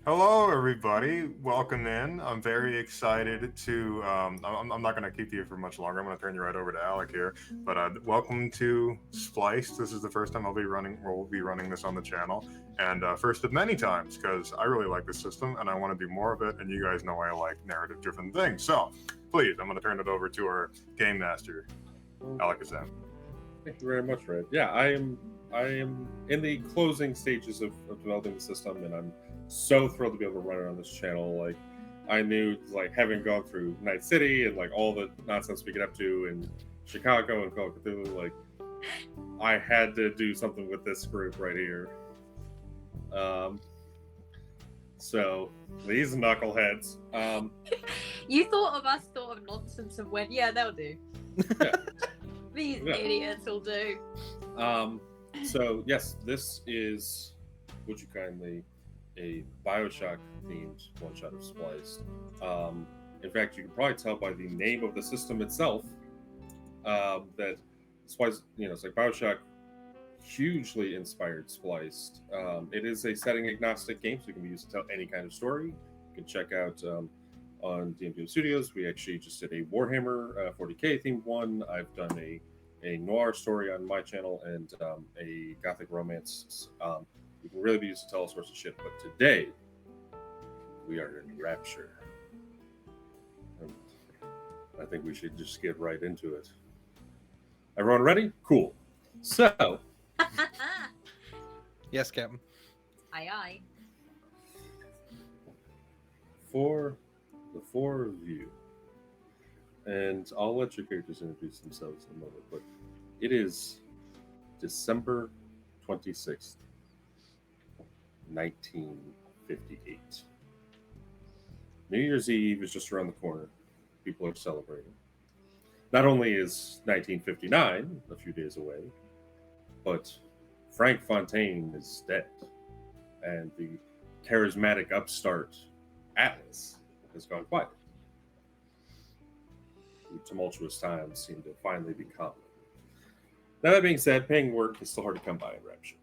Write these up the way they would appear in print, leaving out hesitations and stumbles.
Hello, everybody. Welcome in. I'm very excited to. I'm not going to keep you for much longer. I'm going to turn you right over to Alec here. But welcome to Spliced. This is the first time We'll be running this on the channel, and first of many times because I really like this system and I want to do more of it. And you guys know I like narrative-driven things. So, please, I'm going to turn it over to our game master, Alec Azam. Thank you very much, Red. Yeah, I am in the closing stages of developing the system, and I'm so thrilled to be able to run it on this channel. Like, I knew, like, having gone through Night City and like all the nonsense we get up to in Chicago and Call of Cthulhu, like, I had to do something with this group right here. Um, so these knuckleheads. You thought of us sort of nonsense and went, yeah, they'll do. Yeah. These Yeah. idiots will do. So yes, this is, would you kindly, a Bioshock-themed one-shot of Spliced. In fact, you can probably tell by the name of the system itself that Spliced, it's like Bioshock hugely inspired Spliced. It is a setting-agnostic game, so it can be used to tell any kind of story. You can check out on DMDM Studios. We actually just did a Warhammer 40k themed one. I've done a noir story on my channel and a gothic romance. You can really be used to tell all sorts of shit. But today, we are in Rapture. And I think we should just get right into it. Everyone ready? Cool. So, Yes, Captain. Aye, aye. for the four of you, and I'll let your characters introduce themselves in a moment, but it is December 26th, 1958. New Year's Eve is just around the corner. People are celebrating. Not only is 1959 a few days away, but Frank Fontaine is dead, and the charismatic upstart Atlas has gone quiet. The tumultuous times seem to finally be calm. Now, that being said, paying work is still hard to come by in Rapture.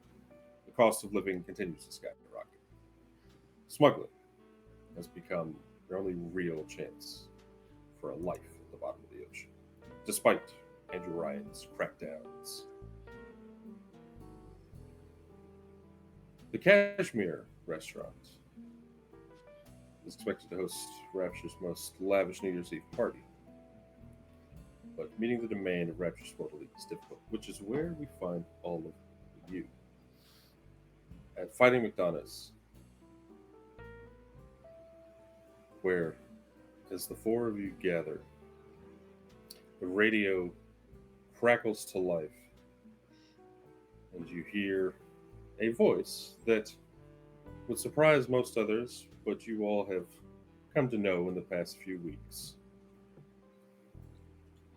The cost of living continues to skyrocket. Smuggling has become your only real chance for a life at the bottom of the ocean, despite Andrew Ryan's crackdowns. The Kashmir restaurant is expected to host Rapture's most lavish New Year's Eve party. But meeting the demand of Rapture's sport elite is difficult, which is where we find all of you. At Fighting McDonough's, where, as the four of you gather, the radio crackles to life, and you hear a voice that would surprise most others, but you all have come to know in the past few weeks.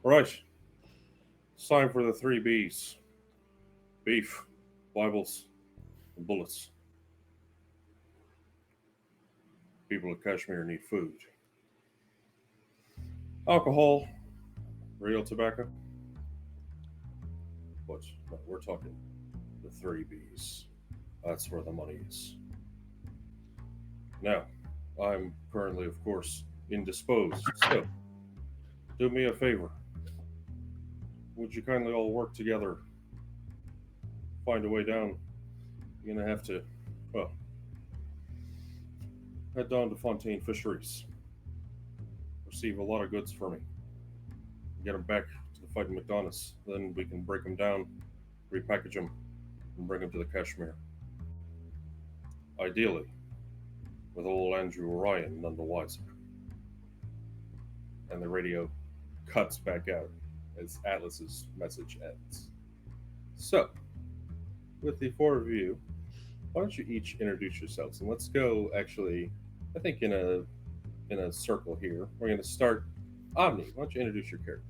All right, it's time for the three B's: beef, Bibles, and bullets. People of Kashmir need food, alcohol, real tobacco. But no, we're talking the three B's. That's where the money is. Now, I'm currently, of course, indisposed, so do me a favor. Would you kindly all work together? Find a way down. You're gonna have to, well, head down to Fontaine Fisheries. Receive a lot of goods for me. Get them back to the Fighting McDonough's. Then we can break them down, repackage them, and bring them to the Kashmir. Ideally, with old Andrew Ryan none the wiser. And the radio cuts back out as Atlas's message ends. So, with the four of you, why don't you each introduce yourselves? And let's go, actually, I think in a circle here. We're going to start. Omni, why don't you introduce your character?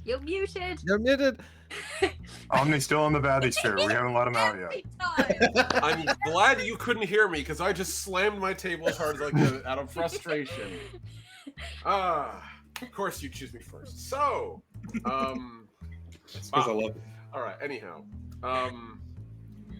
You're muted. You're muted. Omni's still in the bathysphere. We haven't let him out yet. Every time. I'm glad you couldn't hear me because I just slammed my table as hard as I could out of frustration. Of course you choose me first. So, That's because I love it. all right. Anyhow,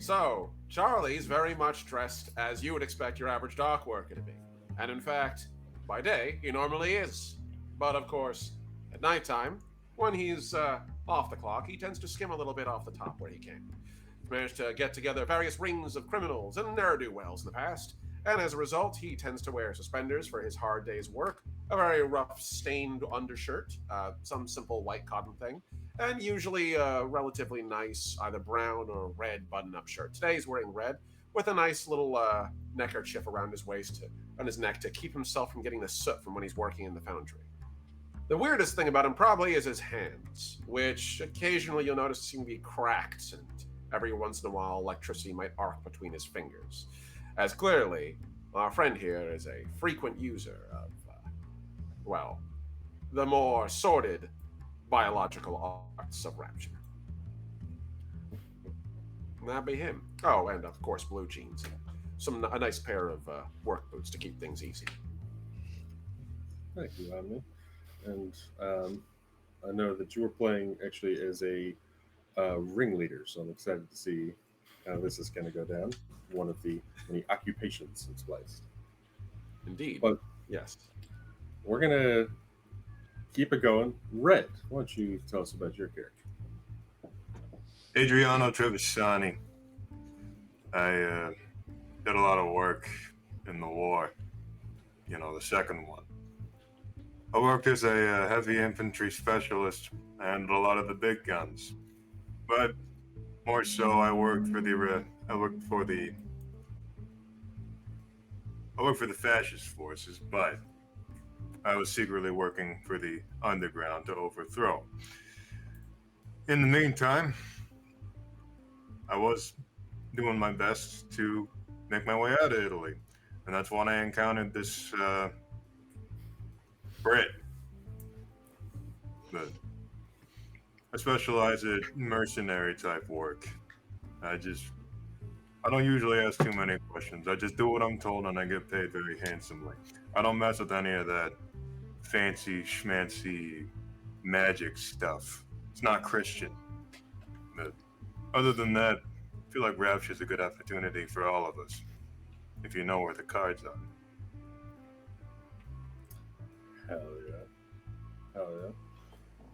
So, Charlie's very much dressed as you would expect your average dock worker to be. And in fact, by day, he normally is. But of course, at nighttime, when he's off the clock, he tends to skim a little bit off the top where he can. He's managed to get together various rings of criminals and ne'er-do-wells in the past, and as a result, he tends to wear suspenders for his hard day's work, a very rough, stained undershirt, some simple white cotton thing, and usually a relatively nice, either brown or red button-up shirt. Today he's wearing red, with a nice little neckerchief around his waist, on his neck, to keep himself from getting the soot from when he's working in the foundry. The weirdest thing about him probably is his hands, which occasionally you'll notice seem to be cracked, and every once in a while electricity might arc between his fingers. As clearly, our friend here is a frequent user of, well, the more sordid biological arts of Rapture. That'd be him. Oh, and of course, blue jeans. A nice pair of work boots to keep things easy. Thank you, Omni. And I know that you were playing actually as a ringleader, so I'm excited to see how this is going to go down. One of the many occupations in Spliced. Indeed. But yes. we're going to keep it going. Red, why don't you tell us about your character? Adriano Trevisani. I did a lot of work in the war, the second one. I worked as a heavy infantry specialist and a lot of the big guns, but more so I worked for the fascist forces, but I was secretly working for the underground to overthrow. In the meantime, I was doing my best to make my way out of Italy, and that's when I encountered this Brit. But I specialize in mercenary type work. I don't usually ask too many questions. I just do what I'm told and I get paid very handsomely. I don't mess with any of that fancy schmancy magic stuff. It's not Christian. But other than that, I feel like Rapture is a good opportunity for all of us, if you know where the cards are. Hell yeah. Hell yeah.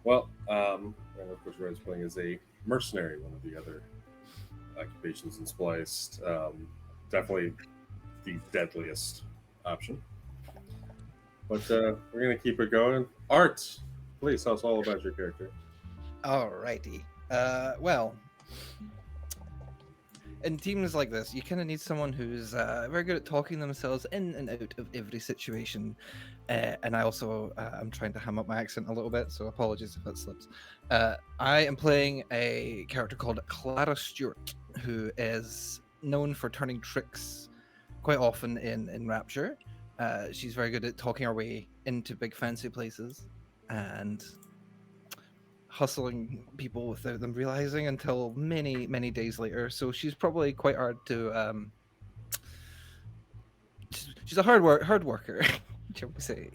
Well, and of course, Red's playing as a mercenary, one of the other occupations in Spliced. Definitely the deadliest option. But we're going to keep it going. Art, please tell us all about your character. Alrighty. Well, in teams like this, you kind of need someone who's very good at talking themselves in and out of every situation. And I also am trying to ham up my accent a little bit, so apologies if it slips. I am playing a character called Clara Stewart, who is known for turning tricks quite often in Rapture. She's very good at talking her way into big fancy places and hustling people without them realizing until many, many days later. So she's probably quite hard to. She's a hard worker, shall we say?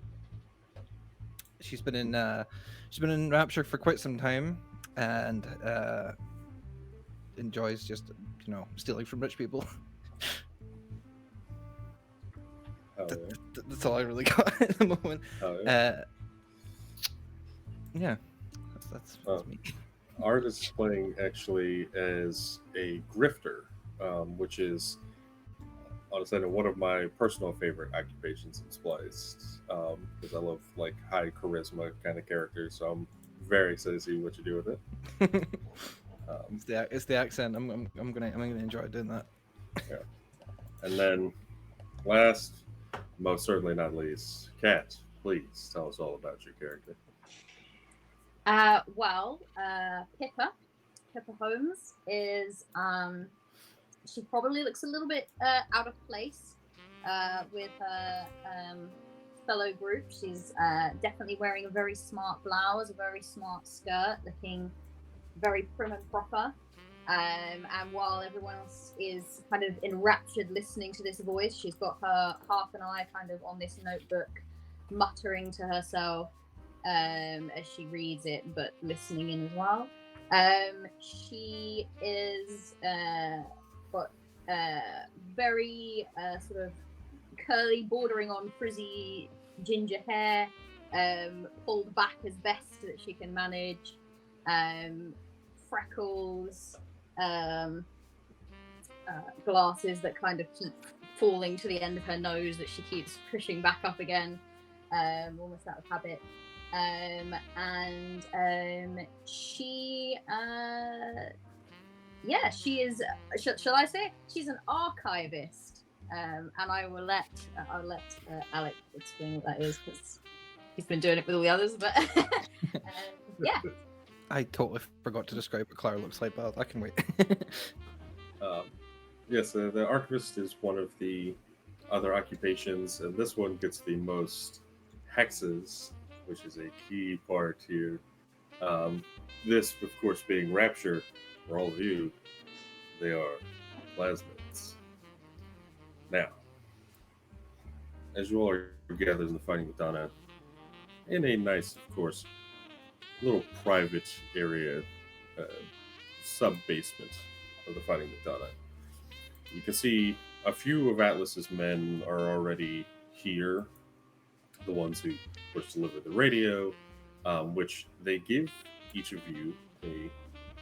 She's been in Rapture for quite some time, and enjoys just stealing from rich people. Hell yeah. That's all I really got at the moment. Hell yeah. Yeah, that's me. Art is playing actually as a grifter, which is honestly one of my personal favorite occupations in Spliced, because I love like high charisma kind of characters. So I'm very excited to see what you do with it. It's the accent. I'm gonna enjoy doing that. Yeah. And then last, most certainly not least, Kat, please tell us all about your character. Pippa Holmes is she probably looks a little bit out of place with her fellow group. She's definitely wearing a very smart blouse, a very smart skirt, looking very prim and proper. And while everyone else is kind of enraptured listening to this voice, she's got her half an eye kind of on this notebook, muttering to herself as she reads it, but listening in as well. She is got very sort of curly, bordering on frizzy ginger hair, pulled back as best that she can manage, freckles, glasses that kind of keep falling to the end of her nose that she keeps pushing back up again, almost out of habit. And she, she is. Shall I say? She's an archivist, and I'll let Alec explain what that is because he's been doing it with all the others. But yeah. I totally forgot to describe what Clara looks like, but I can wait. Yes, the archivist is one of the other occupations, and this one gets the most hexes, which is a key part here. This, of course, being Rapture, for all of you, they are plasmids. Now, as you all are gathered in the Fighting Madonna, in a nice, of course, little private area, sub-basement of the Fighting Madonna, you can see a few of Atlas's men are already here. The ones who, of course, deliver the radio, which they give each of you if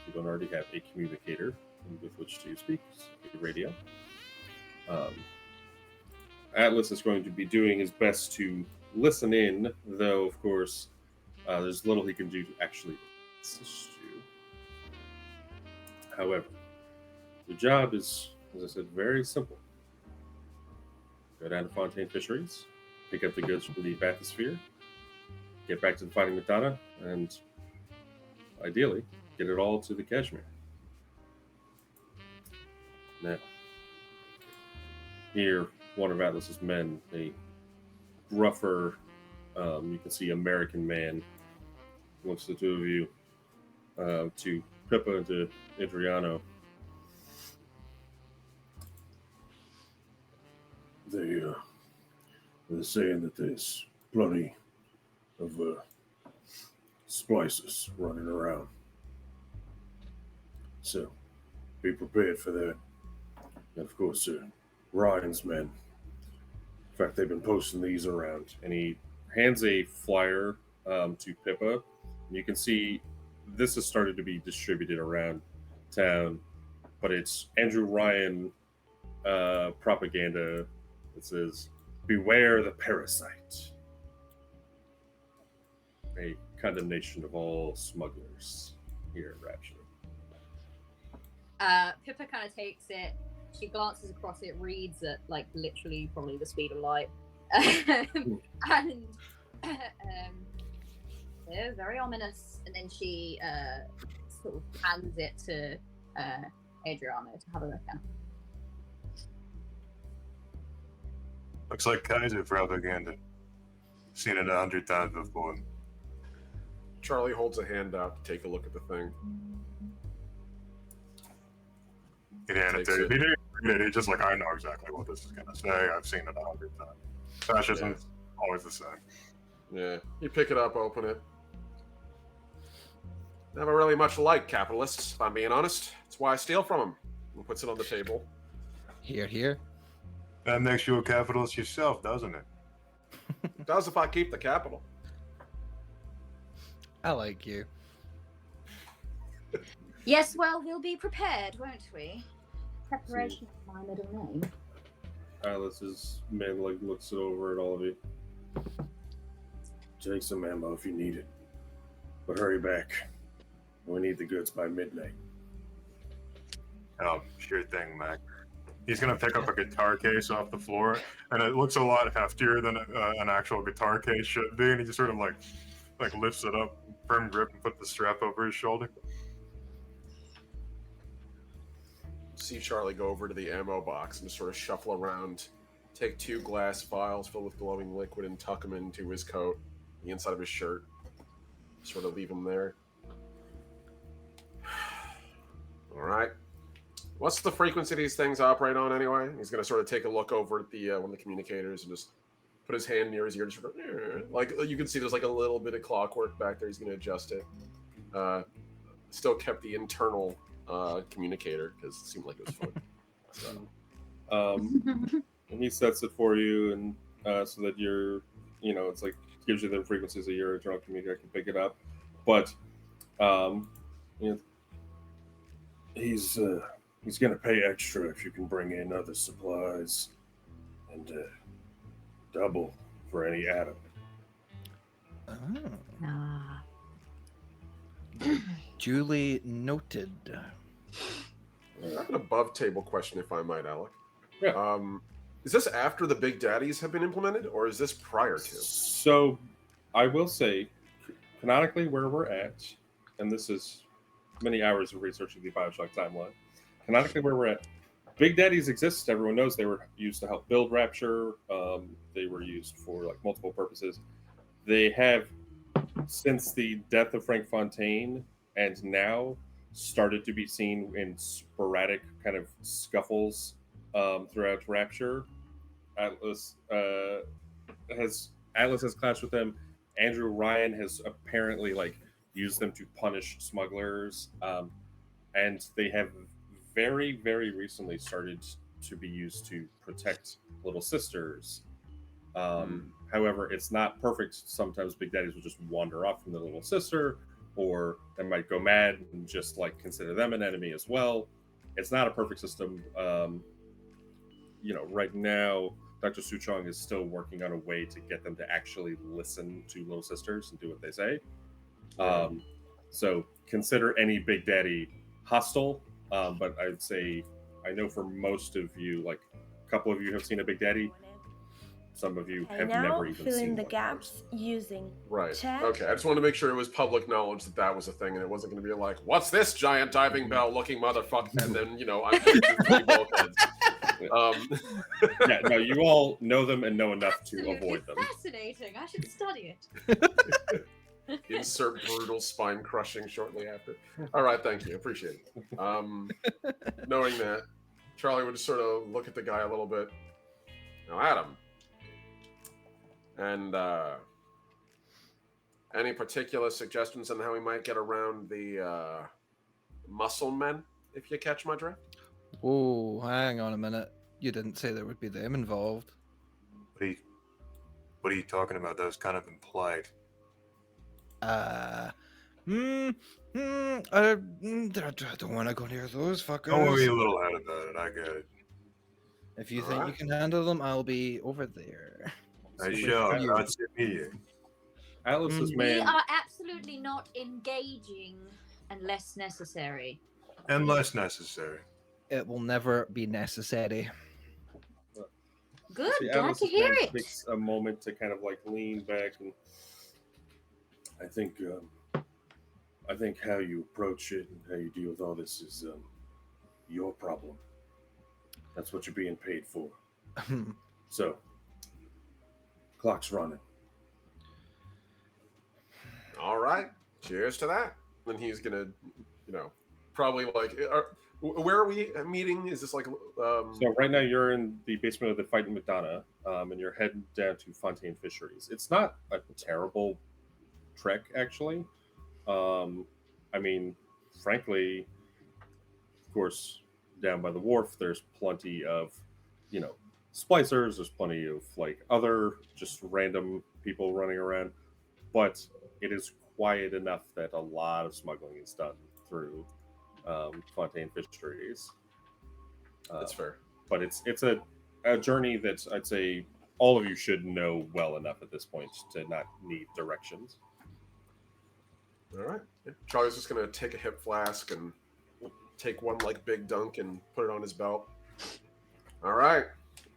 you don't already have a communicator with which to speak, a radio. Atlas is going to be doing his best to listen in, though, of course, there's little he can do to actually assist you. However, the job is, as I said, very simple. Go down to Fontaine Fisheries, pick up the goods from the bathysphere, get back to the Fighting Madonna, and ideally, get it all to the Kashmir. Now, here, one of Atlas's men, a gruffer, you can see American man, looks at the two of you, to Pippa and to Adriano. They're saying that there's plenty of splices running around. So, be prepared for that. And of course, Ryan's men. In fact, they've been posting these around. And he hands a flyer to Pippa. And you can see this has started to be distributed around town. But it's Andrew Ryan propaganda. It says, "Beware the parasite." A condemnation of all smugglers here at Rapture. Pippa kind of takes it. She glances across it, reads at like literally probably the speed of light, and they're very ominous. And then she sort of hands it to Adriano to have a look at. Looks like Kaiser propaganda. Seen it 100 times before. Charlie holds a hand out to take a look at the thing. He'd hand it to you. He didn't read it. He's just like, I know exactly what this is going to say. I've seen it 100 times. Fascism's always the same. Yeah. You pick it up, open it. Never really much liked capitalists, if I'm being honest. That's why I steal from them. And puts it on the table. Here, here. That makes you a capitalist yourself, doesn't it? It does if I keep the capital. I like you. Yes, well, we'll be prepared, won't we? Preparation is my middle name. Atlas's man looks it over at all of you. Take some ammo if you need it. But hurry back. We need the goods by midnight. Oh, sure thing, Mac. He's going to pick up a guitar case off the floor, and it looks a lot heftier than an actual guitar case should be, and he just sort of like lifts it up, firm grip, and put the strap over his shoulder. See Charlie go over to the ammo box and just sort of shuffle around, take 2 glass vials filled with glowing liquid and tuck them into his coat, the inside of his shirt, sort of leave them there. All right. What's the frequency these things operate on anyway? He's going to sort of take a look over at the one of the communicators and just put his hand near his ear. Just sort of, like you can see there's like a little bit of clockwork back there. He's going to adjust it. Still kept the internal communicator because it seemed like it was fun. And he sets it for you, and so that you're, it's like gives you the frequencies of your internal communicator can pick it up. But you know, he's gonna pay extra if you can bring in other supplies, and double for any atom. Oh. Ah. Duly noted. I have an above table question, if I might, Alec. Yeah. Is this after the Big Daddies have been implemented, or is this prior to? So, I will say, canonically, where we're at, and this is many hours of researching the Bioshock timeline. Canonically, where we're at, Big Daddies exist. Everyone knows they were used to help build Rapture. They were used for like multiple purposes. They have, since the death of Frank Fontaine, and now started to be seen in sporadic kind of scuffles throughout Rapture. Atlas has clashed with them. Andrew Ryan has apparently like used them to punish smugglers, and they have very, very recently started to be used to protect little sisters. However, it's not perfect. Sometimes Big Daddies will just wander off from the little sister, or they might go mad and just like consider them an enemy as well. It's not a perfect system. Right now, Dr. Suchong is still working on a way to get them to actually listen to little sisters and do what they say. So consider any Big Daddy hostile, but I'd say I know for most of you, like a couple of you have seen a Big Daddy. Some of you have never even filling seen the one gaps using Right. chat. Okay. I just wanted to make sure it was public knowledge that that was a thing, and it wasn't going to be like, "What's this giant diving bell looking motherfucker?" And then I'm three bulkheads. Yeah, no, you all know them and know enough to Absolutely avoid them. fascinating. I should study it. Insert brutal spine crushing shortly after. All right, thank you. Appreciate it. Knowing that, Charlie would just sort of look at the guy a little bit. Now, Adam. And any particular suggestions on how we might get around the muscle men, if you catch my drift? Whoa, hang on a minute. You didn't say there would be them involved. What are you talking about? That was kind of implied. I don't want to go near those fuckers. Don't worry a little out about it. I get it. If you All think you right. can handle them, I'll be over there. I So shall you- not sit here. Atlas's We man. are absolutely not engaging unless necessary. Unless necessary. It will never be necessary. Good, See, glad Atlas's to hear man it. takes a moment to kind of like lean back, and I think how you approach it and how you deal with all this is your problem. That's what you're being paid for. So, clock's running. All right. Cheers to that. And he's gonna, probably like, where are we meeting? Is this like? So right now you're in the basement of the Fighting Madonna, and you're heading down to Fontaine Fisheries. It's not a terrible trek, actually. I mean, frankly, of course, down by the wharf, there's plenty of, splicers. There's plenty of like other just random people running around, but it is quiet enough that a lot of smuggling is done through Fontaine Fisheries. That's fair. But it's a journey that I'd say all of you should know well enough at this point to not need directions. All right. Yeah. Charlie's just gonna take a hip flask and take one like big dunk and put it on his belt. All right.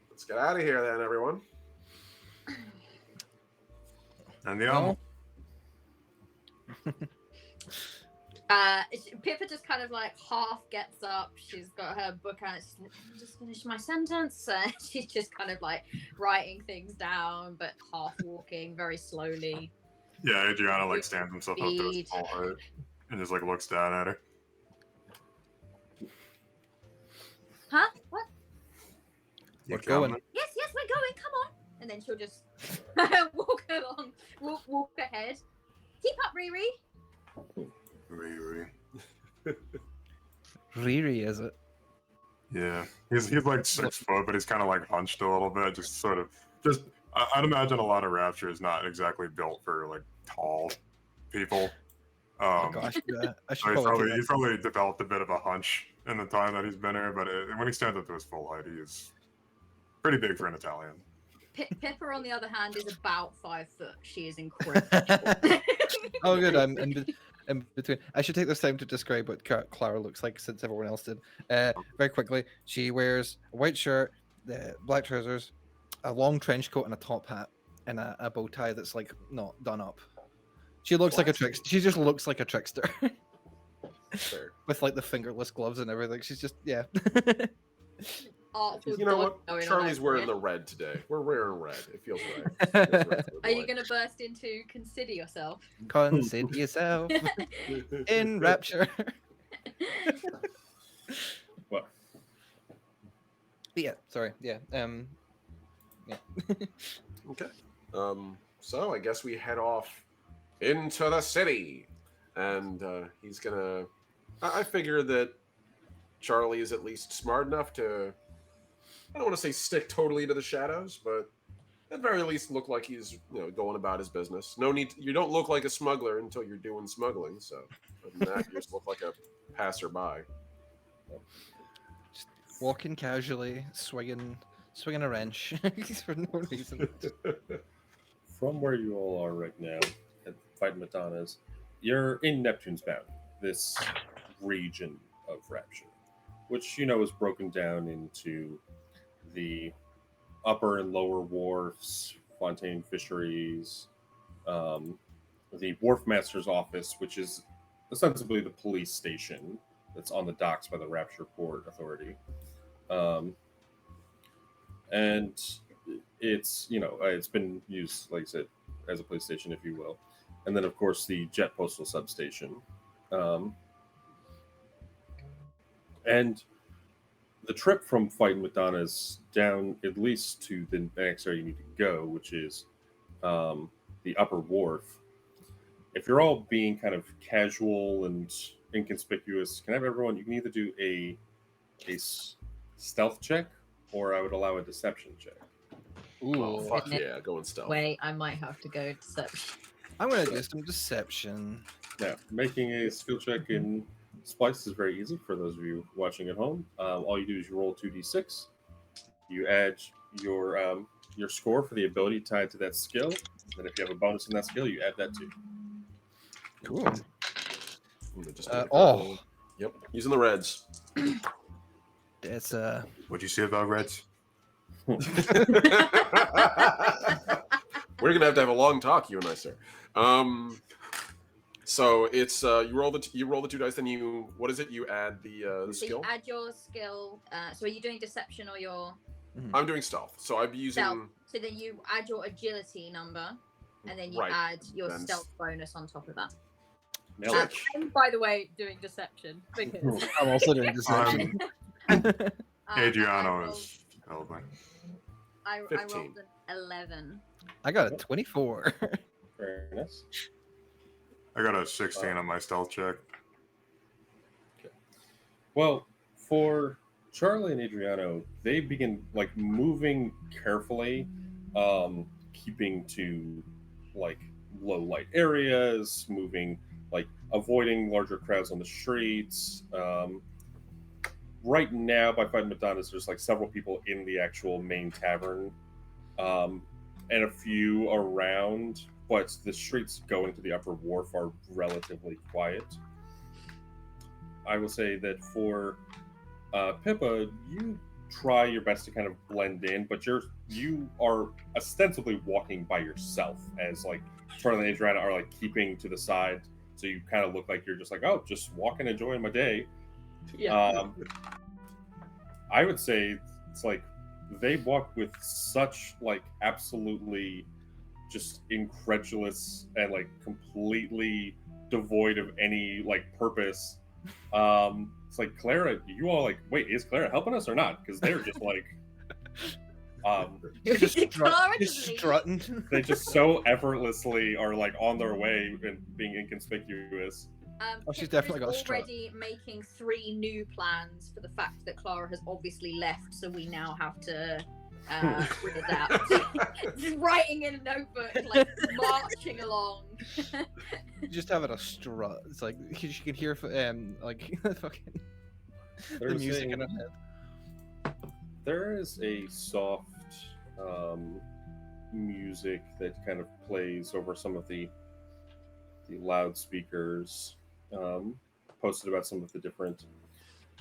Let's get out of here then, everyone. Andiamo. Pippa just kind of like half gets up. She's got her book out. She's like, "Let me just finish my sentence." She's just kind of like writing things down, but half walking very slowly. Yeah, Adriana like stands himself up to his Speed. small height and just like looks down at her. Huh? What? You We're going. coming? Yes, we're going. Come on. And then she'll just walk along, walk ahead. Keep up, Riri. Riri. Riri, is it? Yeah. He's like 6 foot, but he's kind of like hunched a little bit, just sort of just. I'd imagine a lot of Rapture is not exactly built for like tall people. Oh gosh, I So should probably take he's probably developed a bit of a hunch in the time that he's been here, but when he stands up to his full height, he is pretty big for an Italian. Pippa, on the other hand, is about 5 foot. She is incredible. that. Oh, good. I'm in between. I should take this time to describe what Clara looks like since everyone else did. Very quickly, she wears a white shirt, black trousers, a long trench coat, and a top hat, and a bow tie that's like not done up. She looks like a trickster. She just looks like a trickster. Fair. With like the fingerless gloves and everything. She's just Artful You know dog what? going on Charlie's over wearing here. the red today. We're wearing red. It feels right. It feels right for the Are you boy. going to burst into consider yourself? Consider yourself in rapture. What? Yeah, sorry. Yeah. Yeah. Okay. So I guess we head off into the city, and he's gonna. I figure that Charlie is at least smart enough to. I don't want to say stick totally to the shadows, but at very least look like he's going about his business. No need. You don't look like a smuggler until you're doing smuggling. So other than that, you just look like a passerby. Just walking casually, swinging a wrench for no reason. From where you all are right now, at fighting Madonnas, you're in Neptune's Bound, this region of Rapture, which is broken down into the upper and lower wharfs, Fontaine Fisheries, the Wharf Master's office, which is ostensibly the police station that's on the docks by the Rapture Port Authority, and it's it's been used, like I said, as a police station, if you will, and then of course the jet postal substation, and the trip from Fighting Madonna's down at least to the next area you need to go, which is the upper wharf. If you're all being kind of casual and inconspicuous, can I have everyone? You can either do a stealth check, or I would allow a deception check. Oh, fuck yeah, going stealth. Wait, I might have to go deception. I'm gonna do some deception. Now, making a skill check in Spliced is very easy for those of you watching at home. All you do is you roll 2d6. You add your score for the ability tied to that skill. And if you have a bonus in that skill, you add that too. Cool. Just Yep, using the reds. It's What'd you say about Reds? We're gonna have a long talk, you and I, sir. So it's you roll the 2 dice, then you what is it? You add the So skill. you add your skill. So are you doing deception or your I'm doing stealth, so I'd be using. stealth? So then you add your agility number, and then you Right. add your Then stealth bonus on top of that. Nailed it. I'm, by the way, doing deception because I'm also doing deception. Adriano I is elbow. I 15. rolled an 11. I got a 24. Very nice. I got a 16 on my stealth check. Well, for Charlie and Adriano, they begin moving carefully, keeping to low light areas, moving avoiding larger crowds on the streets. Right now, by Fighting Madonna's, there's several people in the actual main tavern, and a few around, but the streets going to the upper wharf are relatively quiet. I will say that for Pippa, you try your best to kind of blend in, but you are ostensibly walking by yourself, as Charlie and Adriana are keeping to the side, so you kind of look like you're just just walking, enjoying my day. Yeah. I would say it's they walk with such absolutely just incredulous and completely devoid of any purpose. It's Clara, you all wait, is Clara helping us or not? Because they're just just strutting. they just so effortlessly are on their way and being inconspicuous. Oh, she's Pippa definitely is got a strut. already making 3 new plans for the fact that Clara has obviously left, so we now have to readapt. Just writing in a notebook, like marching along. Just having a strut. It's like she can hear like fucking the There's music a- in her head. There is a soft music that kind of plays over some of the loudspeakers, posted about some of the different,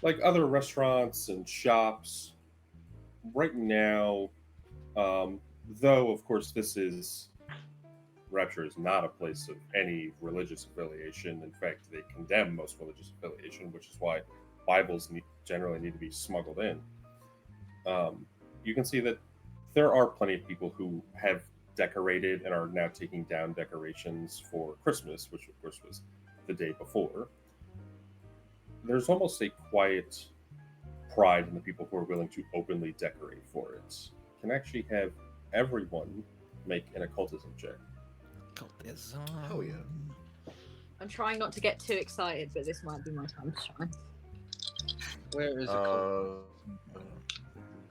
like, other restaurants and shops. Right now, though, of course, Rapture is not a place of any religious affiliation. In fact, they condemn most religious affiliation, which is why Bibles generally need to be smuggled in. You can see that there are plenty of people who have decorated and are now taking down decorations for Christmas, which of course was the day before. There's almost a quiet pride in the people who are willing to openly decorate for it. Can actually have everyone make an occultism check. Oh, yeah. I'm trying not to get too excited, but this might be my time to shine. Where is it?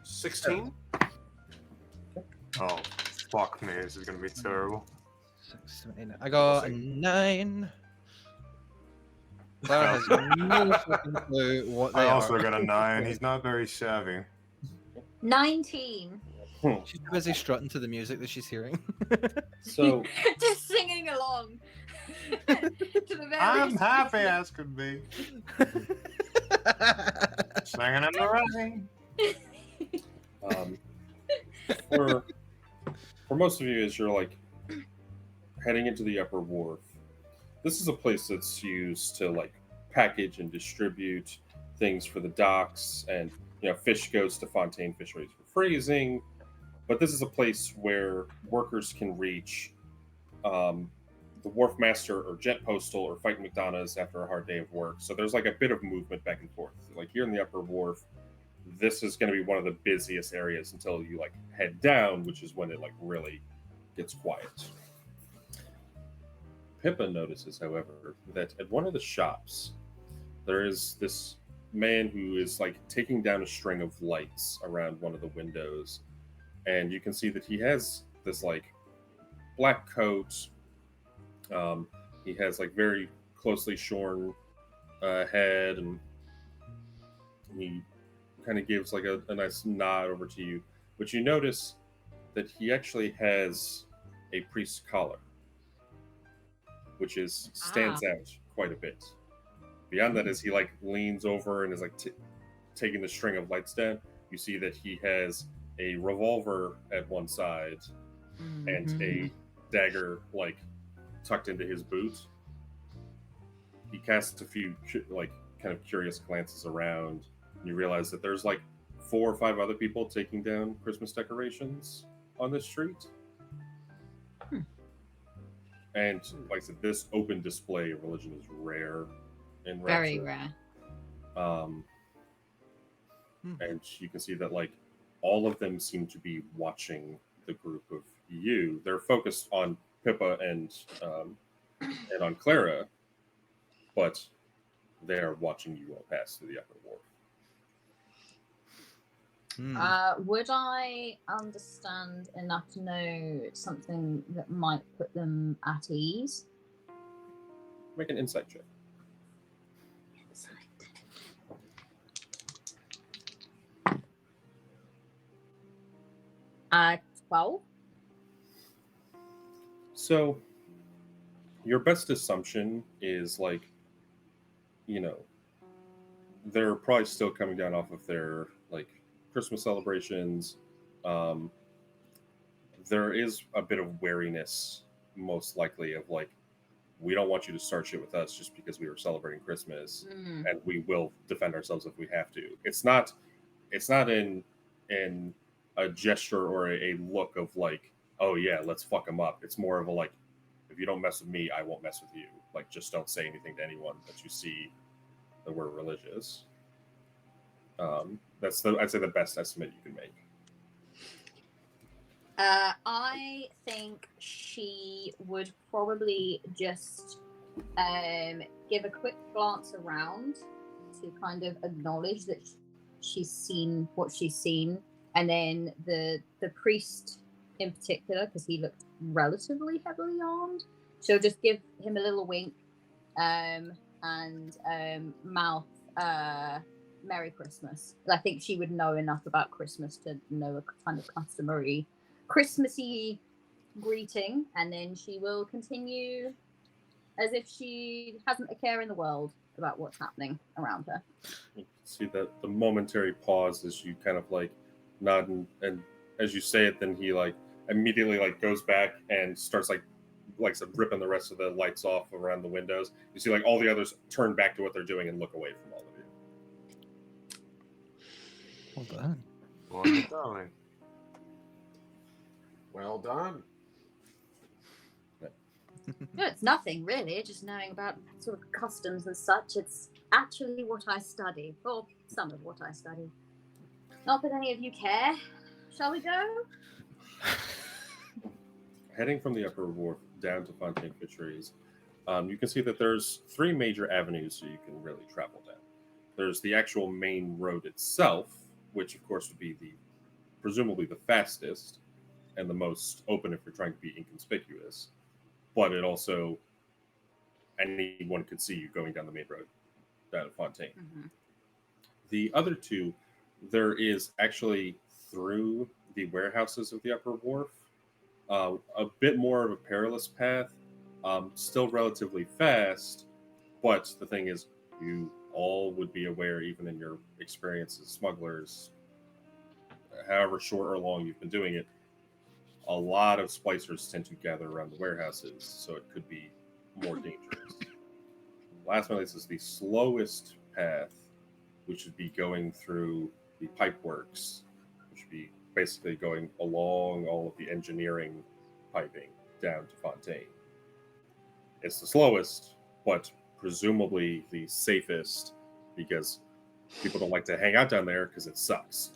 16. Oh, fuck me. This is going to be terrible. 6, 7, 8, 9. I got a 9. Clara has no fucking clue what they I are. also got a 9. He's not very savvy. 19. She's busy strutting to the music that she's hearing. So Just singing along to the I'm various. happy as could be. Singing in the rain. for most of you, as you're like heading into the upper wharf, this is a place that's used to like package and distribute things for the docks, and fish goes to Fontaine Fisheries for freezing. But this is a place where workers can reach the wharf master or jet postal or fight McDonough's after a hard day of work. So there's like a bit of movement back and forth. Like here in the upper wharf, this is going to be one of the busiest areas until you like head down, which is when it like really gets quiet. Pippa notices, however, that at one of the shops there is this man who is like taking down a string of lights around one of the windows, and you can see that he has this like black coat. He has like very closely shorn head, and he kind of gives like a nice nod over to you. But you notice that he actually has a priest's collar, which stands out quite a bit. Beyond that, as he like leans over and is like taking the string of lights down, you see that he has a revolver at one side and a dagger like tucked into his boot. He casts a few like kind of curious glances around, and you realize that there's like 4 or 5 other people taking down Christmas decorations on the street. And like I said, this open display of religion is rare in Rapture. Very rare. And you can see that like all of them seem to be watching the group of you. They're focused on Pippa and on Clara, but they are watching you all pass through the upper wharf. Would I understand enough to know something that might put them at ease? Make an insight check. 12. So, your best assumption is like, they're probably still coming down off of their like Christmas celebrations. There is a bit of wariness, most likely, of like, we don't want you to start shit with us just because we were celebrating Christmas, and we will defend ourselves if we have to. It's not in a gesture or a look of like, oh yeah, let's fuck them up. It's more of a like, if you don't mess with me, I won't mess with you. Like, just don't say anything to anyone that you see that we're religious. I'd say the best estimate you can make. I think she would probably just give a quick glance around to kind of acknowledge that she's seen what she's seen, and then the priest in particular, because he looked relatively heavily armed, she'll just give him a little wink and mouth Merry Christmas. I think she would know enough about Christmas to know a kind of customary Christmassy greeting, and then she will continue as if she hasn't a care in the world about what's happening around her. You see the momentary pause as you kind of like nod, and as you say it, then he like immediately like goes back and starts like ripping the rest of the lights off around the windows. You see like all the others turn back to what they're doing and look away from all of you. Well done. Well done. Well done. No, it's nothing really, just knowing about sort of customs and such. It's actually what I study, or some of what I study. Not that any of you care. Shall we go? Heading from the upper wharf down to Fontaine Fisheries, you can see that there's 3 major avenues so you can really travel down. There's the actual main road itself, which of course would be presumably the fastest and the most open if you're trying to be inconspicuous. But it also, anyone could see you going down the main road down at Fontaine. Mm-hmm. The other 2, there is actually through the warehouses of the upper wharf, a bit more of a perilous path, still relatively fast, but the thing is, you all would be aware, even in your experience as smugglers, however short or long you've been doing it, a lot of splicers tend to gather around the warehouses, so it could be more dangerous. Last one, this is the slowest path, which would be going through the pipeworks, which would be basically going along all of the engineering piping down to Fontaine. It's the slowest, but presumably the safest, because people don't like to hang out down there because it sucks.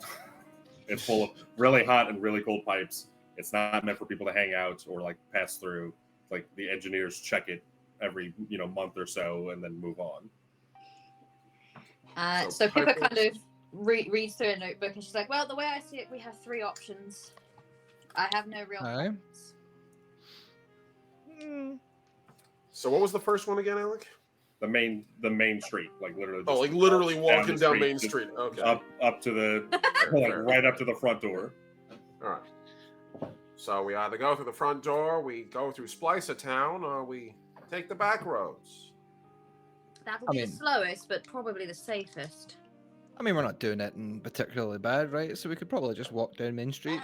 It's full of really hot and really cold pipes. It's not meant for people to hang out or like pass through. Like the engineers check it every month or so and then move on. So Pippa kind of reads through a notebook and she's like, well, the way I see it, we have 3 options. I have no real preference. So what was the first one again, Alec? The main street, like literally. Oh, like literally walking down Main Street. Okay. Up to the right up to the front door. All right. So we either go through the front door, we go through Spliced Town, or we take the back roads. That'll be the slowest, but probably the safest. I mean, we're not doing it in particularly bad, right? So we could probably just walk down Main Street.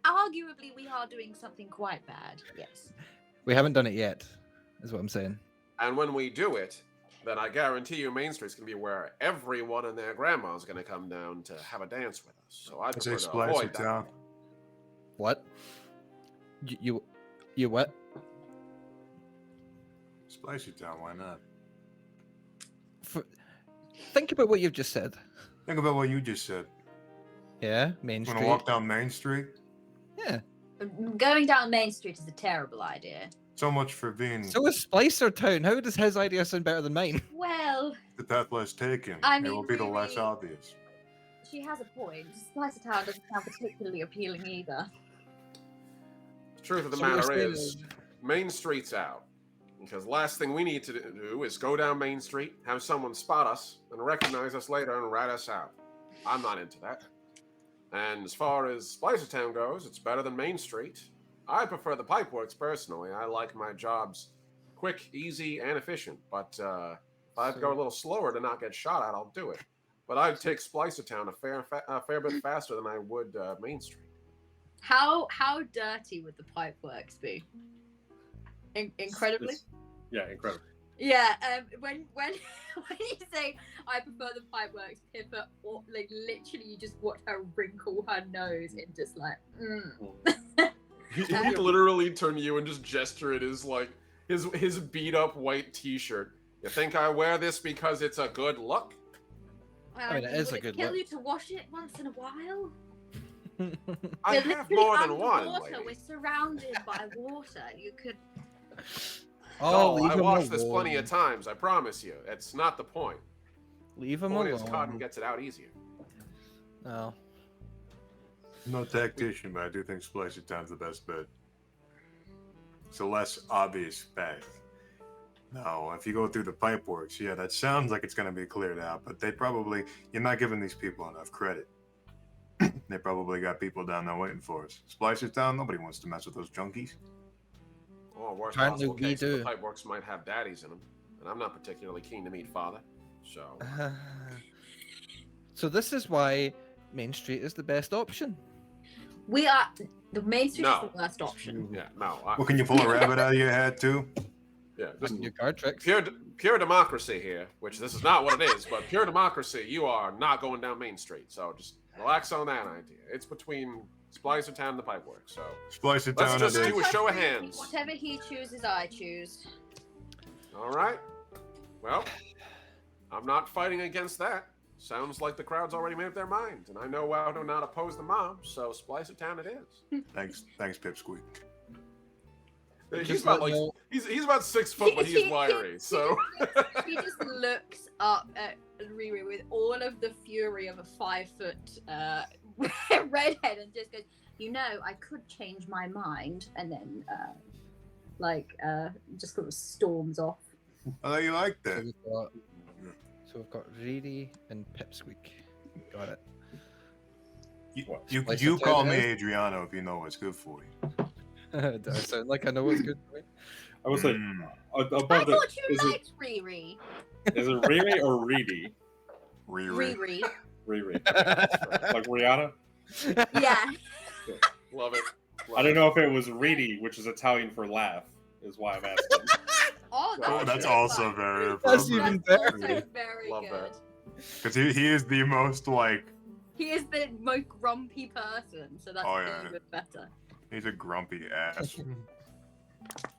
Arguably, we are doing something quite bad, yes. We haven't done it yet, is what I'm saying. And when we do it, then I guarantee you Main Street's going to be where everyone and their grandma is going to come down to have a dance with us. So I prefer to avoid that. What? You what? Spicy Town, why not? Think about what you've just said. Think about what you just said. Yeah, Main Street. Want to walk down Main Street? Yeah. Going down Main Street is a terrible idea. So much for being... So is Splicer Town. How does his idea sound better than mine? Well... The path less taken. I mean, it will be the less obvious. She has a point. Splicer Town doesn't sound particularly appealing either. The truth of the matter is, Main Street's out. Because the last thing we need to do is go down Main Street, have someone spot us, and recognize us later and rat us out. I'm not into that. And as far as Splicer Town goes, it's better than Main Street. I prefer the pipeworks personally. I like my jobs quick, easy, and efficient. But if I'd go a little slower to not get shot at, I'll do it. But I'd take Splicer Town a fair bit faster than I would Main Street. How dirty would the pipeworks be? Incredibly. Yeah, incredibly. Yeah. When you say I prefer the pipeworks, Pippa, or like literally, you just watch her wrinkle her nose and just like. He literally turn to you and just gesture it as like his beat up white T-shirt. You think I wear this because it's a good look? Well, I mean, it is a would good kill look. you to wash it once in a while? I We're have literally more than one. underwater. Lady. We're surrounded by water. You could. leave I him watched this plenty alone. of times. I promise you. It's not the point. Leave The him point is Cotton alone. gets it out easier. No. I'm no tactician, but I do think Spliced Town's the best bet. It's a less obvious path. Now, if you go through the pipeworks, yeah, that sounds like it's going to be cleared out, but you're not giving these people enough credit. They probably got people down there waiting for us. Spliced Town, nobody wants to mess with those junkies. Or worst Apparently possible we case, do. the pipeworks might have daddies in them, and I'm not particularly keen to meet father. So So this is why Main Street is the best option. We are the Main Street No. is the worst option. yeah, no. Well, can you pull a rabbit out of your hat, too? Yeah, just Your card tricks. pure democracy here, which this is not what it is, but pure democracy. You are not going down Main Street, so just relax on that idea. It's between Splicer Town and the Pipeworks. So Spliced Let's Town just it do is. a show of hands. Whatever he chooses, I choose. all right. Well, I'm not fighting against that. Sounds like the crowd's already made up their mind, and I know how to not oppose the mob. So Splicer Town it is. Thanks, Pipsqueak. He's Just about let like know- he's about 6 foot, but he's wiry. So He just looks up at Riri with all of the fury of a 5-foot redhead and just goes, "You know, I could change my mind," and then just sort of storms off. I thought you liked So that. we've got Riri and Pipsqueak. Got it. You Spliced call Town me it is. Adriano if you know what's good for you. Do I sound like I know what's good for me? I was like, Mm, I above the. thought you Is it, liked Riri. is it Riri or Reedy? Riri. Riri. Riri. Like Rihanna? Yeah. love it. I don't know if it was Reedy, which is Italian for laugh, is why I'm asking. Oh, Oh, that's, That's good. also very That's appropriate. even That's better. also very Love good. that. Because he is the most, He is the most grumpy person, so that's Oh, yeah. even better. he's a grumpy ass.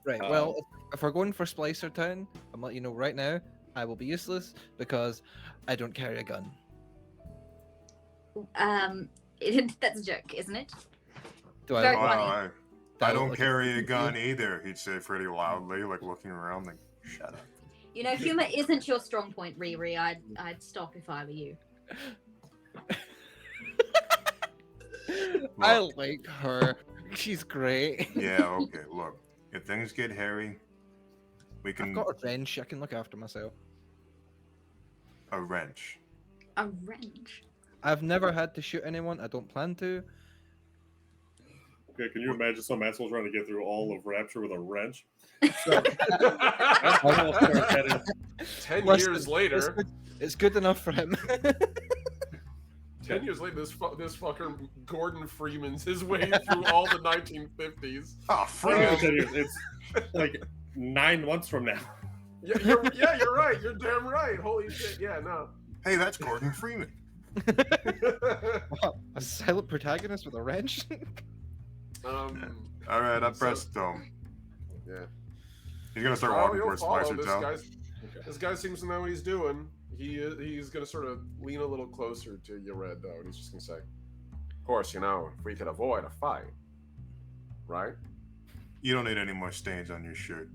Right. Well, if we're going for Splicer Town, I'm letting you know right now, I will be useless because I don't carry a gun. That's a joke, isn't it? Do I? Very Well, funny. I don't like carry a gun either, he'd say pretty loudly, like looking around, like, shut up. You know, humor isn't your strong point, Riri. I'd stop if I were you. I Look, like her. She's great. yeah, okay, look. If things get hairy, we I've can... got a wrench. I can look after myself. A wrench. A wrench. I've never had to shoot anyone. I don't plan to. Okay, can you imagine some asshole trying to get through all of Rapture with a wrench? 10 Listen, years later, It's good enough for him. 10 years later, this fucker Gordon Freeman's his way through all the 1950s. Oh, Freeman. Freeman! It's like 9 months from now. Yeah, you're right. You're damn right. Holy shit. Yeah, no. Hey, that's Gordon Freeman. What, a silent protagonist with a wrench? All right, I So- pressed him. Yeah. He's gonna start Oh, walking you'll towards follow. Splicer Town. This guy seems to know what he's doing. He's gonna sort of lean a little closer to you, Red, though, and he's just gonna say, "Of course, you know, if we could avoid a fight, right?" You don't need any more stains on your shirt.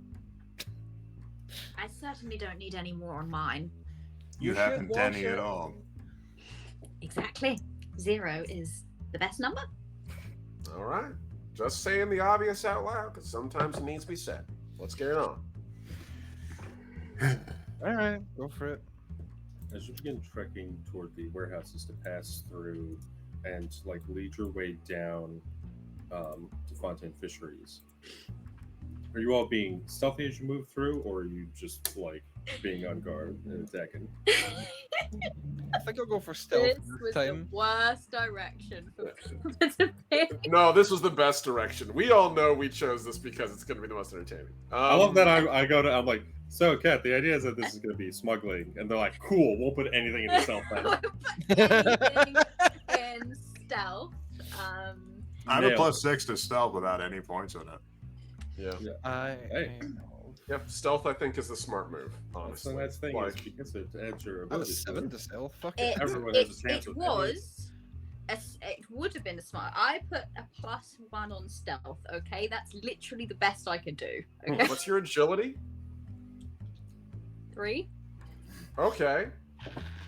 I certainly don't need any more on mine. You You haven't should wash any it. at all. Exactly. 0 is the best number. All right. Just saying the obvious out loud, because sometimes it needs to be said. Let's get it on. All right, go for it. As you begin trekking toward the warehouses to pass through and like lead your way down to Fontaine Fisheries, are you all being stealthy as you move through, or are you just like being on guard and attacking? I think I'll go for stealth This this was time. the worst direction for people to pick. No, this was the best direction. We all know we chose this because it's going to be the most entertaining. I love that I'm like, so Kat, the idea is that this is going to be smuggling, and they're like, cool, we'll put anything in stealth then. Anything in stealth. I have a Nailed +6 to stealth without any points on it. Yeah. Hey. Yep. Stealth, I think, is the smart move. So Honestly, that's the thing like, is because it adds your I was ability. 7 to stealth. Fuck it. Everyone has a chance It with any- it would have been a smart. I put a +1 on stealth. Okay, that's literally the best I could do. Okay. what's your agility? 3. Okay.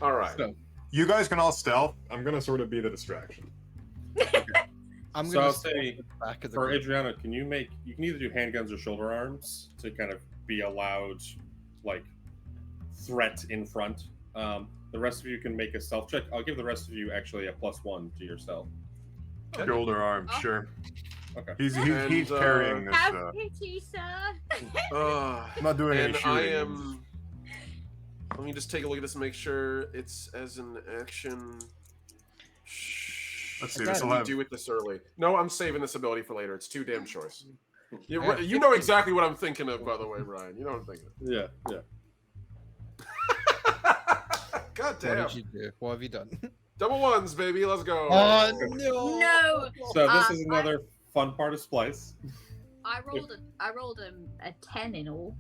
All right. So, You guys can all stealth. I'm gonna sort of be the distraction. I'm so gonna I'll stay say at the back of the for group. Adriana, you can either do handguns or shoulder arms to kind of be a loud, like, threat in front. The rest of you can make a stealth check. I'll give the rest of you actually a +1 to your stealth. Okay. Shoulder arm, Oh. sure. Okay. He's And, carrying this. Have pity, sir. I'm not doing any And shooting. I am. Let me just take a look at this and make sure it's as an action. Let's see. Again, This will What do have. we do with this early? No, I'm saving this ability for later. It's too damn choice. You, Yeah. you know exactly what I'm thinking of, by the way, Brian. You know what I'm thinking Yeah, yeah. of. God What damn. did you do? What have you done? Double ones, baby. Let's go. Oh no! No. So this Um, is another fun part of Splice. I rolled a 10 in all.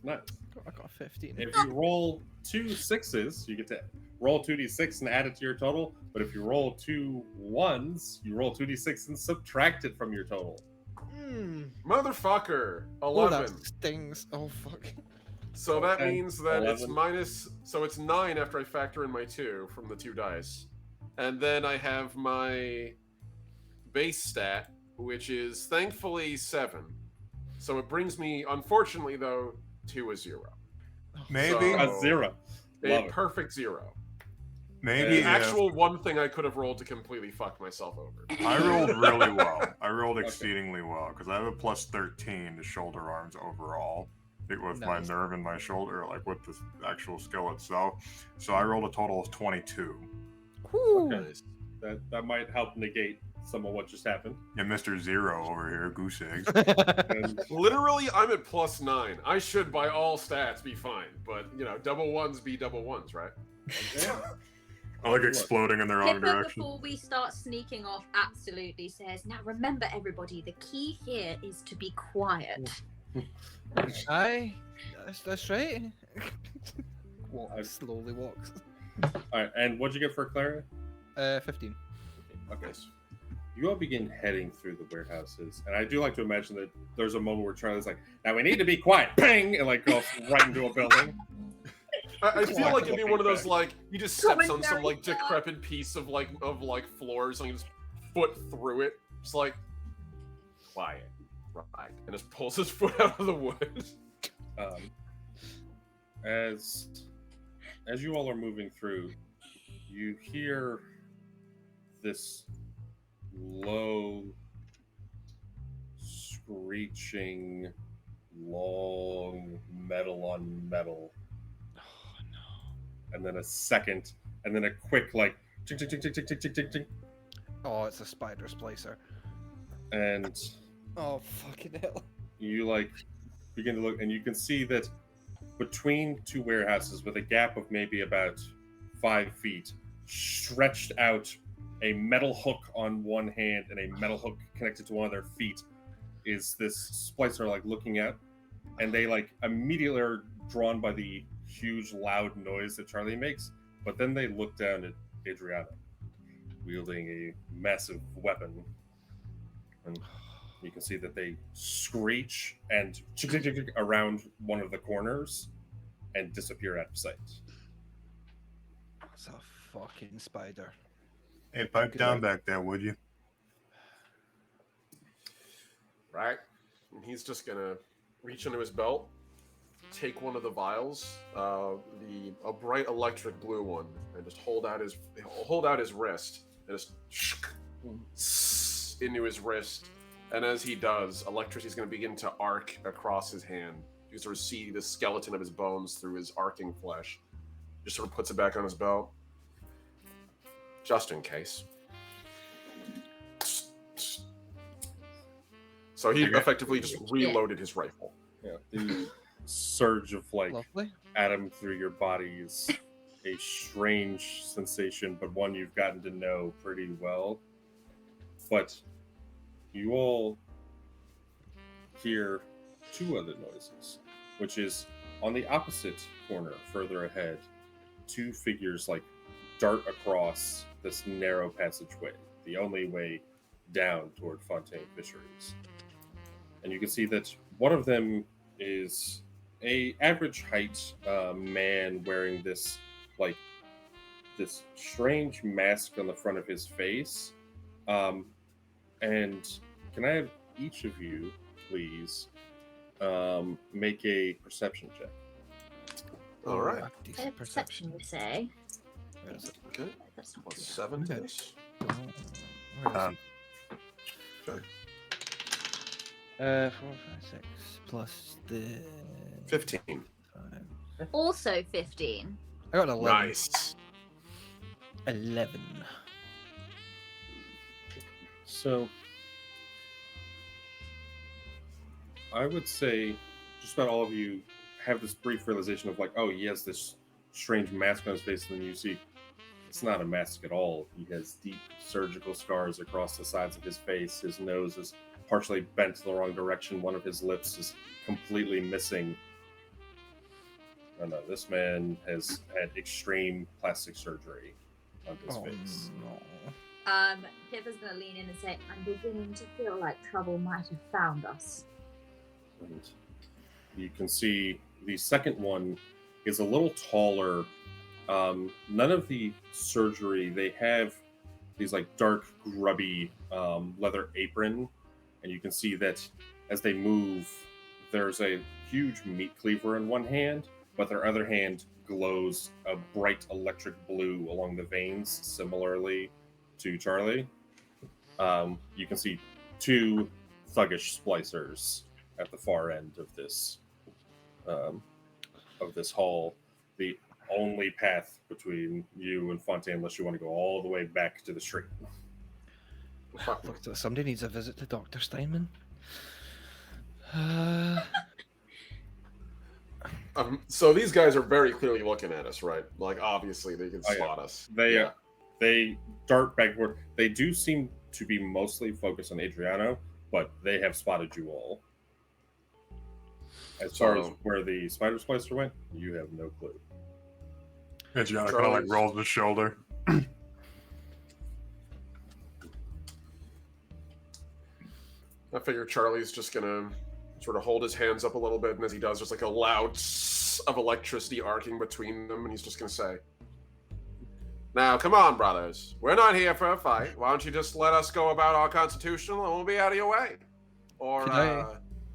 Nice. I got a 15. If you roll 2 6s, you get to roll 2d6 and add it to your total. But if you roll 2 1s, you roll 2d6 and subtract it from your total. Motherfucker. Oh, that 11. stings. Oh fuck. So that 10, means that it's 11. minus. So it's 9 after I factor in my 2 from the 2 dice. And then I have my base stat, which is thankfully 7. So it brings me, unfortunately though, to a 0. Maybe. So- A 0. A Love it. perfect 0. Maybe. The actual one thing I could have rolled to completely fuck myself over. I rolled really well. I rolled Okay. exceedingly well because I have a +13 to shoulder arms overall. With my Nice. nerve in my shoulder, like with the actual skill itself. So I rolled a total of 22. Whew. Okay. That might help negate some of what just happened. And Mr. Zero over here, goose eggs. And Literally, I'm at +9. I should, by all stats, be fine. But, double ones be double ones, right? I like exploding in the wrong Pippa, direction. before we start sneaking off, absolutely says, now remember, everybody, the key here is to be quiet. Aye, that's right. Slowly walks. all right, and what'd you get for Clara? 15. Okay. You all begin heading through the warehouses, and I do like to imagine that there's a moment where Charlie's like, "Now we need to be quiet," bang, and like goes right into a building. I feel like it'd be one of those, like, he just steps on some, Commentary like, style. decrepit piece of floors, and he just foot through it. Just like, quiet, right, and just pulls his foot out of the wood. As you all are moving through, you hear this low, screeching, long metal on metal. Oh no. And then a second, and then a quick, like, tick, tick, tick, tick, tick, tick, tick, tick, tick. Oh, it's a spider splicer. And Oh fucking hell. you, like, begin to look, and you can see that between two warehouses, with a gap of maybe about 5 feet, stretched out, a metal hook on one hand and a metal hook connected to one of their feet, is this splicer, like, looking at, and they, like, immediately are drawn by the huge loud noise that Charlie makes, but then they look down at Adriana wielding a massive weapon, and you can see that they screech and around one of the corners and disappear out of sight. It's a fucking spider. Hey, pipe down back there, would you? Right? And he's just gonna reach into his belt, take one of the vials, a bright electric blue one, and just hold out his wrist, and just into his wrist. And as he does, electricity is going to begin to arc across his hand. You sort of see the skeleton of his bones through his arcing flesh. Just sort of puts it back on his belt, just in case. So he Okay. effectively just reloaded his rifle. Yeah, the surge of, like, Lovely. atom through your body is a strange sensation, but one you've gotten to know pretty well. But you all hear two other noises, which is on the opposite corner, further ahead, two figures, like, dart across this narrow passageway, the only way down toward Fontaine Fisheries. And you can see that one of them is a average height man wearing this like this strange mask on the front of his face. Um, and can I have each of you, please, make a perception check? All right. Decent Perception, we say. Where is it? Okay. That's not Plus too 7 to Okay. this. Oh, where is Um, Okay. it? 4, 5, 6 plus the 15. 5. Also 15. I got an 11. Nice. 11. So I would say just about all of you have this brief realization of like, oh, he has this strange mask on his face, and then you see it's not a mask at all. He has deep surgical scars across the sides of his face. His nose is partially bent the wrong direction. One of his lips is completely missing. Oh no, this man has had extreme plastic surgery on his Oh, face. no. Pippa's gonna lean in and say, I'm beginning to feel like trouble might have found us. And you can see the second one is a little taller. None of the surgery, they have these like dark, grubby leather apron, and you can see that as they move, there's a huge meat cleaver in one hand, but their other hand glows a bright electric blue along the veins, similarly to Charlie. You can see two thuggish splicers at the far end of this hall. The only path between you and Fontaine, unless you want to go all the way back to the street. Look, somebody needs a visit to Dr. Steinman. So these guys are very clearly looking at us, right? Like, obviously, they can Oh, yeah. spot us. They dart back and forth. They do seem to be mostly focused on Adriano, but they have spotted you all. As far as where the spider splicer went, you have no clue. Adriana kind of like rolls his shoulder. I figure Charlie's just gonna sort of hold his hands up a little bit, and as he does, there's like a loud tss of electricity arcing between them, and he's just gonna say, "Now, come on, brothers. We're not here for a fight. Why don't you just let us go about our constitutional, and we'll be out of your way? Or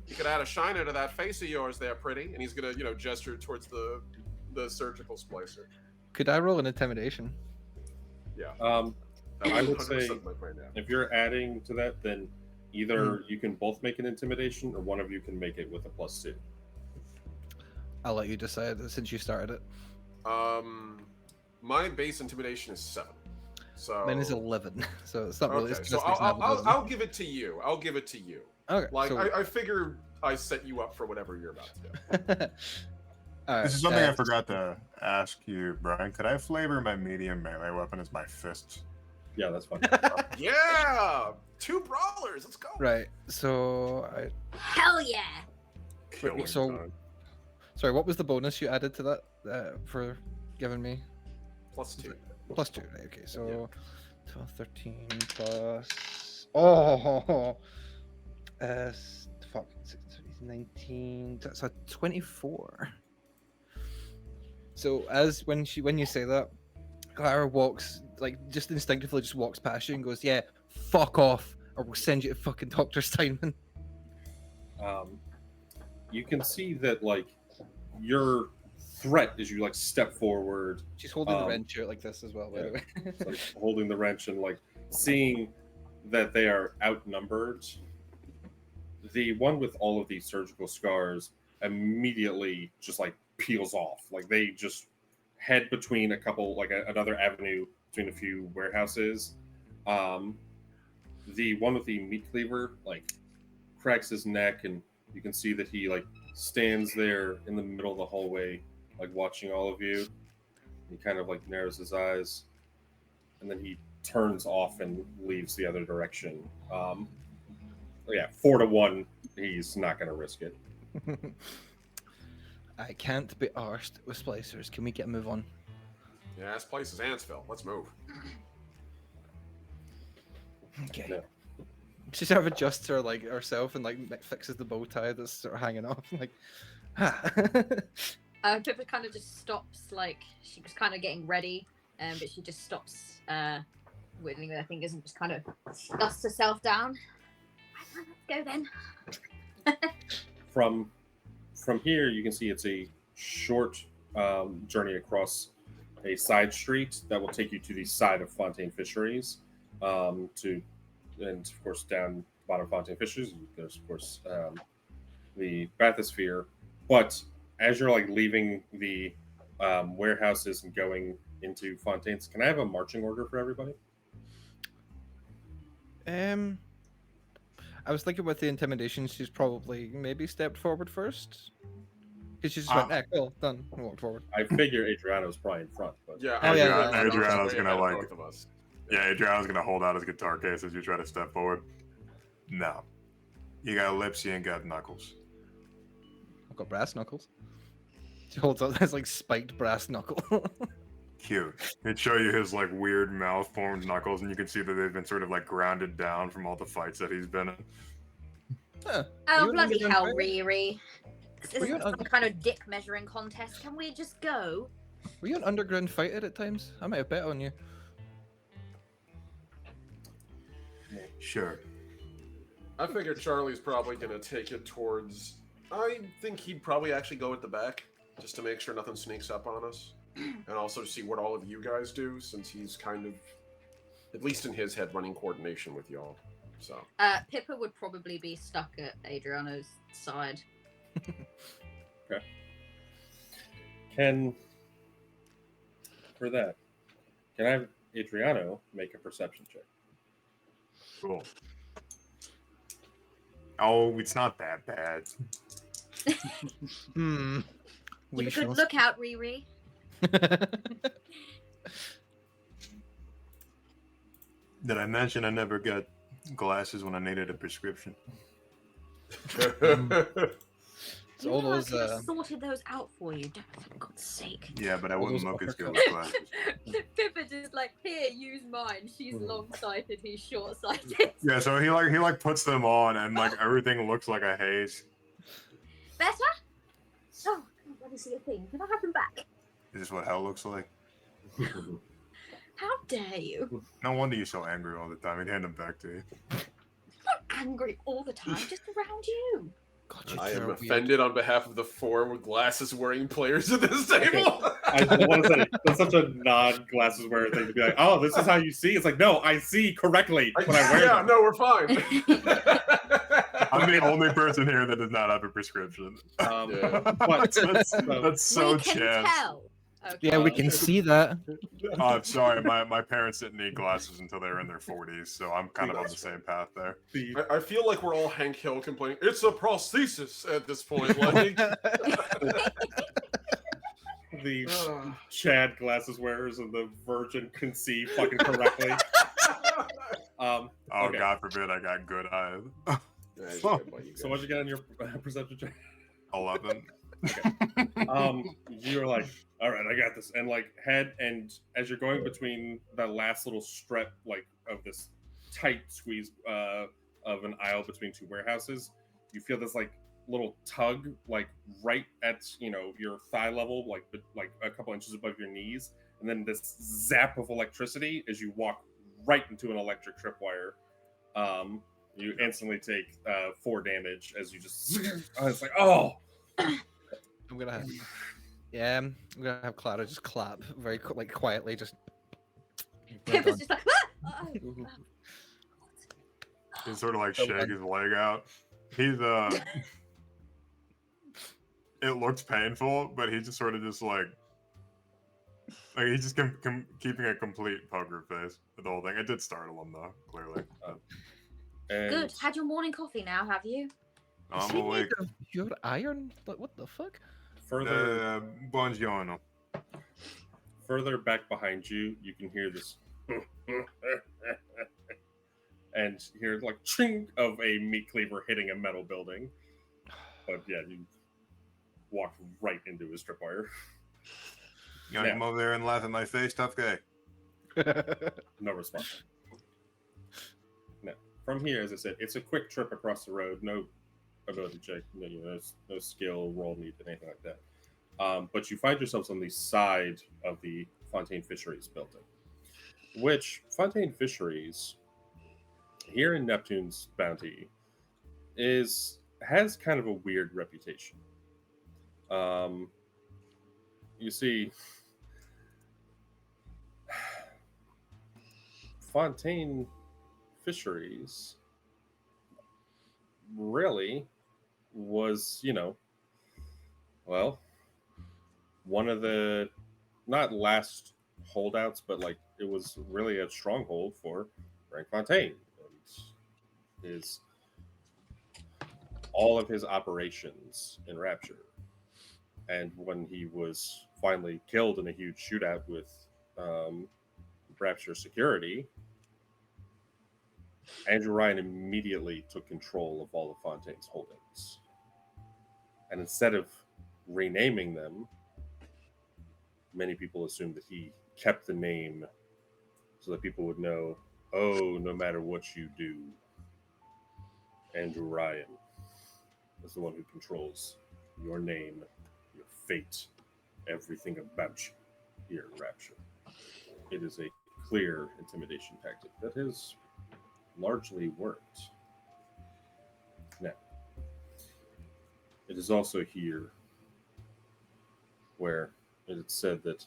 you could add a shiner to that face of yours there, pretty." And he's gonna, gesture towards the surgical splicer. Could I roll an intimidation? Yeah. I would say 100% right now. if you're adding to that, then either you can both make an intimidation, or one of you can make it with a +2. I'll let you decide since you started it. My base intimidation is 7. So Mine is 11, so it's not really. Okay, It's so just an I'll ability. give it to you. I'll give it to you. Okay, Like so, I figure I set you up for whatever you're about to do. all right, This is something I forgot to ask you, Brian. Could I flavor my medium melee weapon as my fist? Yeah, that's fine. Yeah, 2 brawlers. Let's go. Right, so Hell yeah! Killing so- time. sorry, what was the bonus you added to that for giving me? +2. +2, right? Okay, so 12, 13 plus. Oh, fuck, 19. That's a 24. So when you say that, Clara walks just instinctively walks past you and goes, "Yeah, fuck off, or we'll send you to fucking Dr. Steinman." You can see that your threat as you step forward, She's holding the wrench out like this as well, by the way. it's like holding the wrench and seeing that they are outnumbered. The one with all of these surgical scars immediately just peels off. They just head between a couple another avenue between a few warehouses. The one with the meat cleaver cracks his neck, and you can see that he stands there in the middle of the hallway watching all of you. He kind of narrows his eyes, and then he turns off and leaves the other direction. 4-1, he's not going to risk it. I can't be arsed with splicers. Can we get a move on? Yeah, this place is Ansville. Let's move. Okay. No. She sort of adjusts her herself and fixes the bow tie that's sort of hanging off. Pippa kind of just stops, like she was kind of getting ready, but she just stops, wiggling her fingers and just kind of dusts herself down. Right, let's go then. From here, you can see it's a short journey across a side street that will take you to the side of Fontaine Fisheries. And of course, down the bottom of Fontaine Fisheries, there's of course the bathysphere. But as you're like leaving the warehouses and going into Fontaine's, can I have a marching order for everybody? I was thinking with the intimidation, she's probably maybe stepped forward first. Because she just went, cool, done, and walked forward. I figure Adriano's probably in front, but Yeah, Adriano's way gonna ahead of like. both of us. Yeah, Adriano's gonna hold out his guitar case as you try to step forward. No, you got lips, you ain't got knuckles. I've got brass knuckles. She holds out this like spiked brass knuckle. Cute. He'd show you his like weird mouth-formed knuckles, and you can see that they've been sort of like grounded down from all the fights that he's been in. Huh. Oh, You bloody underground hell, fighter? Riri. This Were you isn't an some kind of dick measuring contest. Can we just go? Were you an underground fighter at times? I might have bet on you. Sure. I figure Charlie's probably gonna take it towards. I think he'd probably actually go at the back, just to make sure nothing sneaks up on us, and also see what all of you guys do, since he's kind of, at least in his head, running coordination with y'all. So. Pippa would probably be stuck at Adriano's side. okay. Can I have Adriano make a perception check? Cool. Oh, it's not that bad. Hmm. Keep a good lookout, Riri. Did I mention I never got glasses when I needed a prescription? So all I those could have sorted those out for you, for God's sake. Yeah, but I wouldn't those look as good uppercuts. with glasses. Pippa just like, here, use mine. She's long-sighted, he's short-sighted. Yeah, so he like puts them on, and like everything looks like a haze. Better? Oh, I can't bloody see a thing. Can I have them back? Is this what hell looks like? How dare you? No wonder you're so angry all the time. He'd hand them back to you. I'm not angry all the time, just around you. God, I am you're offended on behalf of the 4 glasses-wearing players at this table. I want to say that's such a non-glasses wearer thing to be like, oh, this is how you see. It's like, no, I see correctly when I wear them. No, we're fine. I'm the only person here that does not have a prescription. But That's so we can Chad. tell. Okay. Yeah, we can see that. Oh, I'm sorry. My parents didn't need glasses until they were in their 40s, so I'm kind of on the same path there. I feel like we're all Hank Hill complaining. It's a prosthesis at this point. Like, the Chad glasses wearers and the virgin can see fucking correctly. Oh, okay. God forbid I got good eyes. So what'd you get on your perception check? 11. You're like, all right, I got this, and like head, and as you're going between that last little strip, like of this tight squeeze of an aisle between 2 warehouses, you feel this like little tug, like right at your thigh level, like a couple inches above your knees, and then this zap of electricity as you walk right into an electric tripwire. You instantly take 4 damage as you just. It's like, oh. I'm gonna have Clara just clap very quietly, just. Pippa's just like, ah! He sort of like shake his leg out. He's it looks painful, but he's just sort of just like he's just keeping a complete poker face with the whole thing. It did startle him though, clearly. Good. Had your morning coffee now, have you? I'm awake. Your iron? What the fuck? Buongiorno. Further back behind you, you can hear this, and hear like ching of a meat cleaver hitting a metal building. But yeah, you walk right into his tripwire. You gonna come over there and laugh at my face, tough guy? No response. No. From here, as I said, it's a quick trip across the road. No ability check. No skill roll needed, anything like that. But you find yourselves on the side of the Fontaine Fisheries building, which Fontaine Fisheries here in Neptune's Bounty has kind of a weird reputation. Um, you see, Fontaine Fisheries really was, well, one of the not last holdouts, but like it was really a stronghold for Frank Fontaine and his all of his operations in Rapture. And when he was finally killed in a huge shootout with Rapture security, Andrew Ryan immediately took control of all of Fontaine's holdings. And instead of renaming them, many people assumed that he kept the name so that people would know, oh, no matter what you do, Andrew Ryan is the one who controls your name, your fate, everything about you here in Rapture. It is a clear intimidation tactic that has largely worked. Now, it is also here where it is said that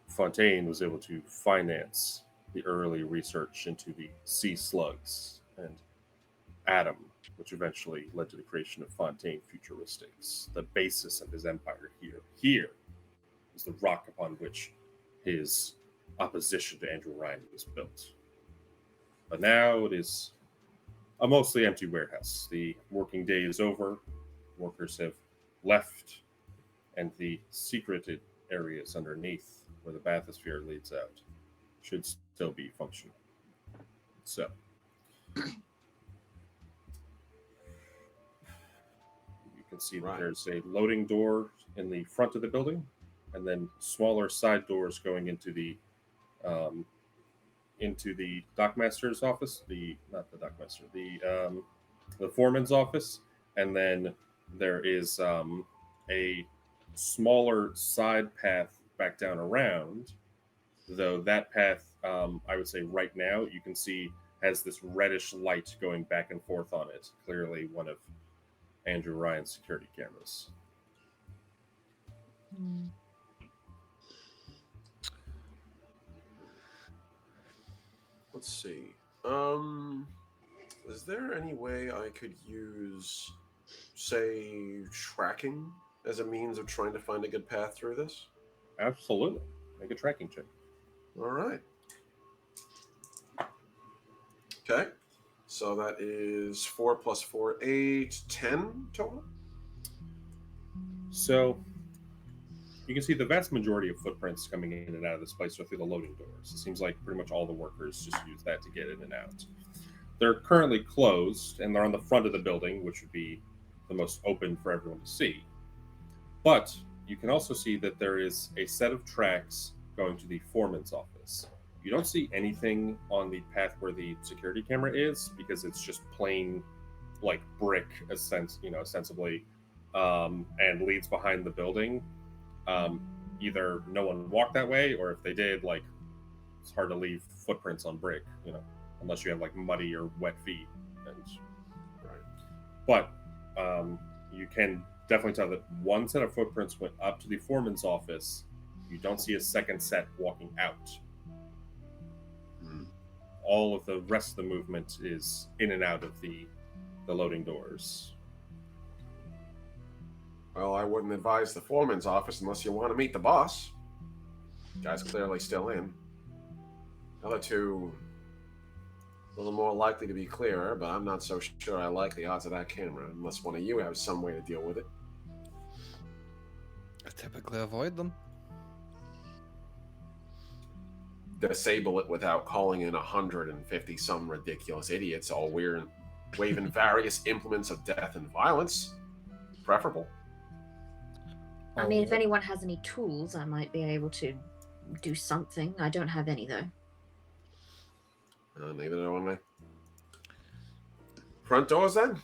Fontaine was able to finance the early research into the sea slugs and Atom, which eventually led to the creation of Fontaine Futuristics, the basis of his empire here. Here is the rock upon which his opposition to Andrew Ryan was built. But now it is a mostly empty warehouse. The working day is over, workers have left, and the secreted areas underneath where the bathysphere leads out should still be functional. So, you can see that there's a loading door in the front of the building, and then smaller side doors going into the dockmaster's office. Not the dockmaster, the foreman's office, and then there is a smaller side path back down around. Though that path, I would say right now, you can see has this reddish light going back and forth on it. Clearly, one of Andrew Ryan's security cameras. Let's see. Is there any way I could use, say, tracking as a means of trying to find a good path through this? Absolutely. Make a tracking check. All right. Okay. So that is 4 plus 4, 8, 10 total? So you can see the vast majority of footprints coming in and out of this place are through the loading doors. It seems like pretty much all the workers just use that to get in and out. They're currently closed, and they're on the front of the building, which would be the most open for everyone to see. But you can also see that there is a set of tracks going to the foreman's office. You don't see anything on the path where the security camera is, because it's just plain, like, brick, ostensibly, and leads behind the building. Either no one walked that way, or if they did, like, it's hard to leave footprints on brick, unless you have like muddy or wet feet. But you can definitely tell that one set of footprints went up to the foreman's office. You don't see a second set walking out. All of the rest of the movement is in and out of the loading doors. Well, I wouldn't advise the foreman's office unless you want to meet the boss. Guy's clearly still in. Other two, a little more likely to be clearer, but I'm not so sure I like the odds of that camera, unless one of you has some way to deal with it. I typically avoid them. Disable it without calling in 150 some ridiculous idiots all weird, waving various implements of death and violence. Preferable. I mean, if anyone has any tools, I might be able to do something. I don't have any, though. Neither do I. Front doors then?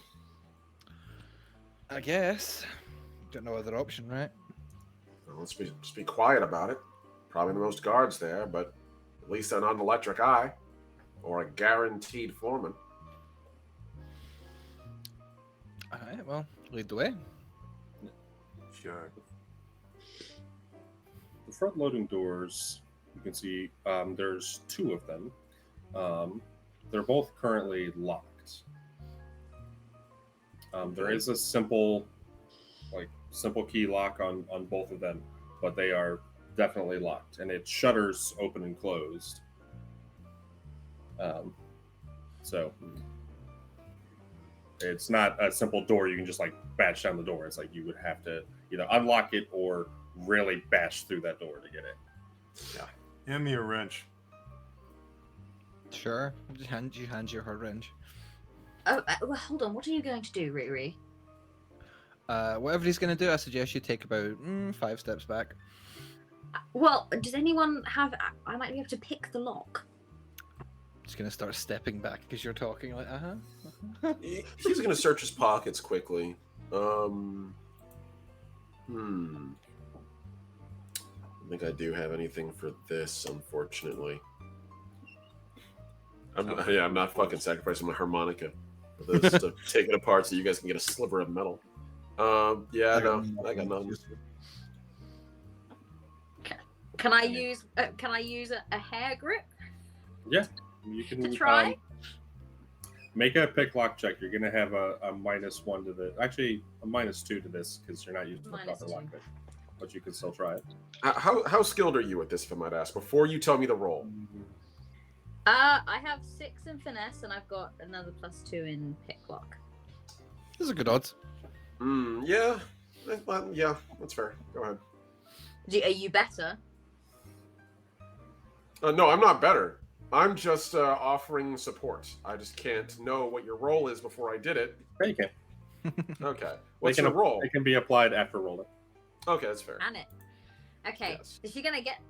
I guess. Got no other option, right? Well, let's be quiet about it. Probably the most guards there, but at least they're not an electric eye or a guaranteed foreman. All right, well, lead the way. Sure. The front loading doors, you can see there's 2 of them. They're both currently locked. There is a simple key lock on both of them, but they are definitely locked, and it shutters open and closed. So it's not a simple door you can just like bash down the door. It's like you would have to either unlock it or really bash through that door to get it. Hand me a wrench. Sure. Just hand you her wrench. Oh, well, hold on. What are you going to do, Riri? Whatever he's going to do, I suggest you take about 5 steps back. Well, does anyone have... I might be able to pick the lock. Just going to start stepping back because you're talking like, He's going to search his pockets quickly. I think I do have anything for this, unfortunately. I'm not fucking sacrificing my harmonica for this to take it apart so you guys can get a sliver of metal. I got nothing. Can I use a hair grip? Yeah, you can To try? Make a pick lock check. You're gonna have a -1 to the, actually a -2 to this because you're not using the proper -2. lock pick, but you can still try it. How skilled are you at this, if I might ask, before you tell me the roll? I have 6 in finesse, and I've got another +2 in pick lock. Those are good odds. Yeah. Yeah, that's fair. Go ahead. Are you better? No, I'm not better. I'm just offering support. I just can't know what your roll is before I did it. Yeah, you can. Okay. What's your roll? It can be applied after rolling. Okay, that's fair. Can it? Okay. Yes. So she's gonna get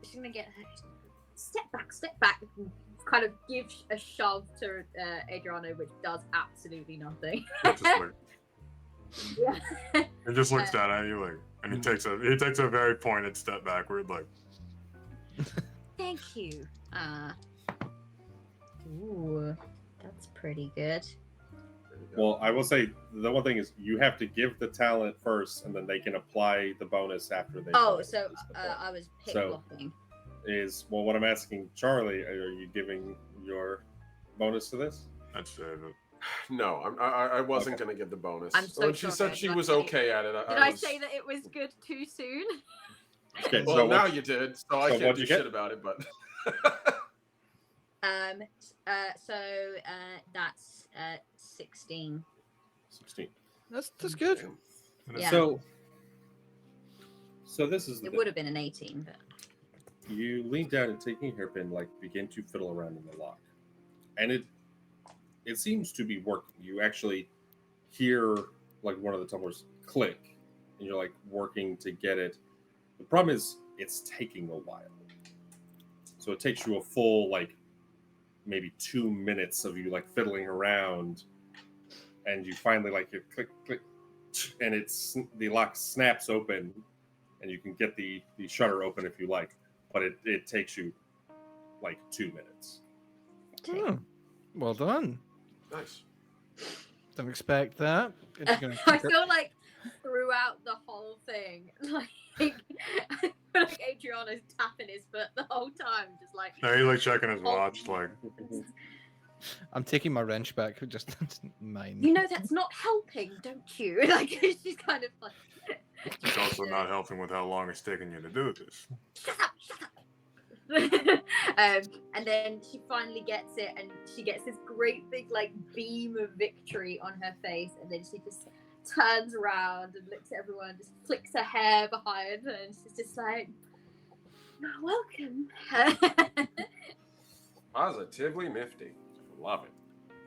her step back, kind of give a shove to Adriano, which does absolutely nothing. It just, like, Yeah. it just looks down at you like, and he takes a very pointed step backward, like. Thank you. Ooh, that's pretty good. Well, I will say the one thing is you have to give the talent first, and then they can apply the bonus after they. Oh, apply so it before. I was pick So- locking. Well, what I'm asking Charlie, are you giving your bonus to this? I'd save it. No, I wasn't going to give the bonus. I'm so When she sorry, said she was lucky. okay at it. Did I say that it was good too soon? Okay, Well, so now what- you did, so I so can't what'd do you get? shit about it, but... That's 16. 16. That's good. Yeah. So this is the It bit. would have been an 18, but You lean down and taking a hairpin, like begin to fiddle around in the lock, and it seems to be working. You actually hear like one of the tumblers click, and you're like working to get it. The problem is it's taking a while, so it takes you a full like maybe 2 minutes of you like fiddling around, and you finally like you click click, and the lock snaps open, and you can get the shutter open if you like. But it takes you like 2 minutes. Well done. Nice. Don't expect that. If you're gonna I keep it- feel like throughout the whole thing, like Adriano's tapping his foot the whole time, just like. No, he's like checking his watch, like. I'm taking my wrench back. Just mine. You know that's not helping, don't you? Like she's kind of like. It's also not helping with how long it's taking you to do this. Shut up! And then she finally gets it, and she gets this great big like beam of victory on her face, and then she just turns around and looks at everyone, just flicks her hair behind her, and she's just like, "You're welcome." Positively nifty. Love it.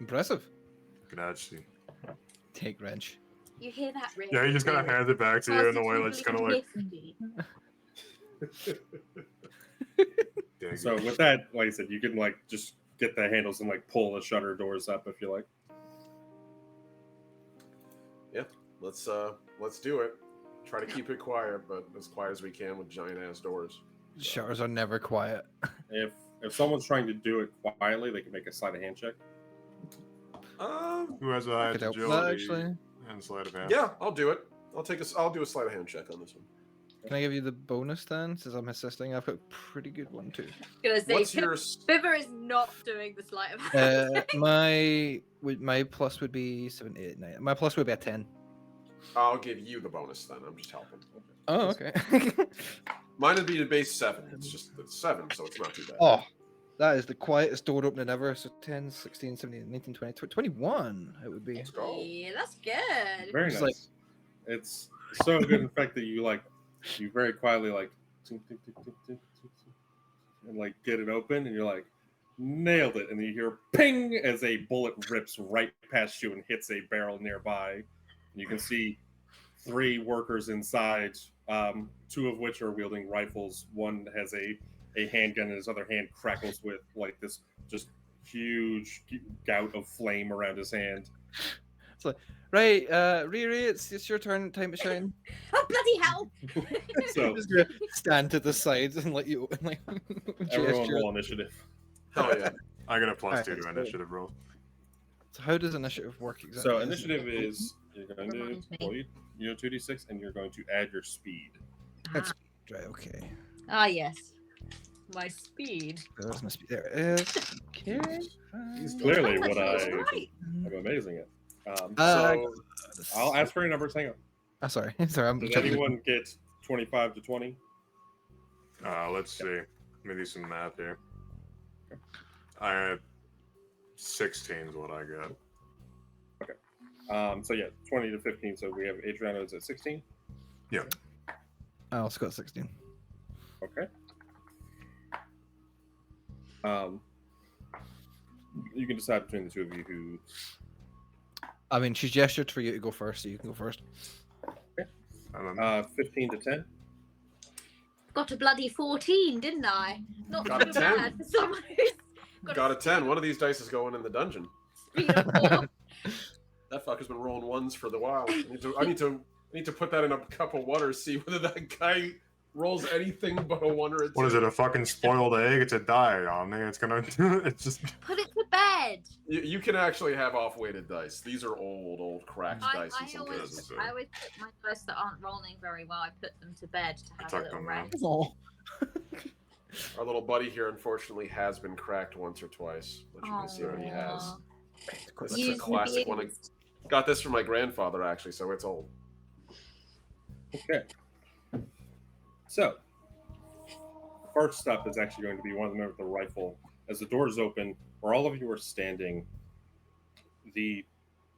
Impressive. Grazie. Take wrench. You hear that, Rick? Yeah, he just kind of hands it back to you in a way that's kind of like. Nifty. So with that, like I said, you can like just get the handles and like pull the shutter doors up if you like. Let's do it. Try to keep it quiet, but as quiet as we can with giant ass doors. Showers are never quiet. If someone's trying to do it quietly, they can make a sleight of hand check. Who has a high could help that, agility actually. and sleight of hand? Yeah, I'll do it. I'll do a sleight of hand check on this one. Can I give you the bonus then, since I'm assisting? I've got a pretty good one too. Gonna say, What's your Biver is not doing the sleight of hand. My plus would be 7, 8, 9. My plus would be a 10. I'll give you the bonus then. I'm just helping. Oh, okay. Mine would be the base 7. It's 7, so it's not too bad. Oh, that is the quietest door opening ever. So 10, 16, 17, 19, 20, 21 it would be. Let's go. Yeah, that's good. Very It's nice. like- It's so good, in fact, that you very quietly tink, tink, tink, tink, tink, tink, tink, and get it open, and you're like, nailed it, and then you hear ping as a bullet rips right past you and hits a barrel nearby. You can see 3 workers inside, 2 of which are wielding rifles. One has a handgun, and his other hand crackles with this just huge gout of flame around his hand. Right, Riri, it's your turn. Time to shine. Oh bloody hell! So I'm just gonna stand to the side and let you everyone gesture. roll initiative. Hell yeah. I got a plus Alright, 2 to that's good. initiative roll. So how does initiative work exactly? So initiative is you're going to Reminds me. roll your 2d6, and you're going to add your speed. That's right. Okay. Ah yes, my speed. There's my speed. There it is. Okay. He's fine. clearly That's what actually I right. am amazing at. So I'll ask for your numbers. Hang on. Sorry. Sorry. I'm Did trying to- anyone get 25 to 20? Let's see. Let me do some math here. I had 16 is what I got. So yeah, 20 to 15. So we have Adriano's at 16. I also got 16. Okay. You can decide between the two of you who. I mean, she gestured for you to go first, so you can go first. And then, 15 to 10. Got a bloody 14, didn't I? Not Got a too 10. bad for someone who's got a 10. One of these dice is going in the dungeon. speed of 4. That fucker's been rolling ones for the while. I need to put that in a cup of water, see whether that guy rolls anything but a 1 or a 2. what is it? A fucking spoiled egg? It's a die on me. It's gonna. It's just. Put it to bed. You can actually have off-weighted dice. These are old cracked dice in some cases. I always put my dice that aren't rolling very well. I put them to bed to have a tuck little them out. rest. Oh. Our little buddy here, unfortunately, has been cracked once or twice, which you can see what he has. That's a Used classic and one. abused. Got this from my grandfather, actually, so it's old. Okay. So, first up is actually going to be one of the men with the rifle. As the doors open, where all of you are standing, the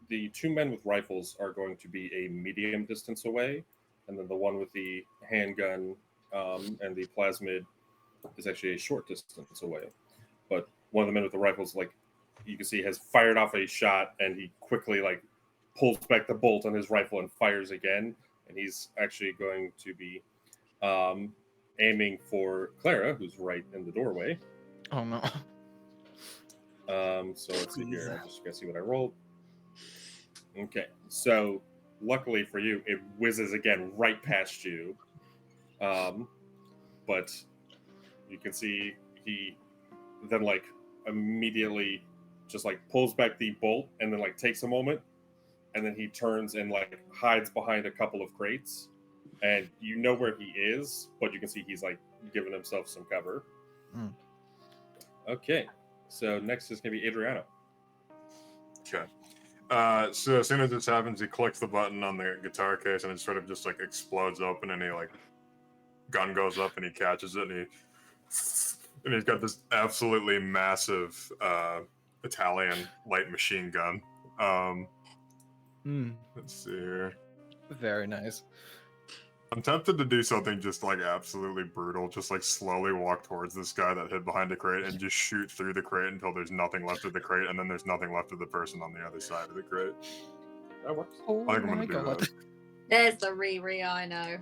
2 men with rifles are going to be a medium distance away, and then the one with the handgun and the plasmid is actually a short distance away. But one of the men with the rifles, you can see, has fired off a shot, and he quickly pulls back the bolt on his rifle and fires again. And he's actually going to be aiming for Clara, who's right in the doorway. Oh no. So let's see here. I'm just gonna see what I rolled. Okay, so luckily for you, it whizzes again right past you. But you can see he then immediately just pulls back the bolt and then takes a moment, and then he turns and hides behind a couple of crates, and you know where he is, but you can see he's giving himself some cover. Mm. Okay, so next is gonna be Adriano. Okay. So as soon as this happens, he clicks the button on the guitar case, and it sort of just explodes open, and he gun goes up, and he catches it, and he's got this absolutely massive Italian light machine gun. Let's see here. Very nice. I'm tempted to do something just absolutely brutal, just slowly walk towards this guy that hid behind a crate and just shoot through the crate until there's nothing left of the crate, and then there's nothing left of the person on the other side of the crate. That works. Oh I think I'm my gonna do god. that. There's the Riri I know.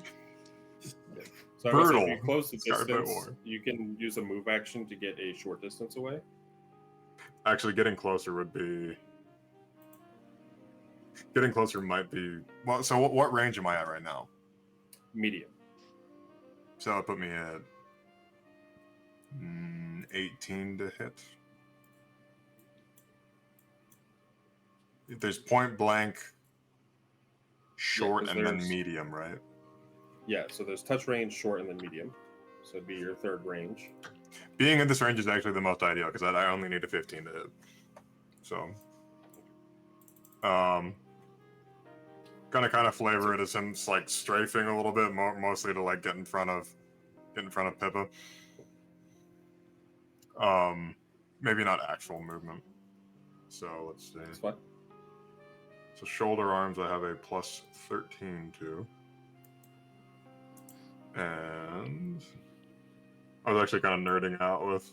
So I will say, Brutal. if you close the It's got a bit distance, more. you can use a move action to get a short distance away. Actually, getting closer would be. Getting closer might be well. So what range am I at right now? Medium. So it put me at 18 to hit. There's point blank, short, 'cause and then there's- medium, right? Yeah, so there's touch range, short, and then medium. So it'd be your third range. Being in this range is actually the most ideal because I only need a 15 to hit. So, gonna kind of flavor it as him like strafing a little bit, mostly to like get in front of Pippa. Maybe not actual movement. So let's see. That's fine. So shoulder arms, I have a plus 13 to. And I was actually kind of nerding out with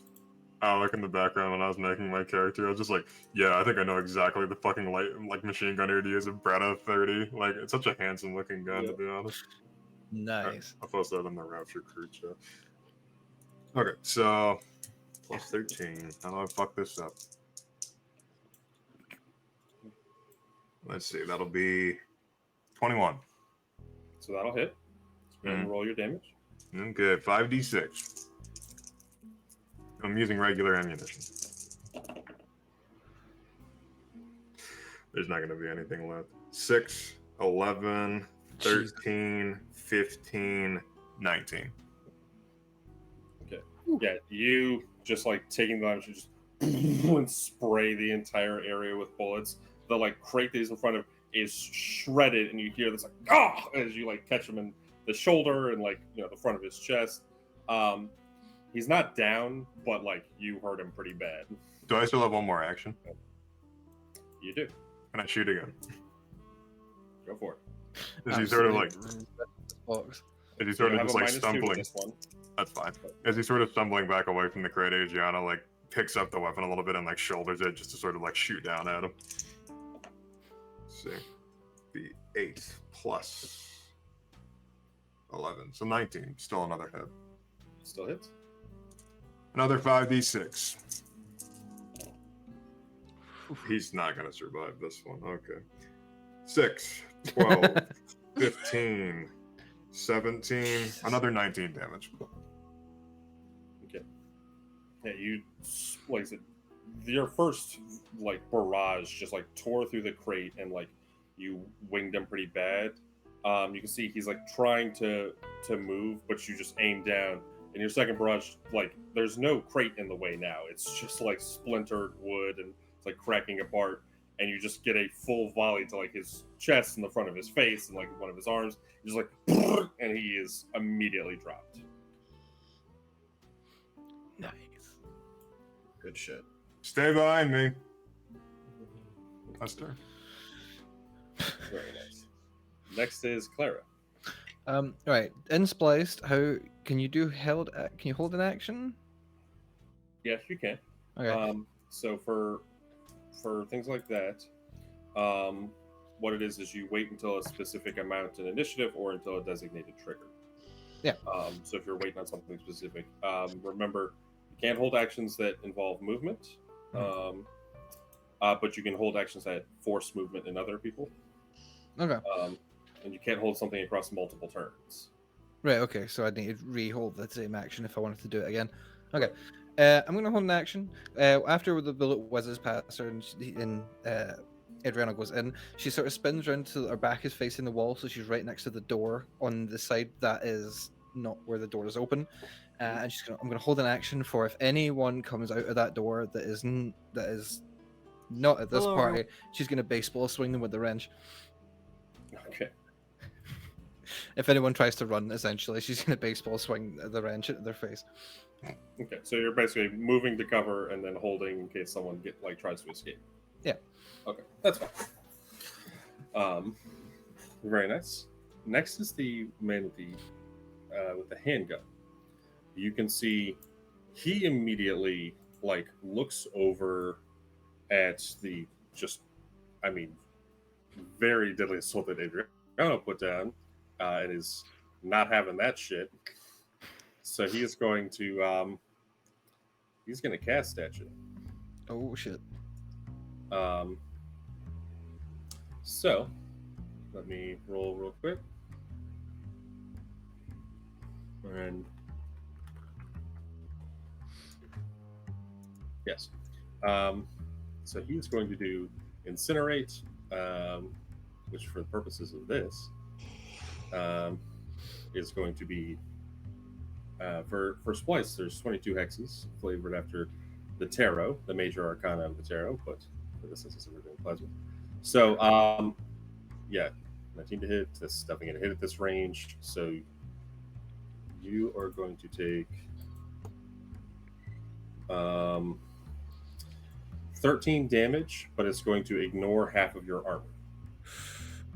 Alec in the background when I was making my character. I was just like, yeah, I think I know exactly the fucking light machine gunner to use a Bretta 30. Like, it's such a handsome looking gun, to be honest. Nice. I'll post that in the Rapture crew chat. Okay, so plus 13. How do I fuck this up? Let's see, that'll be 21. So that'll hit. Go ahead and roll your damage. Okay, 5d6. I'm using regular ammunition. There's not going to be anything left. 6, 11, 13, 15, 19. Okay. Yeah, you just like taking the damage, you just and spray the entire area with bullets. The like crate that he's in front of is shredded, and you hear this like as you like catch him in the shoulder and like the front of his chest. He's not down, but like you hurt him pretty bad. Do I still have one more action? You do. Can I shoot again? Go for it. Is he sort of like? Box. Is he sort of have just a like -2 to stumbling? this one. That's fine. As he's sort of stumbling back away from the crate, Adriana like picks up the weapon a little bit and like shoulders it just to sort of like shoot down at him. Let's see, the 8 plus 11, so 19. Still another hit. Still hits. Another 5d6. He's not gonna survive this one. Okay. 6, 12, 15, 17. Another 19 damage. Okay. Yeah, you like I said, your first like barrage just like tore through the crate and like you winged him pretty bad. You can see he's like trying to move, but you just aim down. And your second barrage, like there's no crate in the way now. It's just like splintered wood and it's like cracking apart. And you just get a full volley to like his chest and the front of his face and like one of his arms. Just like, and he is immediately dropped. Nice. Good shit. Stay behind me. Lester. Very nice. Next is Clara. Right. In Spliced, how can you do held? Can you hold an action? Yes, you can. Okay. So for things like that, what it is you wait until a specific amount in initiative or until a designated trigger. Yeah. So if you're waiting on something specific, remember you can't hold actions that involve movement, but you can hold actions that force movement in other people. Okay. And you can't hold something across multiple turns. Right. Okay. So I need to re-hold the same action if I wanted to do it again. Okay. I'm gonna hold an action. After the bullet whizzes past her and Adriana goes in, she sort of spins around to her back is facing the wall, so she's right next to the door on the side that is not where the door is open. And I'm gonna hold an action for if anyone comes out of that door that is not at this Hello. party, she's gonna baseball swing them with the wrench. Okay. If anyone tries to run, essentially, she's gonna baseball swing the wrench at their face. Okay. So you're basically moving to cover and then holding in case someone tries to escape. Yeah. Okay, that's fine. Very nice. Next is the man with the handgun. You can see he immediately looks over at the very deadly assault that Adriana put down, and is not having that shit. So he is going to cast at you. Oh shit. So, let me roll real quick. And yes. So he's going to do incinerate, which for the purposes of this is going to be for Splice. There's 22 hexes flavored after the tarot, the major arcana of the tarot, but for this instance we're doing plasma. So yeah, 19 to hit. That's definitely going to hit at this range. So you are going to take 13 damage, but it's going to ignore half of your armor.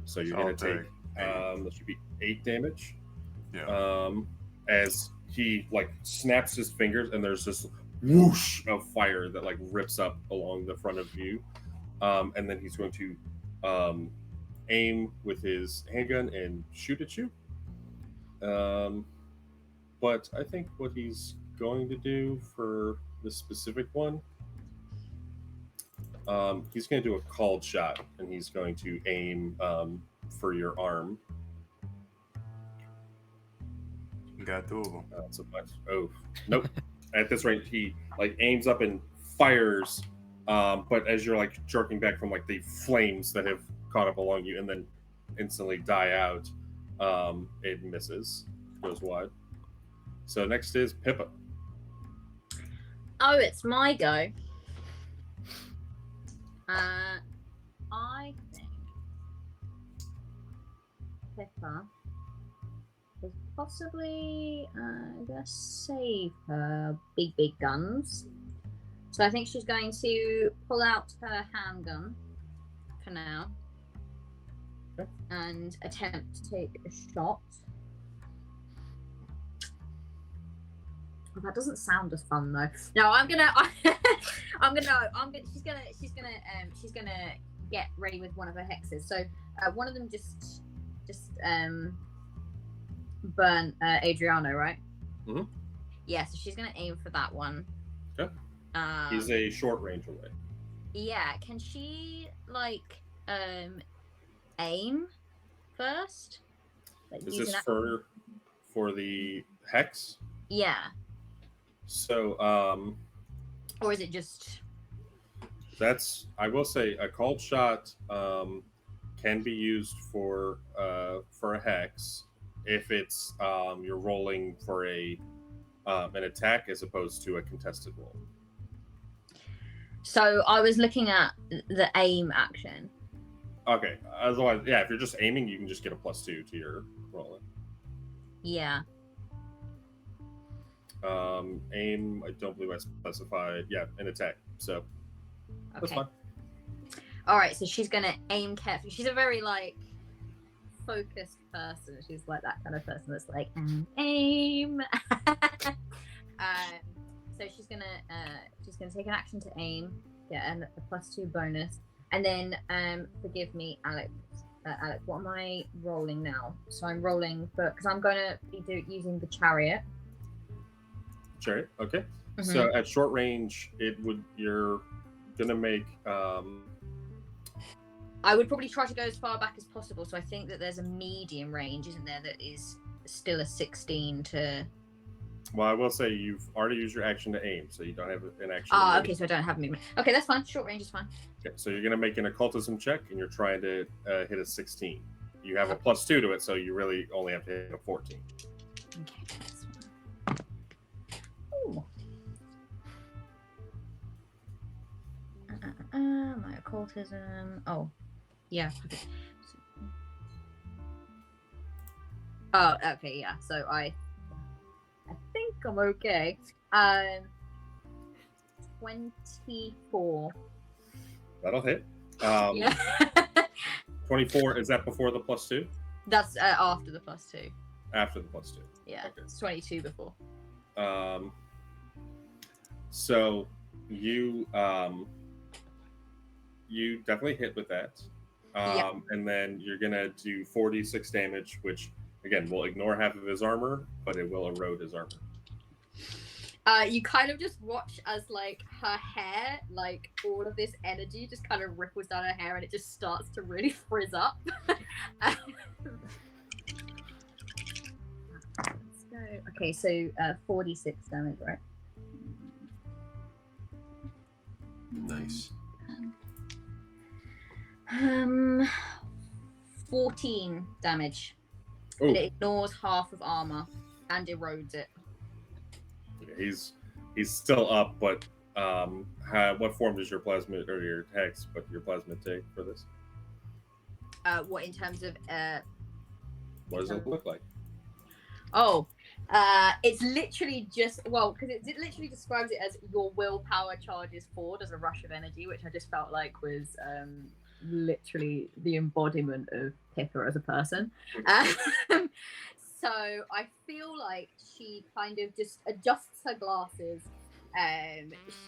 So you're going to take that should be 8 damage. Yeah. As he like snaps his fingers, and there's this whoosh of fire that like rips up along the front of you, and then he's going to aim with his handgun and shoot at you. But I think what he's going to do for this specific one, he's going to do a called shot, and he's going to aim for your arm. You got 2 of them. So much. Oh, nope. At this rate, he like aims up and fires, but as you're like jerking back from like the flames that have caught up along you and then instantly die out, it misses, goes wide. So next is Pippa. Oh, it's my go. I think Pippa is possibly gonna save her big guns. So I think she's going to pull out her handgun for now. Okay. And attempt to take a shot. Oh, that doesn't sound as fun though. No, she's gonna get ready with one of her hexes. So one of them just burn Adriano, right? Mm-hmm. Yeah, so she's gonna aim for that one. Okay. He's a short range away. Yeah, can she like aim first? Like, is this for the hex? Yeah. So or is it just that's, I will say, a called shot can be used for a hex if it's you're rolling for an attack as opposed to a contested roll. So I was looking at the aim action. Okay. Otherwise, yeah, if you're just aiming, you can just get a +2 to your rolling. Yeah. Aim, I don't believe I specified. Yeah, an attack. So that's Okay. fine. All right, so she's gonna aim carefully. She's a very like focused person. She's like that kind of person that's like aim. So she's gonna take an action to aim, get a +2 bonus, and then forgive me, Alex. Alex, what am I rolling now? So I'm rolling because I'm gonna be using the chariot. Chariot. Okay. Mhm. So at short range, you're gonna make. I would probably try to go as far back as possible. So I think that there's a medium range, isn't there? That is still a 16 to. Well, I will say you've already used your action to aim, so you don't have an action. Okay, so I don't have movement. Okay, that's fine. Short range is fine. Okay, so you're gonna make an occultism check, and you're trying to hit a 16. You have a +2 to it, so you really only have to hit a 14. Okay, that's fine. Ooh. My occultism. Oh, yeah. Okay. Oh, okay, yeah. So I think I'm okay. 24. That'll hit. Yeah. 24. Is that before the +2? That's after the +2. After the +2. Yeah, Okay. it's 22 before. So you definitely hit with that. Yep. And then you're gonna do 46 damage, which again will ignore half of his armor, but it will erode his armor. You kind of just watch as like her hair, like all of this energy just kind of ripples down her hair and it just starts to really frizz up. Let's go. Okay, so 46 damage, right? Nice. 14 damage. Oh, And it ignores half of armor and erodes it. he's still up, but what form does your plasmid or your hex, but your plasmid take for this? What in terms of What does it look like? Oh, it's literally just because it literally describes it as your willpower charges forward as a rush of energy, which I just felt like was literally the embodiment of Pippa as a person. So I feel like she kind of just adjusts her glasses.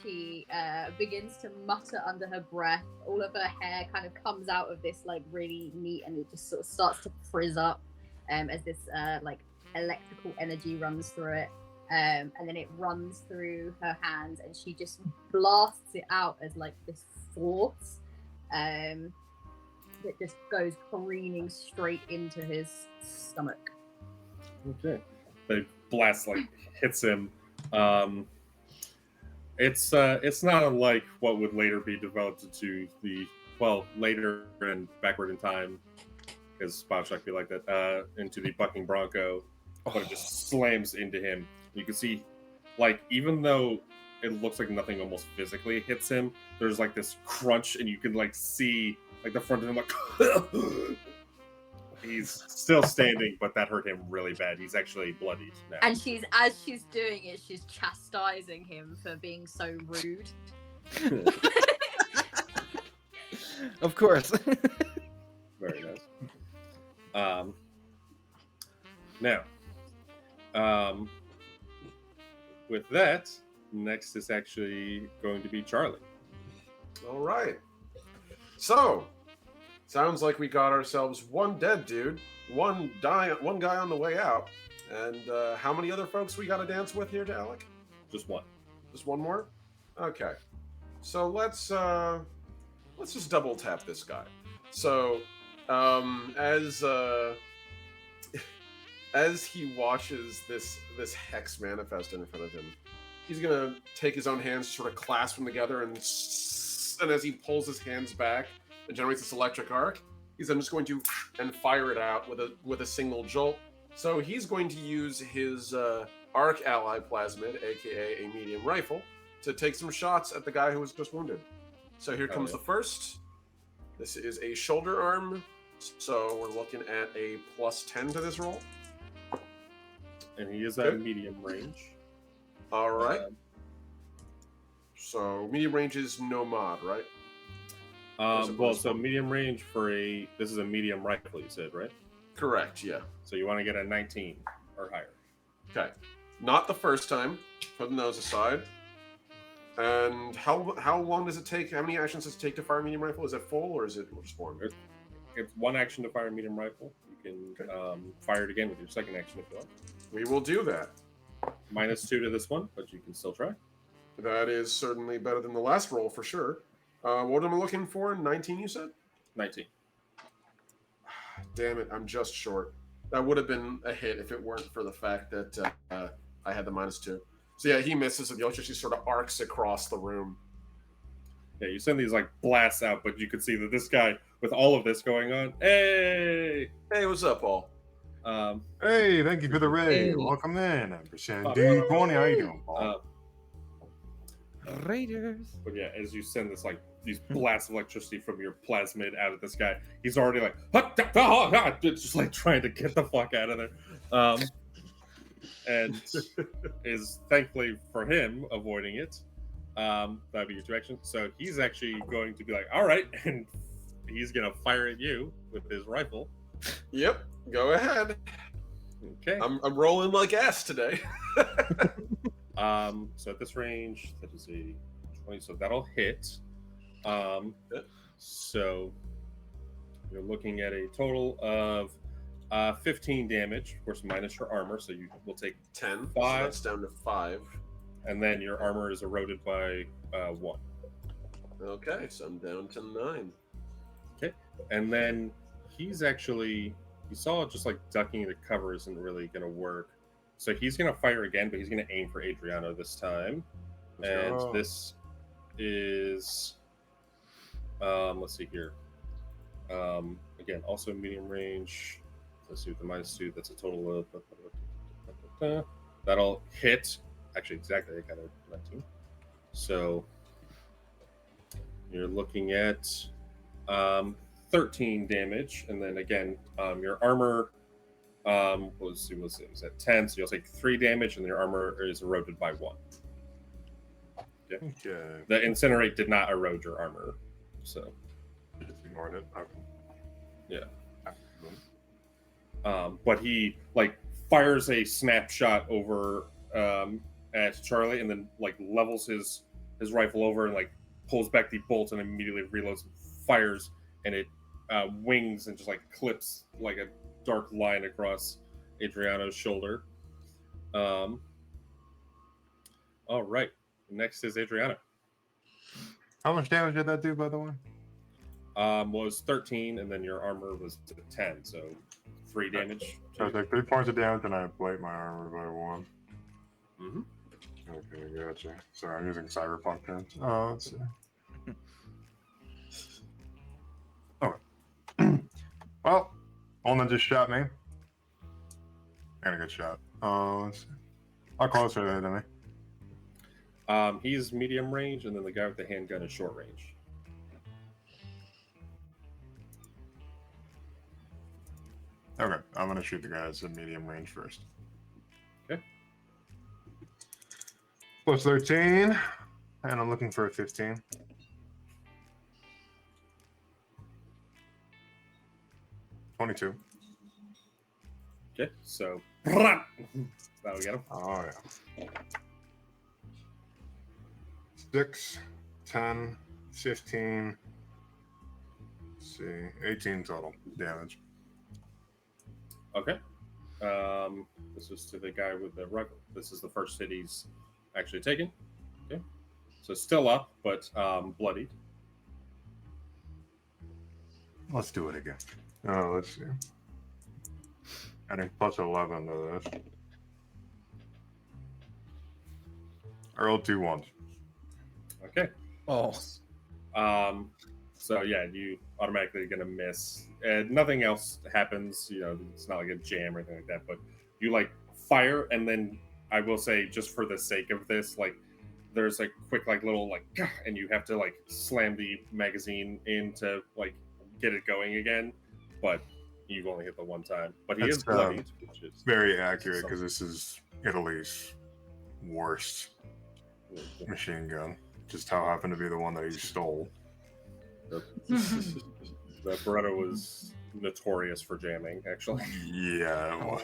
She begins to mutter under her breath. All of her hair kind of comes out of this like really neat, and it just sort of starts to frizz up as this like electrical energy runs through it, and then it runs through her hands, and she just blasts it out as like this force that just goes careening straight into his stomach. Okay. The blast like hits him. It's not unlike what would later be developed into later and backward in time, because Bioshock be like that, into the bucking bronco, but it just slams into him. You can see, like, even though it looks like nothing almost physically hits him, there's like this crunch, and you can like see like the front of him like he's still standing, but that hurt him really bad. He's actually bloodied now. And as she's doing it, she's chastising him for being so rude. Of course. Very nice. Now, with that, next is actually going to be Charlie. All right. So, sounds like we got ourselves one dead dude, one guy on the way out, and how many other folks we got to dance with here, Alec? Just one. Just one more? Okay. So let's just double tap this guy. So, as he watches this hex manifest in front of him, he's gonna take his own hands, sort of clasp them together, and as he pulls his hands back and generates this electric arc, he's then just going to fire it out with a single jolt. So he's going to use his arc ally plasmid, aka a medium rifle, to take some shots at the guy who was just wounded. So here comes the first. This is a shoulder arm, so we're looking at a +10 to this roll. And he is at medium range. All right. So medium range is no mod, right? So medium range this is a medium rifle, you said, right? Correct, yeah. So you want to get a 19 or higher. Okay. Not the first time, putting those aside. And how long does it take? How many actions does it take to fire a medium rifle? Is it full or is it just one? It's one action to fire a medium rifle. You can fire it again with your second action if you want. We will do that. -2 to this one, but you can still try. That is certainly better than the last roll for sure. What am I looking for? 19, you said? 19. Damn it, I'm just short. That would have been a hit if it weren't for the fact that I had the -2. So yeah, he misses, and the electricity sort of arcs across the room. Yeah, you send these like blasts out, but you can see that this guy, with all of this going on, hey, what's up, Paul? Hey, thank you for the raid. Hey. Welcome in. D20, how you doing, Paul? Raiders. But yeah, as you send this like these blasts of electricity from your plasmid out of this guy, he's already like just like trying to get the fuck out of there. And is thankfully for him avoiding it. That'd be your direction. So he's actually going to be like, all right, and he's gonna fire at you with his rifle. Yep, go ahead. Okay. I'm rolling like ass today. So at this range, that is a 20, so that'll hit. So you're looking at a total of 15 damage, of course, minus your armor, so you will take 10. 5. So that's down to 5. and then your armor is eroded by 1. Okay, so I'm down to 9. Okay, and then he's actually, you saw just like ducking into cover isn't really going to work. So he's going to fire again, but he's going to aim for Adriano this time. And this is, let's see here. Again, also medium range. Let's see with the -2, that's a total of, that'll hit. Actually, exactly, I got a 19. So you're looking at 13 damage, and then again, your armor was at 10, so you'll take 3 damage, and your armor is eroded by 1. Okay. The incinerate did not erode your armor, so Just ignored it. Okay. yeah. But he like fires a snapshot over at Charlie, and then like levels his rifle over and like pulls back the bolt and immediately reloads, and fires, and it wings and just like clips like a dark line across Adriano's shoulder. All right, next is Adriano. How much damage did that do, by the way? Was 13, and then your armor was 10, so 3 damage. So it's like 3 points of damage, and I plate my armor by 1. Mm-hmm. Okay, gotcha. Sorry, I'm using cyberpunk terms. Oh, let's see. Okay. Well, Olna just shot me. And a good shot. Let's see. How close are they to me? He's medium range, and then the guy with the handgun is short range. Okay, I'm gonna shoot the guy that's in medium range first. Okay. Plus 13, and I'm looking for a 15. $22. Okay, so that'll get him. Oh yeah. 6, 10, 15. Let's see, 18 total damage. Okay. This is to the guy with the rifle. This is the first hit he's actually taken. Okay. So still up, but bloodied. Let's do it again. Oh, let's see. Adding plus 11 to this. I rolled 2 ones. Okay. Oh. So yeah, you automatically gonna miss. Nothing else happens. You know, it's not like a jam or anything like that. But you like fire, and then I will say, just for the sake of this, like there's a quick like little like, and you have to like slam the magazine in to like get it going again. But you've only hit the one time. But he That's, is bloodied, which is very accurate because this is Italy's worst machine gun. Just how happened to be the one that he stole. The Beretta was notorious for jamming, actually. Yeah, it was.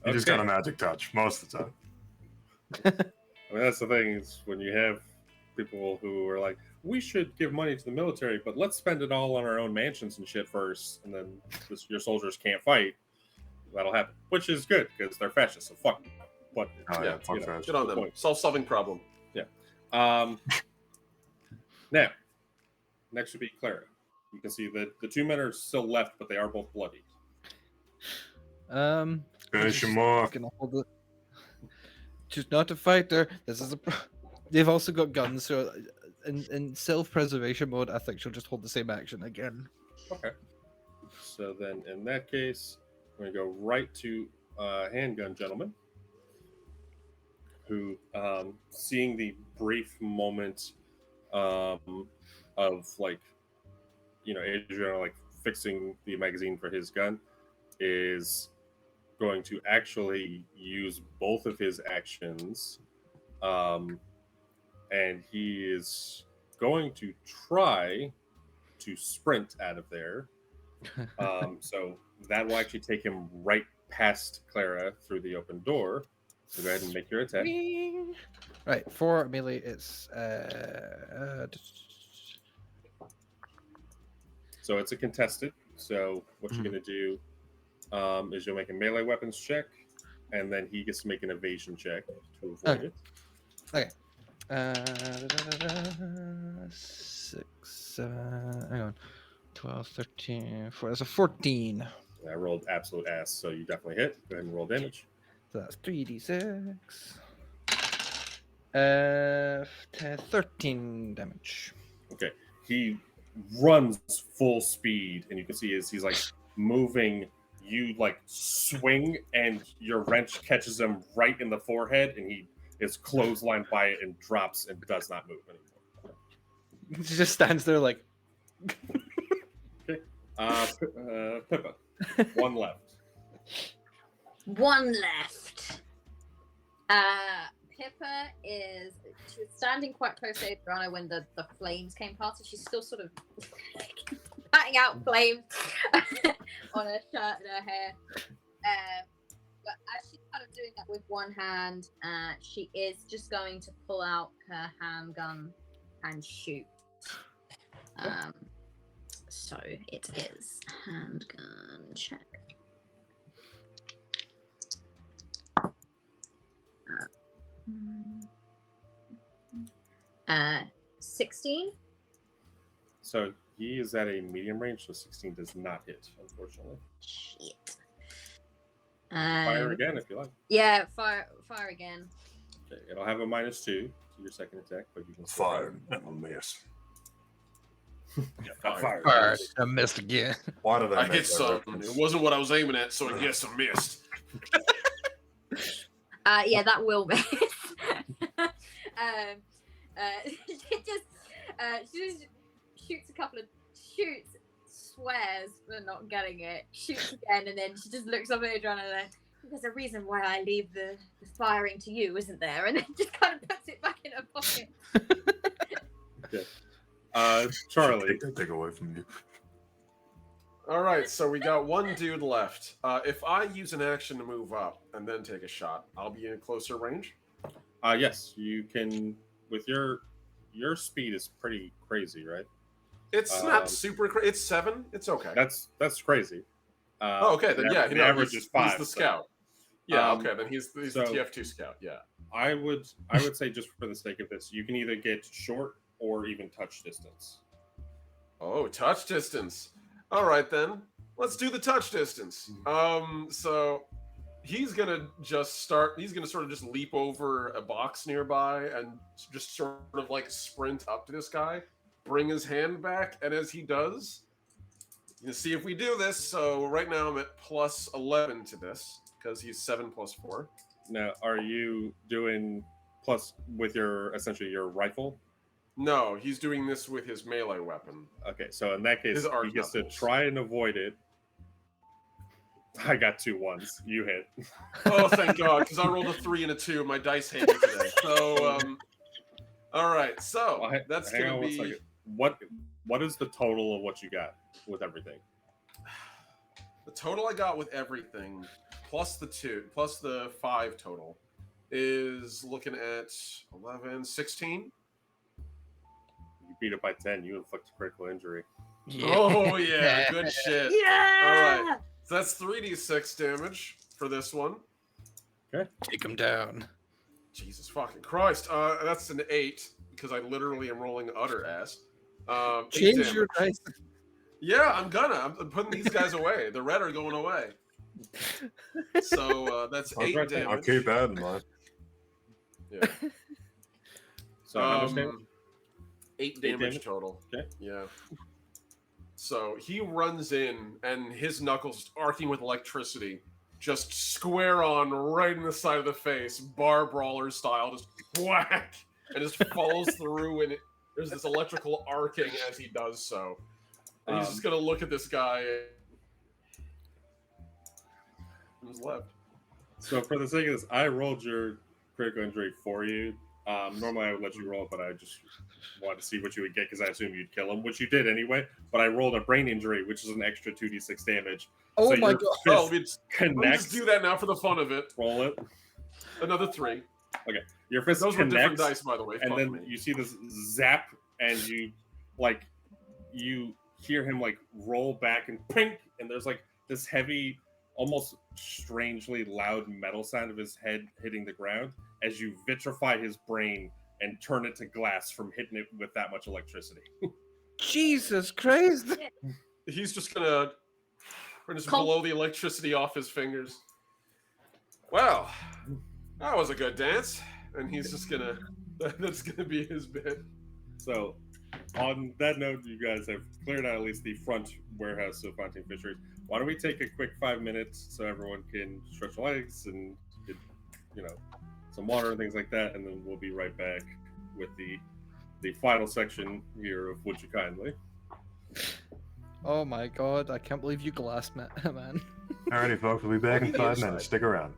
He just Okay. got a magic touch most of the time. I mean, that's the thing, is when you have people who are like, we should give money to the military, but let's spend it all on our own mansions and shit first, and then your soldiers can't fight. That'll happen, which is good because they're fascists. So fuck. But Oh, Yeah, fuck that. Good on them. Solving problem. Now, next should be Clara. You can see that the 2 men are still left, but they are both bloodied. Finish Just him off. gonna hold it. Just not a fighter. This is a. They've also got guns, so in self-preservation mode, I think she'll just hold the same action again. Okay. So then, in that case, we're gonna go right to handgun gentleman, who, seeing the brief moment of like, Adriano like fixing the magazine for his gun, is going to actually use both of his actions, and he is going to try to sprint out of there. So that will actually take him right past Clara through the open door. So go ahead and make your attack. Right, for melee, it's So it's a contested. So what you're going to do is you'll make a melee weapons check. and then he gets to make an evasion check to avoid Okay. it. Okay. 6, 7, hang on. 12, 13, 4. That's a 14. And I rolled absolute ass, so you definitely hit. Go ahead and roll damage. So that's 3d6. 13 damage. Okay. He runs full speed, and you can see he's like moving. You like swing, and your wrench catches him right in the forehead, and he is clotheslined by it and drops and does not move anymore. She just stands there like. Pippa, one left. One left. Pippa she was standing quite close to Adriana when the flames came past, so she's still sort of patting out flames on her shirt and her hair. But as she's kind of doing that with one hand, she is just going to pull out her handgun and shoot. So it is handgun check. 16. So he is at a medium range, so 16 does not hit, unfortunately. Shit. Fire again if you like. Yeah, fire again. Okay, it'll have a -2 to your second attack, but you can still Fire. I'm a miss. Yeah, fire. Alright, I missed again. Why did I I make hit that some. reference? It wasn't what I was aiming at, so I guess I missed. Yeah, that will miss. She just shoots a couple of shoots, swears for not getting it, shoots again, and then she just looks up at Adriana and then, there's a reason why I leave the firing to you, isn't there? And then just kind of puts it back in her pocket. Okay. Charlie. Take that thing away from you. All right, so we got one dude left. If I use an action to move up and then take a shot, I'll be in a closer range. Yes, you can. With your speed is pretty crazy, right? It's not super crazy. It's 7. It's okay. That's crazy. Okay, then yeah, the average is 5. He's the scout. Yeah, Um, okay, then he's the so- TF2 scout. Yeah. I would say just for the sake of this, you can either get short or even touch distance. Oh, touch distance. All right then, let's do the touch distance. So he's gonna He's gonna sort of just leap over a box nearby and just sort of like sprint up to this guy, bring his hand back, and as he does, you see if we do this. So right now I'm at +11 to this because he's 7 + 4. Now, are you doing plus with your essentially your rifle? No, he's doing this with his melee weapon. Okay, so in that case, His arc he gets to knuckles. try and avoid it. I got 2 1s. You hit. Oh, thank God, because I rolled a 3 and a 2. My dice hate me today. So, all right. So Well, that's hang gonna on one be. second. What is the total of what you got with everything? The total I got with everything, plus the 5 total, is looking at 11, 16. You beat it by 10. You inflict a critical injury. Oh yeah, good shit. Yeah. All right, so that's 3d6 damage for this one. Take him down. Jesus fucking Christ. That's an 8 because I literally am rolling utter ass. 8 Change your damage. dice. Yeah, I'm putting these guys away. The red are going away. So that's 8 I'll damage. keep that in mind. Yeah. So how much damage? 8 8 damage damage? total. Okay. Yeah. So he runs in, and his knuckles arcing with electricity, just square on right in the side of the face, bar brawler style, just whack, and just falls through, and there's this electrical arcing as he does so. And he's just gonna look at this guy. Who's left? So for the sake of this, I rolled your critical injury for you. Normally I would let you roll it, but I just wanted to see what you would get because I assumed you'd kill him, which you did anyway. But I rolled a brain injury, which is an extra 2d6 damage. Oh So my your god. Oh, fist let me just connects. do that now for the fun of it. Roll it. Another 3. Your fist Those were different connects, dice, by the way. and Fuck then me. you see this zap, and you hear him like roll back and pink, and there's like this heavy almost strangely loud metal sound of his head hitting the ground as you vitrify his brain and turn it to glass from hitting it with that much electricity. Jesus Christ! He's just gonna just Con- blow the electricity off his fingers. Well, that was a good dance, and he's just gonna. That's gonna be his bit. So, on that note, you guys have cleared out at least the front warehouse of Fontaine Fisheries. Why don't we take a quick 5 minutes so everyone can stretch their legs and get, some water and things like that, and then we'll be right back with the final section here of Would You Kindly. Oh my god, I can't believe you glassed me, man. Alrighty, folks, we'll be back in Look at the 5 inside. minutes. Stick around.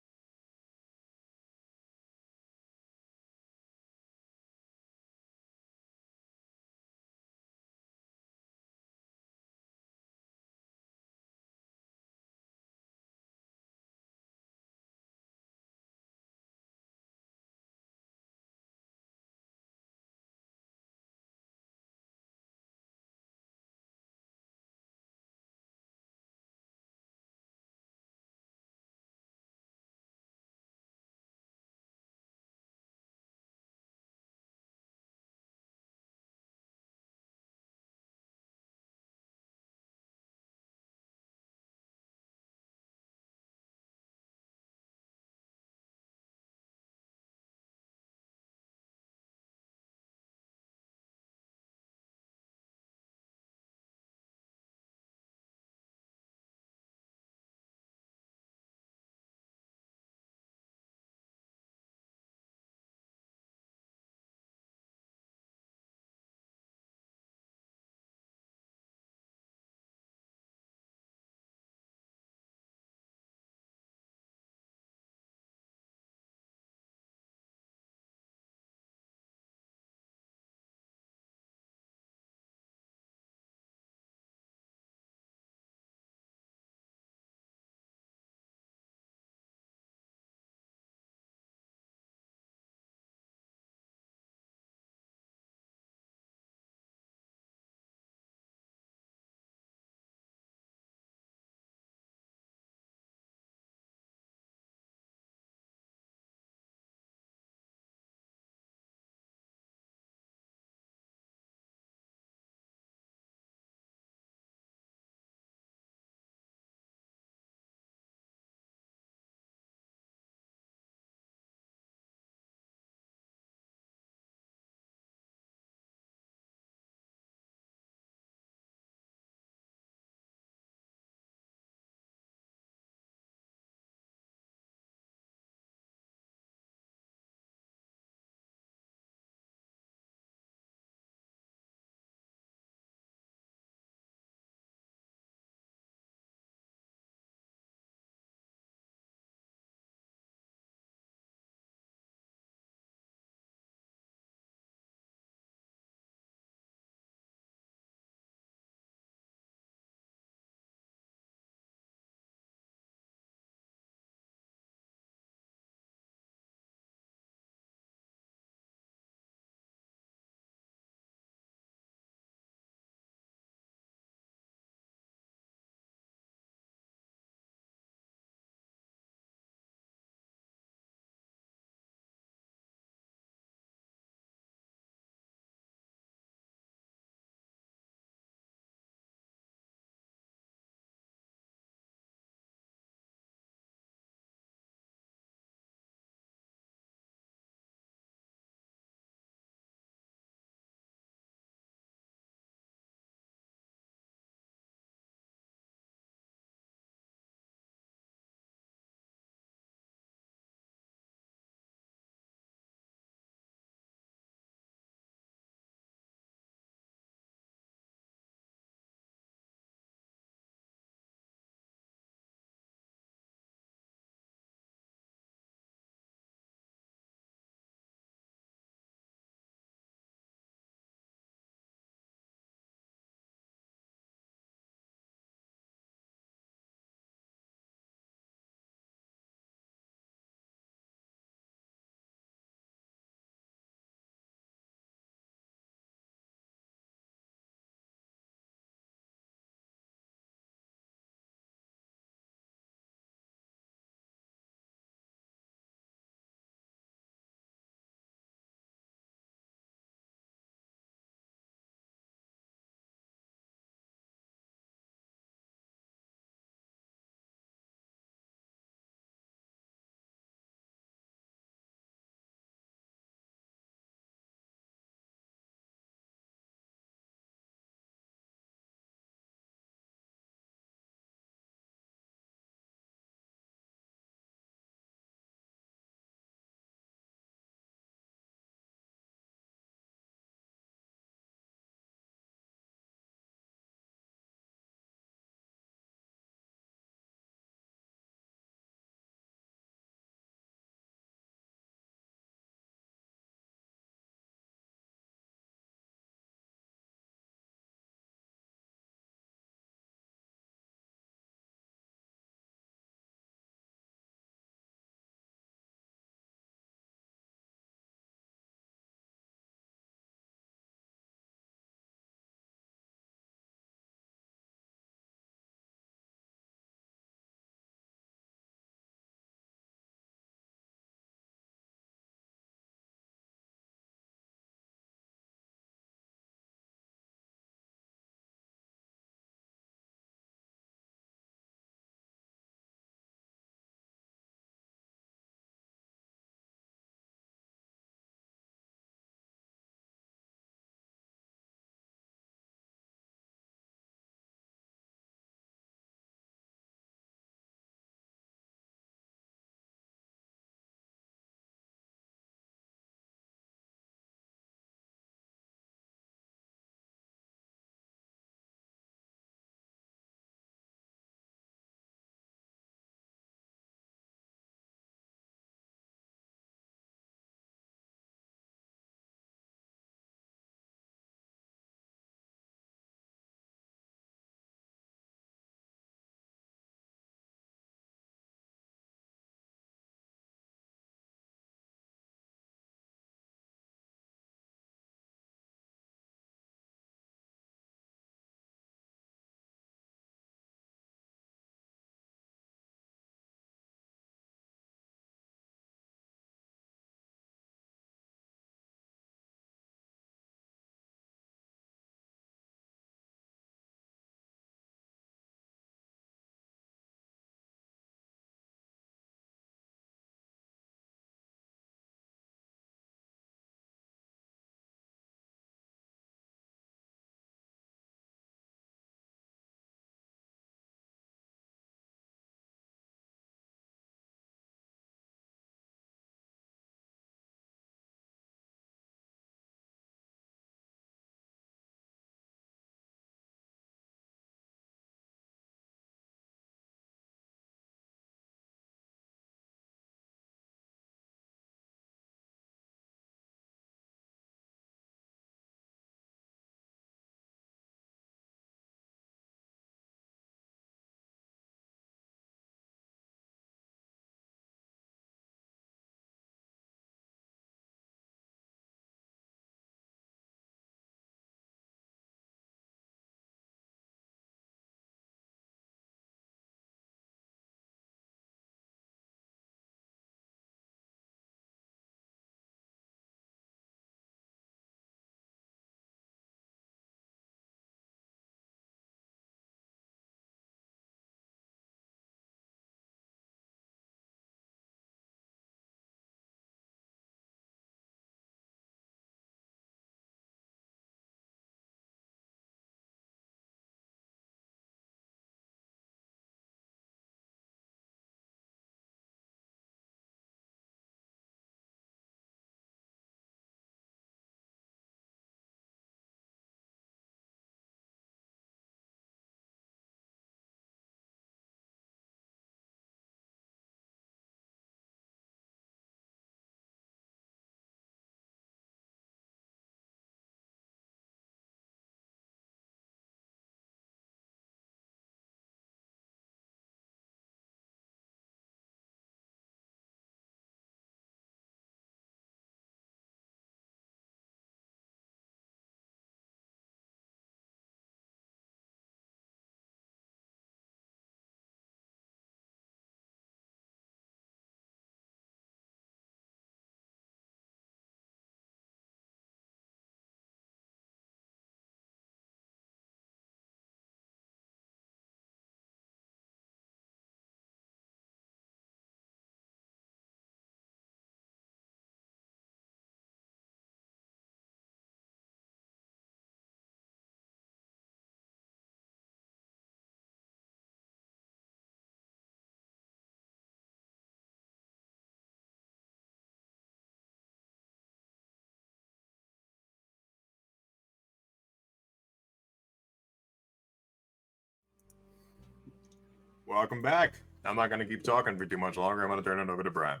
welcome back. I'm not going to keep talking for too much longer. I'm going to turn it over to Brian.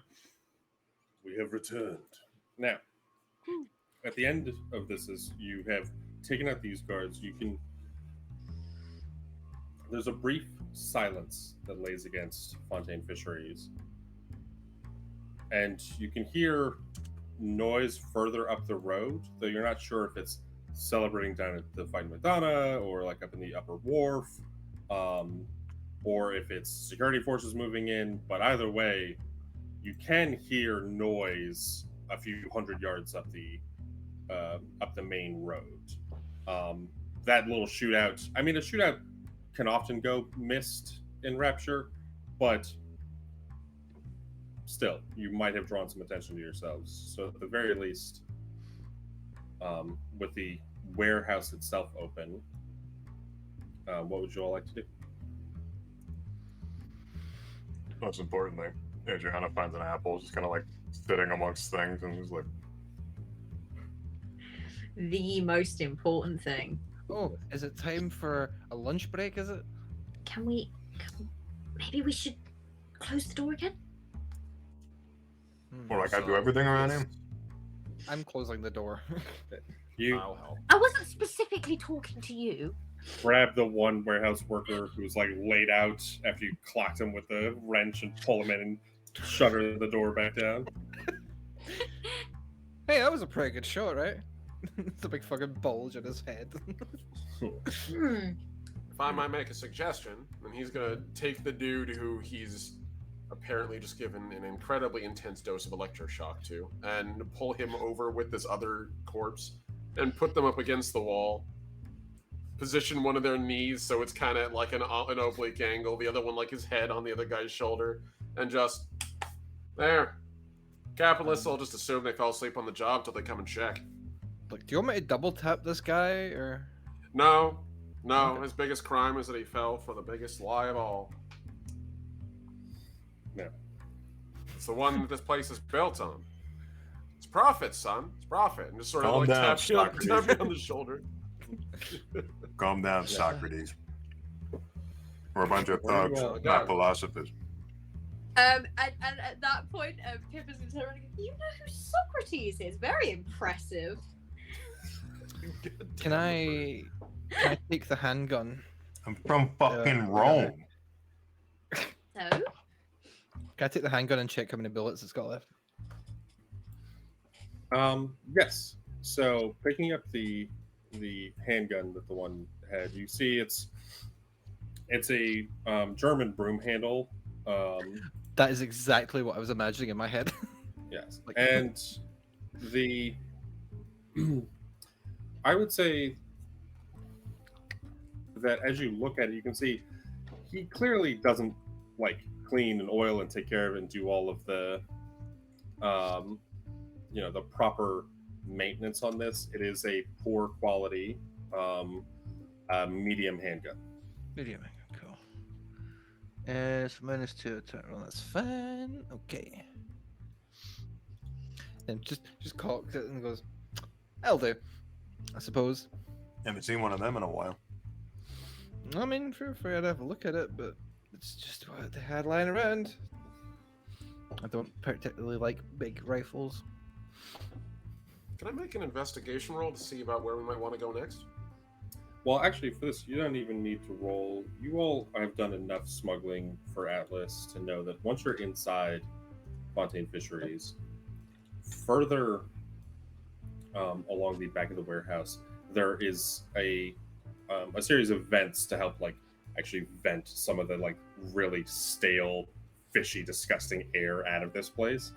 We have returned. Now, at the end of this, as you have taken out these guards, there's a brief silence that lays against Fontaine Fisheries. And you can hear noise further up the road, though you're not sure if it's celebrating down at the Fight Madonna or like up in the upper wharf, or if it's security forces moving in. But either way, you can hear noise a few hundred yards up the main road. That little shootout. I mean, a shootout can often go missed in Rapture, but still, you might have drawn some attention to yourselves. So at the very least, with the warehouse itself open, what would you all like to do? Most importantly, Adriana finds an apple, just kind of like sitting amongst things, and just like, The most important thing. Oh, is it time for a lunch break, is it? Maybe we should close the door again? or like I do everything around him. I'm closing the door. You I'll help. I wasn't specifically talking to you. grab the one warehouse worker who's like laid out after you clocked him with the wrench and pull him in and shutter the door back down. Hey, that was a pretty good shot, right? It's a big fucking bulge in his head. If I might make a suggestion, then he's gonna take the dude who he's apparently just given an incredibly intense dose of electroshock to, and pull him over with this other corpse, and put them up against the wall. Position one of their knees so it's kind of like an oblique angle, the other one like his head on the other guy's shoulder, and just there. Capitalists will just assume they fell asleep on the job till they come and check. Like, do you want me to double tap this guy, or? No, Okay. his biggest crime is that he fell for the biggest lie of all. No. It's the one that this place is built on. It's profit, son. It's profit. And just sort of Calm like down, tap you Socrates. on the shoulder. Calm down, Yeah. Socrates. We're a bunch of Very thugs, well. not philosophers. And at that point, Pip is going to turn around and go, you know who Socrates is? Very impressive. Can I take the handgun? I'm from fucking Yeah. Rome. So, Can I take the handgun and check how many bullets it's got left? Yes. So picking up the handgun that the one had, you see it's a German broom handle. That is exactly what I was imagining in my head. Yes, Like- and the I would say that as you look at it, you can see he clearly doesn't like clean and oil and take care of it and do all of the the proper maintenance on this. It is a poor quality medium handgun. Medium, cool. It's -2 attack roll. That's fine. Okay. And just cocks it and goes, "I'll do." I suppose. Haven't seen one of them in a while. I mean, feel free to have a look at it, but it's just what they had lying around. I don't particularly like big rifles. Can I make an investigation roll to see about where we might want to go next? Well, actually, for this, you don't even need to roll. You all have done enough smuggling for Atlas to know that once you're inside Fontaine Fisheries, further along the back of the warehouse, there is a series of vents to help, like, actually vent some of the, like, really stale, fishy, disgusting air out of this place.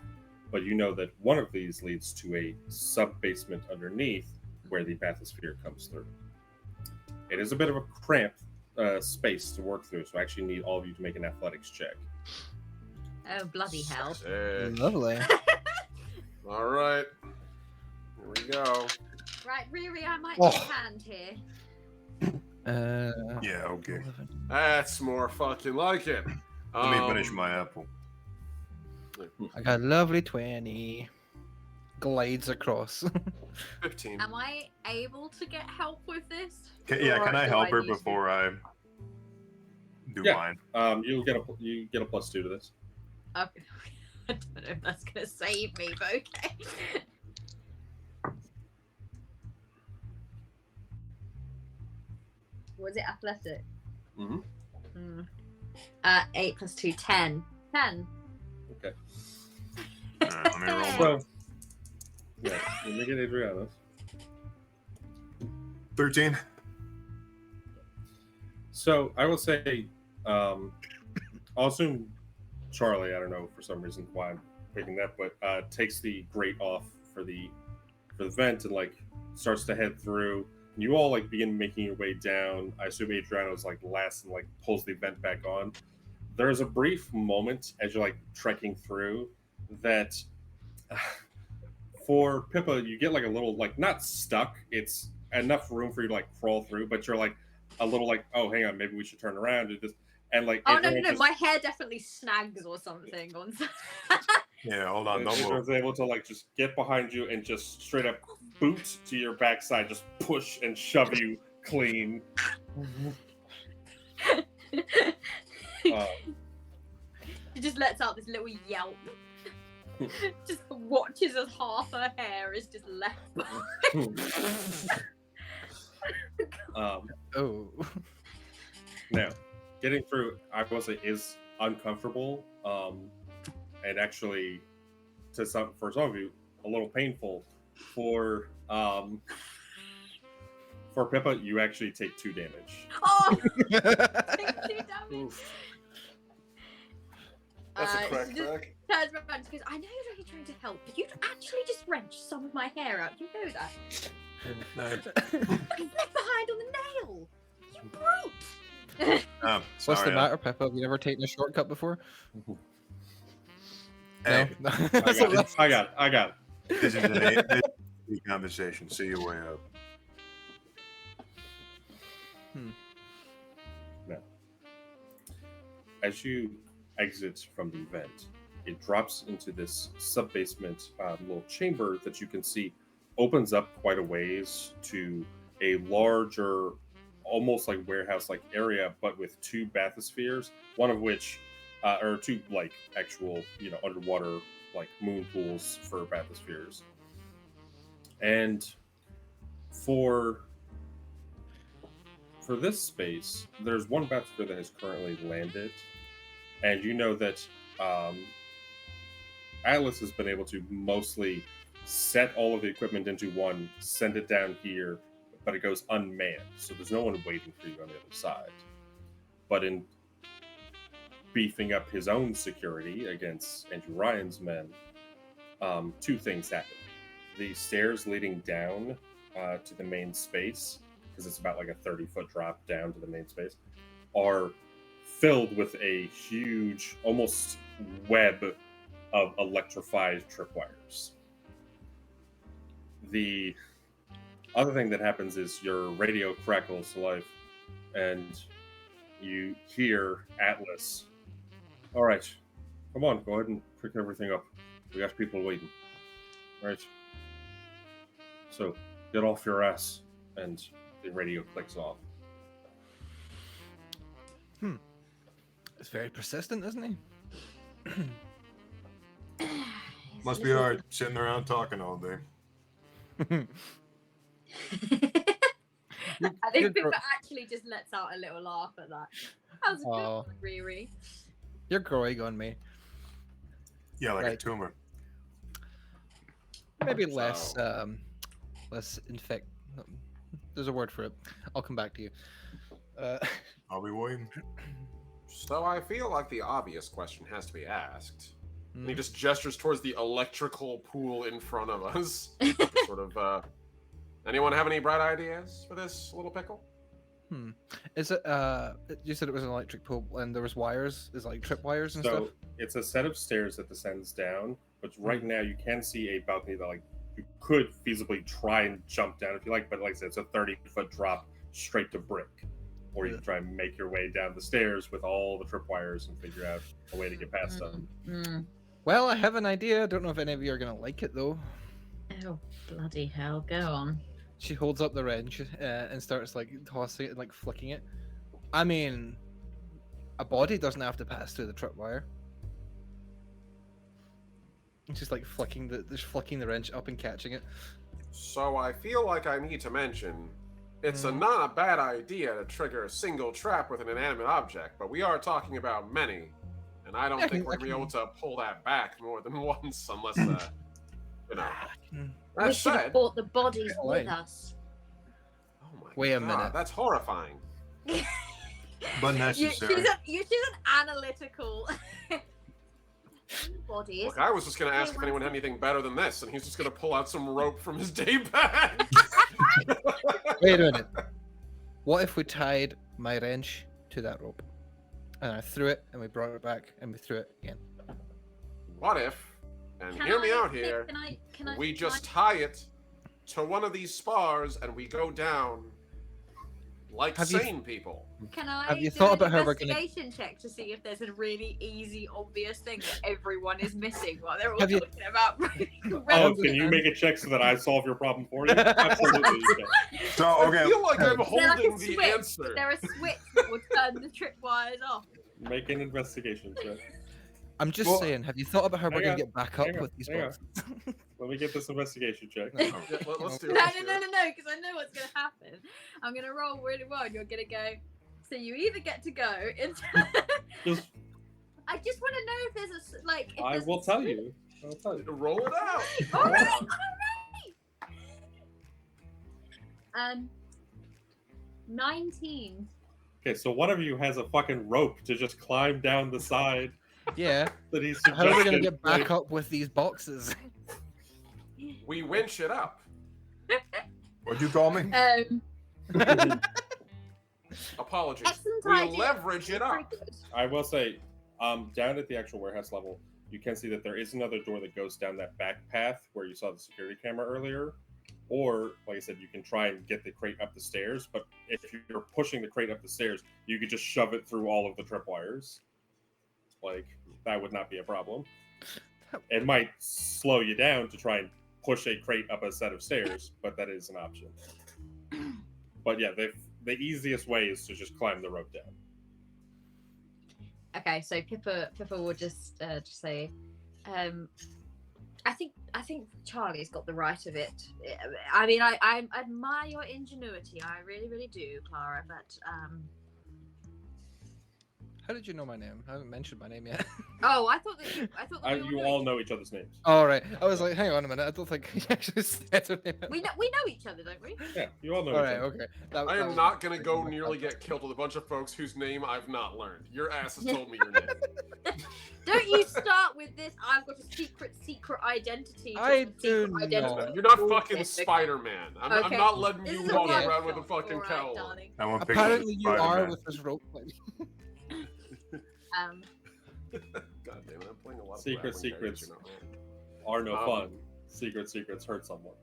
But you know that one of these leads to a sub-basement underneath where the bathysphere comes through. It is a bit of a cramped space to work through, so I actually need all of you to make an athletics check. Oh, bloody hell. Sick. Lovely. All right. Here we go. right, Riri, I might Oh. need a hand here. Yeah, okay. 11. That's more fucking like it. Let me finish my apple. I got a lovely 20. Glides across. 15. Am I able to get help with this? Can Or I do help her need to- before I do Yeah. mine. You get a +2 to this. Okay. I don't know if that's gonna save me, but okay. Was it athletic? Mm-hmm. 8 + 2, 10. 10. Okay. Alright, let me roll So, yeah, let me get Adriana's. 13. So I will say, I'll assume Charlie. I don't know for some reason why I'm picking that, but takes the grate off for the vent and like starts to head through. You all like begin making your way down. I assume Adriano's like last and like pulls the vent back on. There's a brief moment as you're like trekking through that for Pippa you get like a little like not stuck. It's enough room for you to like crawl through, but you're like a little like, oh hang on, maybe we should turn around and do this. And like Oh no, Adriana just- my hair definitely snags or something on. Yeah, hold on. Don't Adriana's move. able to like just get behind you and just straight up boot to your backside, just push and shove you clean. She just lets out this little yelp. Just watches as half her hair is just left behind. Oh. Now, getting through, I will say, is uncomfortable, and actually, for some of you, a little painful. For Pippa, you actually take 2 damage. Oh! Take 2 damage. Oof. That's a crack she just back. turns around and goes, I know you're only trying to help, but you'd actually just wrench some of my hair out. You know that? No. I left behind on the nail. You brute. What's Sorry, the matter, Peppa? Have you never taken a shortcut before? Hey, No? I got it. this is a conversation. See you way up. Now, as you exit from the vent, it drops into this sub-basement little chamber that you can see opens up quite a ways to a larger, almost like warehouse-like area, but with 2 bathyspheres, one of which, or 2 like actual, underwater like moon pools for bathyspheres. And for this space, there's one bathysphere that has currently landed, and you know that Atlas has been able to mostly set all of the equipment into one, send it down here, but it goes unmanned, so there's no one waiting for you on the other side. But in beefing up his own security against Andrew Ryan's men, 2 things happen. The stairs leading down to the main space, because it's about like a 30-foot drop down to the main space, are filled with a huge, almost web of electrified tripwires. The other thing that happens is your radio crackles to life, and you hear Atlas. All right, come on, go ahead and pick everything up. We got people waiting. All right. So get off your ass, and the radio clicks off. It's very persistent, isn't he? Must be hard sitting around talking all day. I think Pippa actually just lets out a little laugh at that. That was a good Oh. one, Riri. You're growing on me. Yeah, like a Right. tumor. Maybe less infect. There's a word for it. I'll come back to you. I'll be waiting. So I feel like the obvious question has to be asked. And he just gestures towards the electrical pool in front of us. Sort of, anyone have any bright ideas for this little pickle? Is it, you said it was an electric pool and there was wires, is it like trip wires and So stuff? it's a set of stairs that descends down, but right now you can see a balcony that like you could feasibly try and jump down if you like, but like I said, it's a 30-foot drop straight to brick. Or you can try and make your way down the stairs with all the tripwires and figure out a way to get past them. Well, I have an idea. I don't know if any of you are going to like it though. Oh, bloody hell. Go on. She holds up the wrench and starts like tossing it and like flicking it. I mean, A body doesn't have to pass through the tripwire. It's just like flicking the wrench up and catching it. So I feel like I need to mention, it's not a bad idea to trigger a single trap with an inanimate object, but we are talking about many, and I don't think we're gonna be able to pull that back more than once unless, you know. We That should have said, brought the bodies Wait. with us. oh my Wait a God, minute. that's horrifying. But necessary. She's an analytical Bodies. Look, I was just gonna ask if anyone had anything better than this, and he's just gonna pull out some rope from his day bag. Wait a minute. What if we tied my wrench to that rope? And I threw it, and we brought it back, and we threw it again. What if, and Can hear me I- out here, can we can just tie it to one of these spars and we go down like Have you- sane people. Can I Have you do thought an about how we're gonna- investigation check to see if there's a really easy, obvious thing that everyone is missing while they're all Have you- talking about? Oh, can you make a check so that I solve your problem for you? Absolutely, you can. So I okay, feel like I'm Is there like a holding the switch? answer. Is there a switch that will turn the tripwires off? Make an investigation check. I'm just Well, saying, have you thought about how we're hang gonna on, get back up hang on, with these hang on. boxes? Let me get this investigation check. Yeah, let's do No, it. let's do no, it. no, because I know what's going to happen. I'm going to roll really well, and you're going to go. So you either get to go into. Just, I just want to know if there's a like. If I there's will a tell switch. you. I'll tell you. Roll it out. All right, all right. 19. Okay, so one of you has a fucking rope to just climb down the side Yeah. that he How are we gonna suggested, get back like, up with these boxes? We winch it up. what'd you call me? Apologies. Excellent We idea. leverage it Very up. good. I will say, down at the actual warehouse level, you can see that there is another door that goes down that back path where you saw the security camera earlier. Or, like I said, you can try and get the crate up the stairs, but if you're pushing the crate up the stairs, you could just shove it through all of the tripwires. Like, that would not be a problem. It might slow you down to try and push a crate up a set of stairs, but that is an option. But yeah, the easiest way is to just climb the rope down. Okay, so Pippa will just say, I think Charlie's got the right of it. I mean, I admire your ingenuity. I really, really do, Clara. But How did you know my name? I haven't mentioned my name yet. oh, I thought that we You knew all each- know each other's names. All right. I was like, hang on a minute. I don't think he actually said her name. we know each other, don't we? Yeah, you all know All each right. other. Okay. That- I that am was- not gonna go nearly get killed with a bunch of folks whose name I've not learned. Your ass has told me your name. Don't you start with this? I've got a secret identity. just I a do secret identity. not. You're not bullshit, fucking okay? Spider-Man. I'm Okay. not letting This you is a walk one around with a shot, fucking all right, cowl. darling. I want Apparently, you are Spider-Man. with this rope. God damn it, I'm playing a lot of Secret grappling secrets. characters, you're not Are no Um, fun. Secrets hurt someone.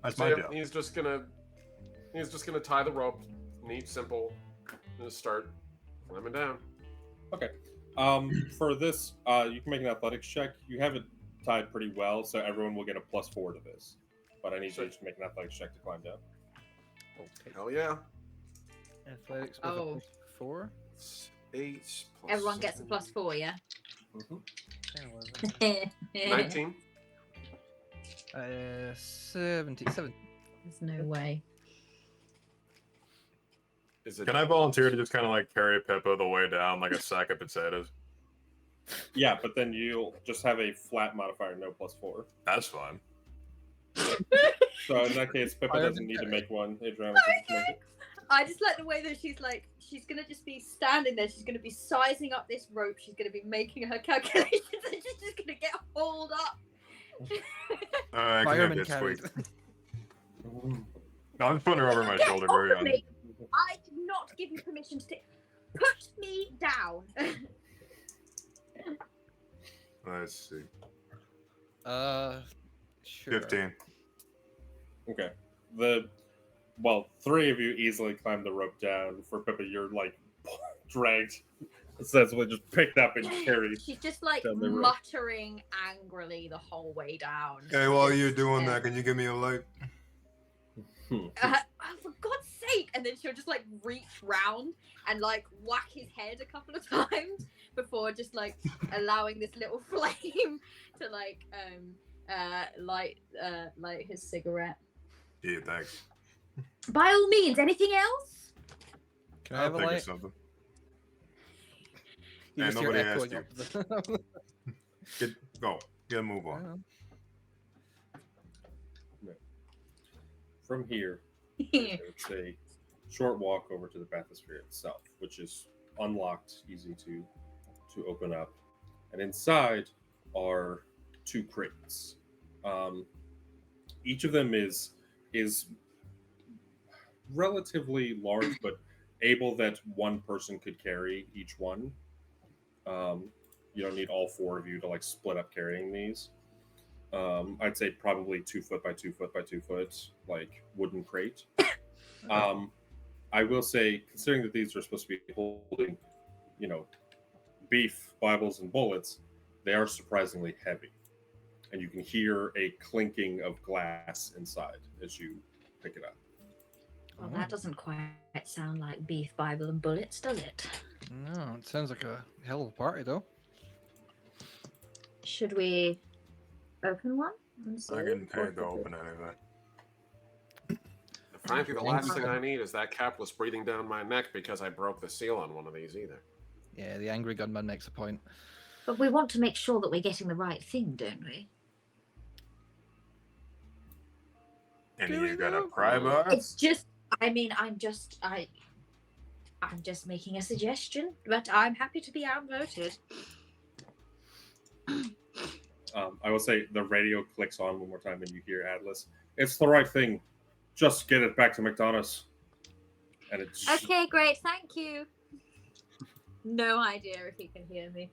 That's So my yeah, job. he's just gonna tie the rope, neat, simple, and just start climbing down. Okay. For this, you can make an athletics check. You have it tied pretty well, so everyone will get a +4 to this. But I need you to make an athletics check to climb down. Hell yeah. Athletics with Oh. a +4. It's 8 plus Everyone gets a 7. +4, yeah. Yeah, what was it? 19. 77. There's no way. Is it? Can I volunteer to just kind of like carry Pippa the way down like a sack of potatoes? Yeah, but then you'll just have a flat modifier, no +4. That's fine. So in that case, Pippa doesn't need to make one. Adriana can just make it. I just like the way that she's gonna just be standing there. She's gonna be sizing up this rope. She's gonna be making her calculations, and she's just gonna get hauled up. I can Fireman get carried. squeaked. No, I'm just putting her over my Get shoulder off very of me! I did not give you permission to put me down. Let's see. Sure. 15. Okay. Three of you easily climb the rope down. For Pippa, you're like dragged. Essentially just picked up and carried. She's just like Down the rope. muttering angrily the whole way down. Hey, while you're doing that, can you give me a light? Oh, for God's sake! And then she'll just like reach round and like whack his head a couple of times before just like allowing this little flame to like light his cigarette. Yeah, thanks. By all means, anything else? Can I I'll have a think of light? something. You And just hear nobody echoing asked up the... Go. Get a move on. From here, it's a short walk over to the bathysphere itself, which is unlocked, easy to open up. And inside are 2 crates. Each of them is relatively large, but able that one person could carry each one. You don't need all 4 of you to like split up carrying these. I'd say probably 2 foot by 2 foot by 2 foot, like wooden crate. I will say, considering that these are supposed to be holding, beef, Bibles, and bullets, they are surprisingly heavy, and you can hear a clinking of glass inside as you pick it up. Well, that doesn't quite sound like beef, Bible, and bullets, does it? No, it sounds like a hell of a party, though. Should we open one and see? I'm getting paid Or to open anything. Frankly, the last thing I need is that capitalist breathing down my neck because I broke the seal on one of these either. Yeah, the angry gunman makes a point. But we want to make sure that we're getting the right thing, don't we? Any Do of we you got a know? pry bar? It's just, I mean, I'm just making a suggestion, but I'm happy to be outvoted. I will say the radio clicks on one more time and you hear Atlas. It's the right thing. Just get it back to McDonald's. And it's Okay, great, thank you. No idea if he can hear me.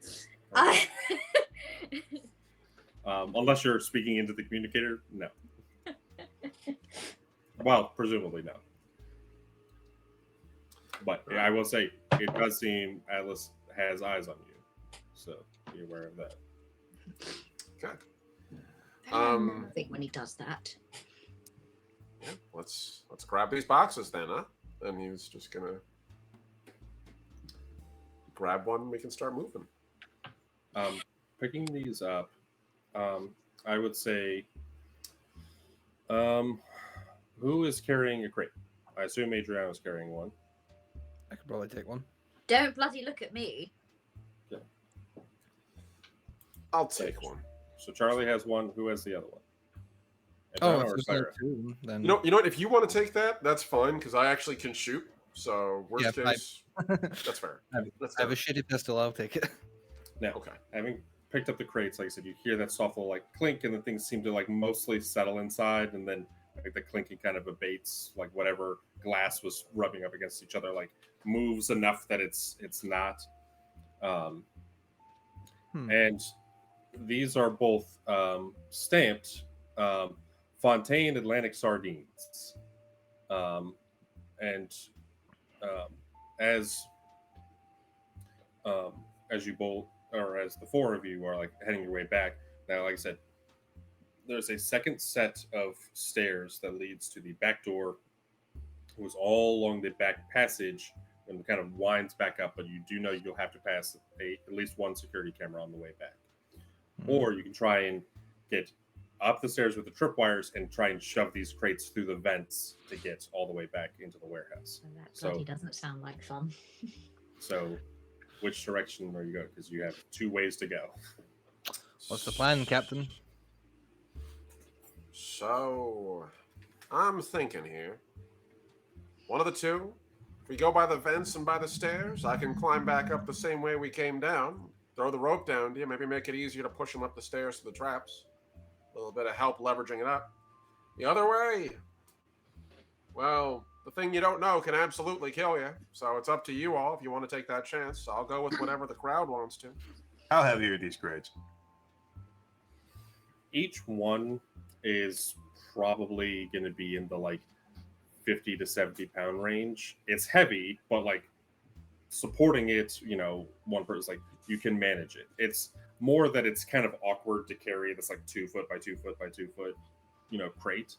unless you're speaking into the communicator, no. Well, presumably no. But yeah, I will say it does seem Atlas has eyes on you, so be aware of that. Okay. I think when he does that. Yeah, let's grab these boxes then, huh? And he's just gonna grab one and we can start moving. Picking these up, I would say, who is carrying a crate? I assume Adriana's carrying one. I could probably take one. Don't bloody look at me. I'll take one. So Charlie has one. Who has the other one? Oh, Adriana if or there's Sarah? only 2, then... You know what? If you want to take that, that's fine because I actually can shoot. So worst Yeah, case, that's fair. Let's I have do a it. shitty pistol, I'll take it. Now, Okay. having picked up the crates, like I said, you hear that soft little like clink, and the things seem to like mostly settle inside, and then like the clinking kind of abates, like whatever glass was rubbing up against each other, like moves enough that it's not. And these are both stamped Fontaine Atlantic sardines, and as you both, or as the 4 of you are like heading your way back now, like I said, there's a second set of stairs that leads to the back door. It was all along the back passage and it kind of winds back up, but you do know you'll have to pass at least one security camera on the way back. Or you can try and get up the stairs with the tripwires and try and shove these crates through the vents to get all the way back into the warehouse. And that So- bloody doesn't sound like fun. So, which direction are you going? Because you have 2 ways to go. What's the plan, Captain? So, I'm thinking here. One of the 2. If we go by the vents and by the stairs, I can climb back up the same way we came down. Throw the rope down to you, maybe make it easier to push them up the stairs to the traps. A little bit of help leveraging it up. The other way, well, the thing you don't know can absolutely kill you. So it's up to you all if you want to take that chance. I'll go with whatever the crowd wants to. How heavy are these crates? Each one is probably going to be in the like 50 to 70 pound range. It's heavy, but like supporting it, one person's like, you can manage it. It's more that it's kind of awkward to carry this like 2 foot by 2 foot by 2 foot, crate.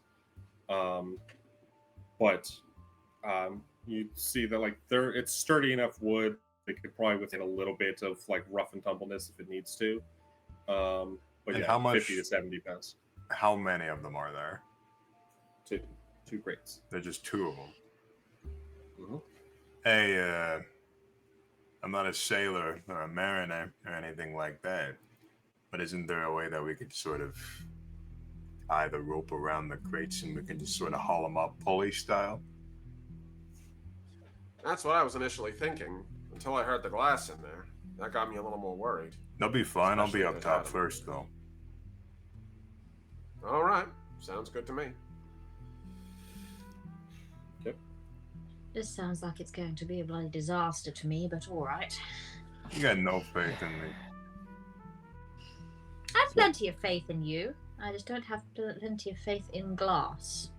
But You see that like it's sturdy enough wood. It could probably withstand a little bit of like rough and tumbleness if it needs to. But And yeah, how much- 50 to 70 pounds. How many of them are there? Two crates. They're just two of them. Mhm. Hey, I'm not a sailor or a mariner or anything like that, but isn't there a way that we could sort of tie the rope around the crates and we can just sort of haul them up pulley style? That's what I was initially thinking, until I heard the glass in there. That got me a little more worried. They'll be fine. I'll be Especially up if top they had 'em. first, though. All right, sounds good to me. This sounds like it's going to be a bloody disaster to me, but all right. You got no faith in me. I have plenty of faith in you. I just don't have plenty of faith in glass.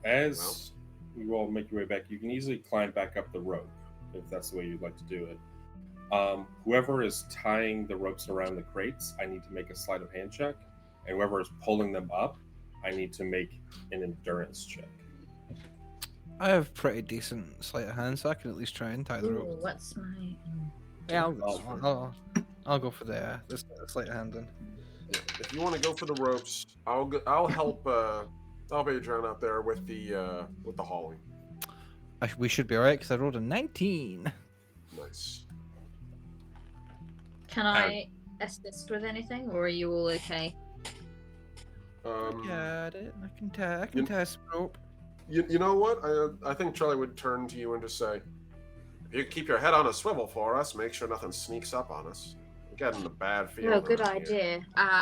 As you all make your way back, you can easily climb back up the rope if that's the way you'd like to do it. Whoever is tying the ropes around the crates, I need to make a sleight of hand check, and whoever is pulling them up, I need to make an endurance check. I have pretty decent sleight of hand, so I can at least try and tie the Ooh, rope. what's my... Yeah, I'll go for the sleight of hand then. Yeah, if you want to go for the ropes, I'll help. I'll be drown out there with the hauling. We should be alright because I rolled a 19. Nice. Can I assist with anything, or are you all okay? Got it. I can tie some rope. You know what? I think Charlie would turn to you and just say, "If you keep your head on a swivel for us, make sure nothing sneaks up on us. We're getting a bad feeling." Oh, good around here."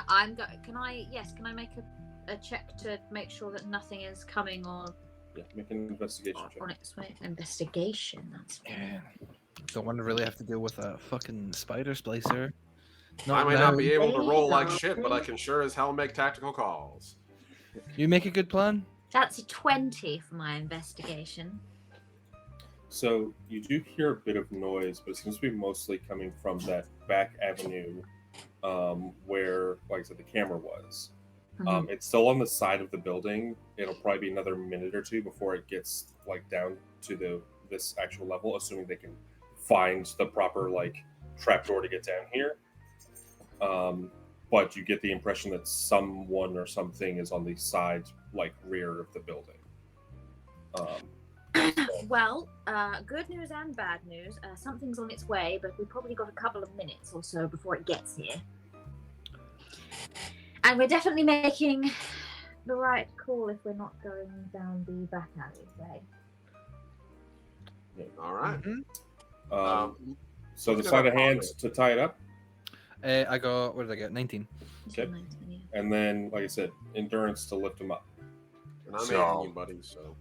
idea. Can I make a check to make sure that nothing is coming or Yeah, make an investigation check. on its way? Investigation. That's Yeah. Don't want to really have to deal with a fucking spider splicer. I may not now. be able to roll like Please, shit, but I can sure as hell make tactical calls. You make a good plan. That's a 20 for my investigation. So you do hear a bit of noise, but it seems to be mostly coming from that back avenue where, like I said, the camera was. It's still on the side of the building. It'll probably be another minute or two before it gets like down to this actual level, assuming they can find the proper like trapdoor to get down here. But you get the impression that someone or something is on the side, like rear of the building. Well, good news and bad news. Something's on its way, but we've probably got a couple of minutes or so before it gets here. And we're definitely making the right call if we're not going down the back alleyway. All right. So the sleight of hand to tie it up, I got, what did I get? 19. Okay. and then, like I said, endurance to lift them up. And I'm So- aiding you, buddy. So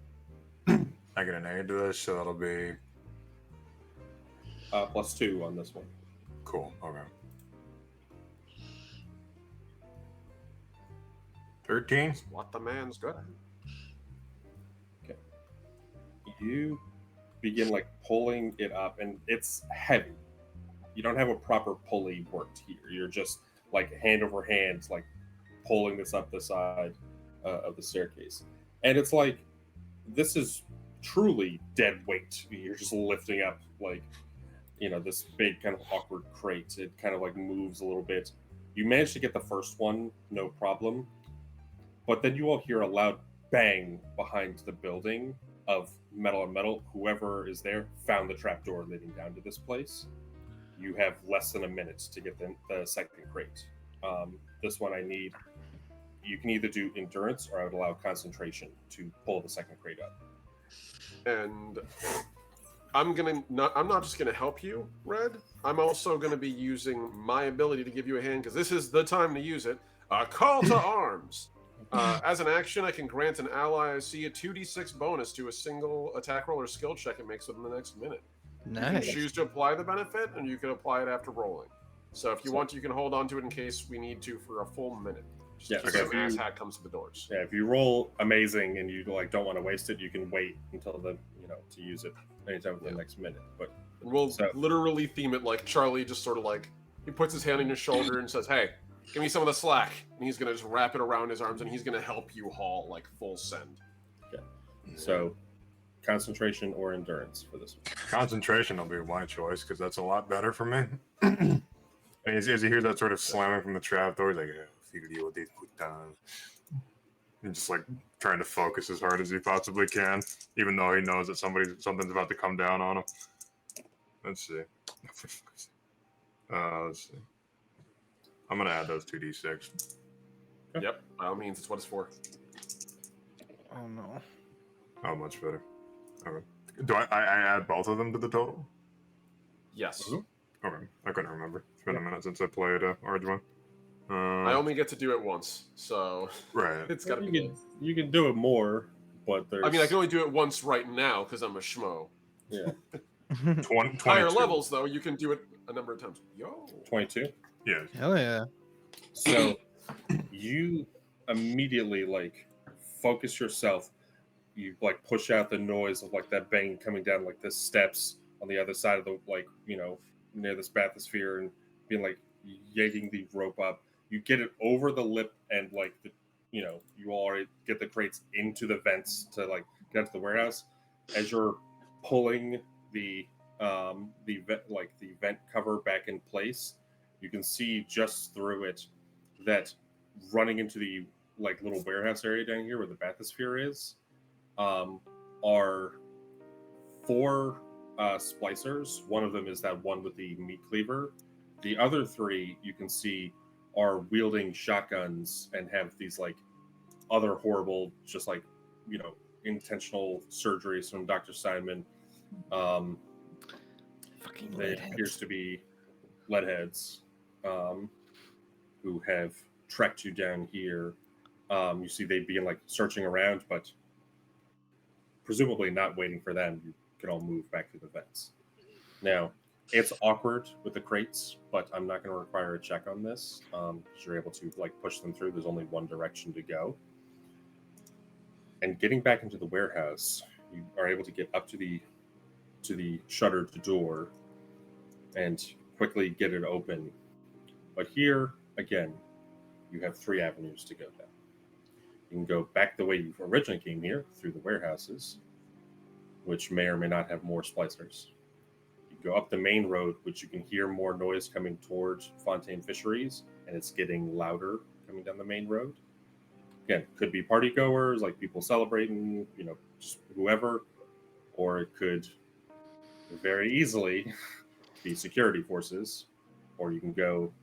I get an aid to this, so that'll be +2 on this one. cool. Okay. 13? it's what the man's good at. You begin like pulling it up, and it's heavy. You don't have a proper pulley worked here. You're just like hand over hand, like pulling this up the side of the staircase. And it's like, this is truly dead weight. You're just lifting up like, this big kind of awkward crate. It kind of like moves a little bit. You manage to get the first one, no problem. But then you all hear a loud bang behind the building of metal on metal. Whoever is there found the trapdoor leading down to this place. You have less than a minute to get the second crate. This one you can either do endurance, or I would allow concentration to pull the second crate up. And I'm not just gonna help you, Red. I'm also gonna be using my ability to give you a hand, because this is the time to use it. Call to arms. As an action, I can grant an ally I see a 2d6 bonus to a single attack roll or skill check it makes within the next minute. You can Nice. choose to apply the benefit, and you can apply it after rolling. So if you want, you can hold on to it in case we need to for a full minute. Just Yeah, in case okay. some ass hat comes to the doors. Yeah, if you roll amazing and you like don't want to waste it, you can wait until to use it anytime within the next minute. But And we'll So- literally theme it like Charlie just sort of like, he puts his hand on your shoulder and says, "Hey, give me some of the slack. And he's gonna just wrap it around his arms, and he's gonna help you haul like full send. So, concentration or endurance for this one? Concentration will be my choice because that's a lot better for me. And as he hears that sort of slamming from the trapdoor, he's like, figure deal with these putans. And just like trying to focus as hard as he possibly can, even though he knows that something's about to come down on him. Let's see. Let's see. I'm gonna add those 2d6. Yep, by all means, it's what it's for. Oh no. Oh, much better. Okay. Do I add both of them to the total? Yes. Okay, I couldn't remember. It's been a minute since I played Arduin. I only get to do it once, so Right. it's gotta be. You can do it more, but there's. I mean, I can only do it once right now because I'm a schmo. Yeah. 22. Higher levels, though, you can do it a number of times. Yo. 22. Yeah. Hell yeah. So you immediately like focus yourself. You like push out the noise of like that bang coming down like the steps on the other side of the near this bathysphere and being like yanking the rope up. You get it over the lip and like you already get the crates into the vents to like get into the warehouse. As you're pulling the vent cover back in place, you can see just through it that running into the like little warehouse area down here where the bathysphere is are 4 splicers. One of them is that one with the meat cleaver. The other 3 you can see are wielding shotguns and have these like other horrible, just like intentional surgeries from Dr. Simon. Fucking They leadheads. appears to be leadheads who have trekked you down here. You see they begin like searching around, but presumably not waiting for them. You can all move back to the vents. Now, it's awkward with the crates, but I'm not going to require a check on this because you're able to like push them through. There's only one direction to go. And getting back into the warehouse, you are able to get up to the shuttered door and quickly get it open. But here, again, you have 3 avenues to go down. You can go back the way you originally came here, through the warehouses, which may or may not have more splicers. You go up the main road, which you can hear more noise coming towards Fontaine Fisheries, and it's getting louder coming down the main road. Again, could be party goers, like people celebrating, just whoever, or it could very easily be security forces, or you can go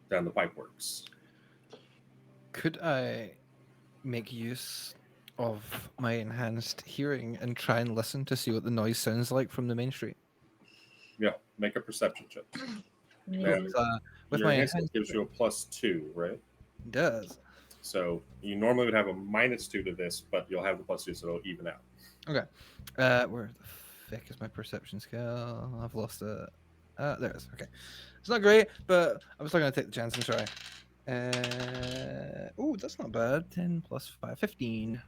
down the pipeworks. Could I make use of my enhanced hearing and try and listen to see what the noise sounds like from the main street? Yeah, make a perception check. Now, With your my enhancement gives you a +2, right? It does. So you normally would have a -2 to this, but you'll have the +2, so it'll even out. Okay. Where the fuck is my perception skill? I've lost it. There it is. Okay. It's not great, but I'm still going to take the chance and try. Oh, that's not bad. 10 plus 5, 15.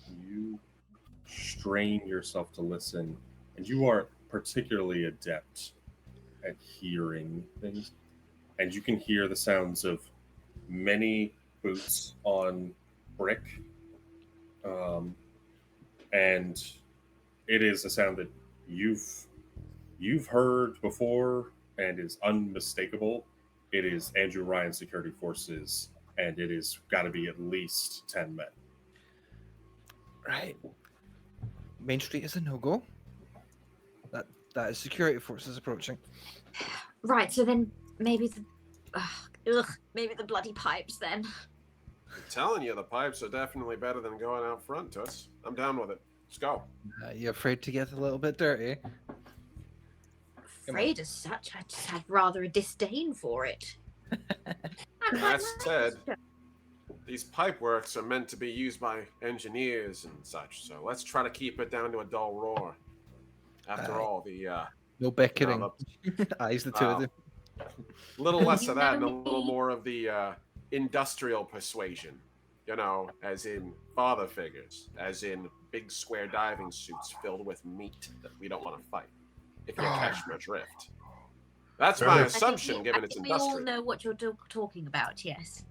You strain yourself to listen, and you are particularly adept at hearing things. And you can hear the sounds of many boots on brick. And it is a sound that you've heard before and is unmistakable. It is Andrew Ryan Security Forces, and it is got to be at least 10 men. Right. Main Street is a no-go. That is security forces approaching. Right, so then maybe maybe the bloody pipes then. I'm telling you, the pipes are definitely better than going out front, Toots. I'm down with it. Let's go. You afraid to get a little bit dirty? Afraid as such, I just have rather a disdain for it. That said, these pipe works are meant to be used by engineers and such, so let's try to keep it down to a dull roar. After all, No bickering. the Eyes the two of them. little less of that and a little more of the industrial persuasion, as in father figures, as in big square diving suits filled with meat that we don't want to fight, if you catch my drift. That's Sure. my I I assumption, think given it's we all industrial. know what you're talking about. Yes.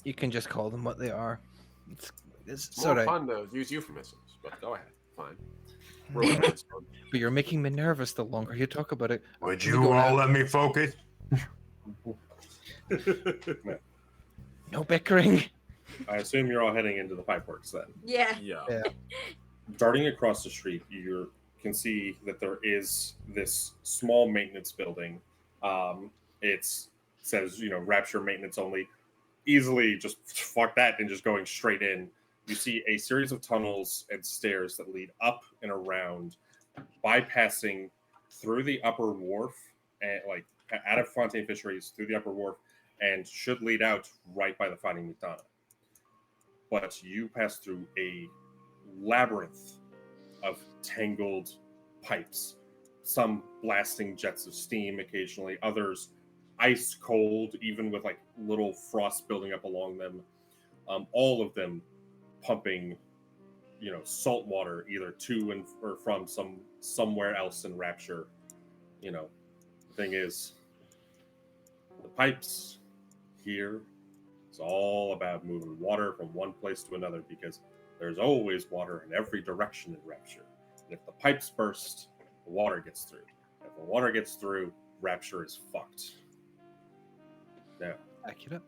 You can just call them what they are. It's More alright. fun to use euphemisms, but go ahead. Fine. Romance. But you're making me nervous the longer you talk about it. Would Can we you go all now? let me focus? No bickering. I assume you're all heading into the pipeworks then. Yeah. Yeah. Darting across the street, you can see that there is this small maintenance building. It says, Rapture maintenance only. Easily just fuck that and just going straight in. You see a series of tunnels and stairs that lead up and around, bypassing through the upper wharf and like out of Fontaine Fisheries through the upper wharf, and should lead out right by the Fighting McDonough. But you pass through a labyrinth of tangled pipes, some blasting jets of steam occasionally, others ice cold, even with like little frost building up along them. All of them pumping, salt water either to and or from somewhere else in Rapture. The thing is, the pipes here, it's all about moving water from one place to another because there's always water in every direction in Rapture. And if the pipes burst, the water gets through. If the water gets through, Rapture is fucked. Now, Accurate.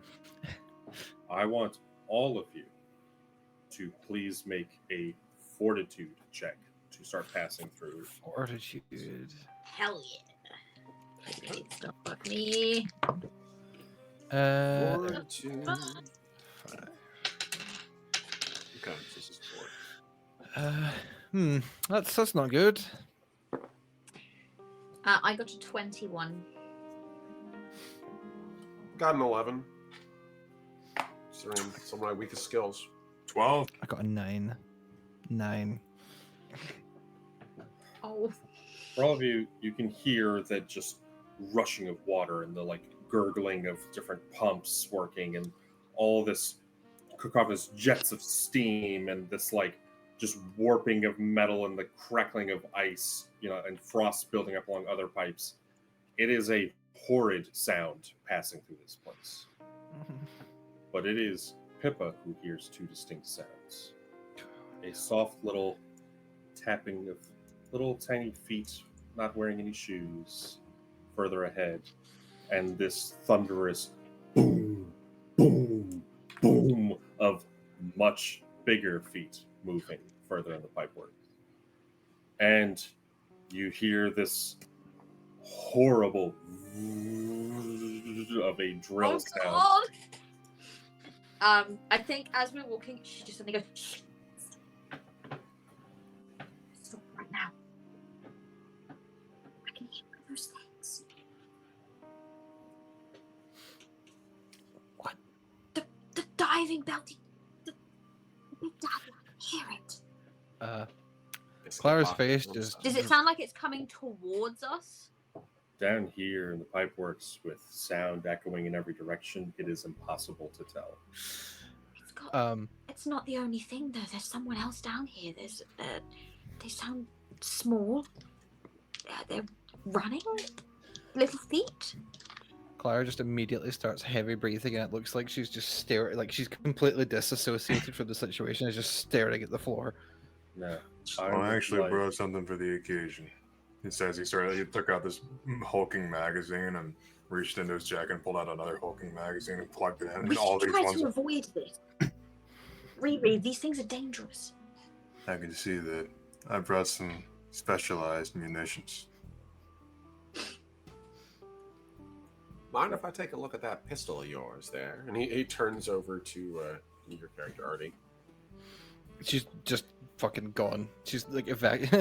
I want all of you to please make a fortitude check to start passing through. Fortitude. Hell yeah. Please don't fuck me. Fortitude. 5. Okay, this is 4. That's not good. I got a 21. Got an 11. Considering some of my weakest skills. 12. I got a 9. 9. Oh. For all of you, you can hear that just rushing of water and the like gurgling of different pumps working and all this cacophonous jets of steam and this like just warping of metal and the crackling of ice, and frost building up along other pipes. It is a horrid sound passing through this place. But it is Pippa who hears two distinct sounds. A soft little tapping of little tiny feet, not wearing any shoes, further ahead, and this thunderous boom, boom, boom of much bigger feet moving further in the pipework. And you hear this horrible of a drill sound. I think as we're walking, she just suddenly goes, shh. Stop right now. I can hear those things. What? The diving belt. The big dad. I hear it. Clara's face just... Does it sound like it's coming towards us? Down here in the pipeworks with sound echoing in every direction, it is impossible to tell. It's got, it's not the only thing though. There's someone else down here. They sound small. They're running. Little feet. Clara just immediately starts heavy breathing, and it looks like she's just staring, like she's completely disassociated from the situation, and just staring at the floor. No, I actually brought something for the occasion. He says he took out this hulking magazine and reached into his jacket and pulled out another hulking magazine and plugged it in. We And all should these try ones. to avoid this. Riri, these things are dangerous. I can see that. I brought some specialized munitions. Mind if I take a look at that pistol of yours there? And he turns over to your character, Artie. She's just fucking gone. She's like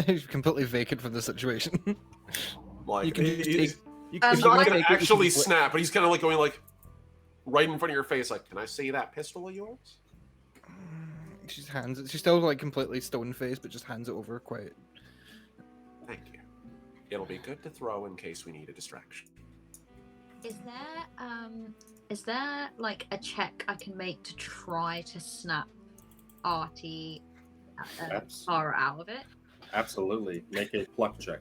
she's completely vacant from the situation. Like, You can just he's take- you not can going take to it, you can actually flip- snap, but he's kind of like going like right in front of your face, like, can I see that pistol of yours? She's hands it. She's still like completely stone faced, but just hands it over quite. Thank you. It'll be good to throw in case we need a distraction. Is there like a check I can make to try to snap Artie Tara out of it? Absolutely. Make a pluck check.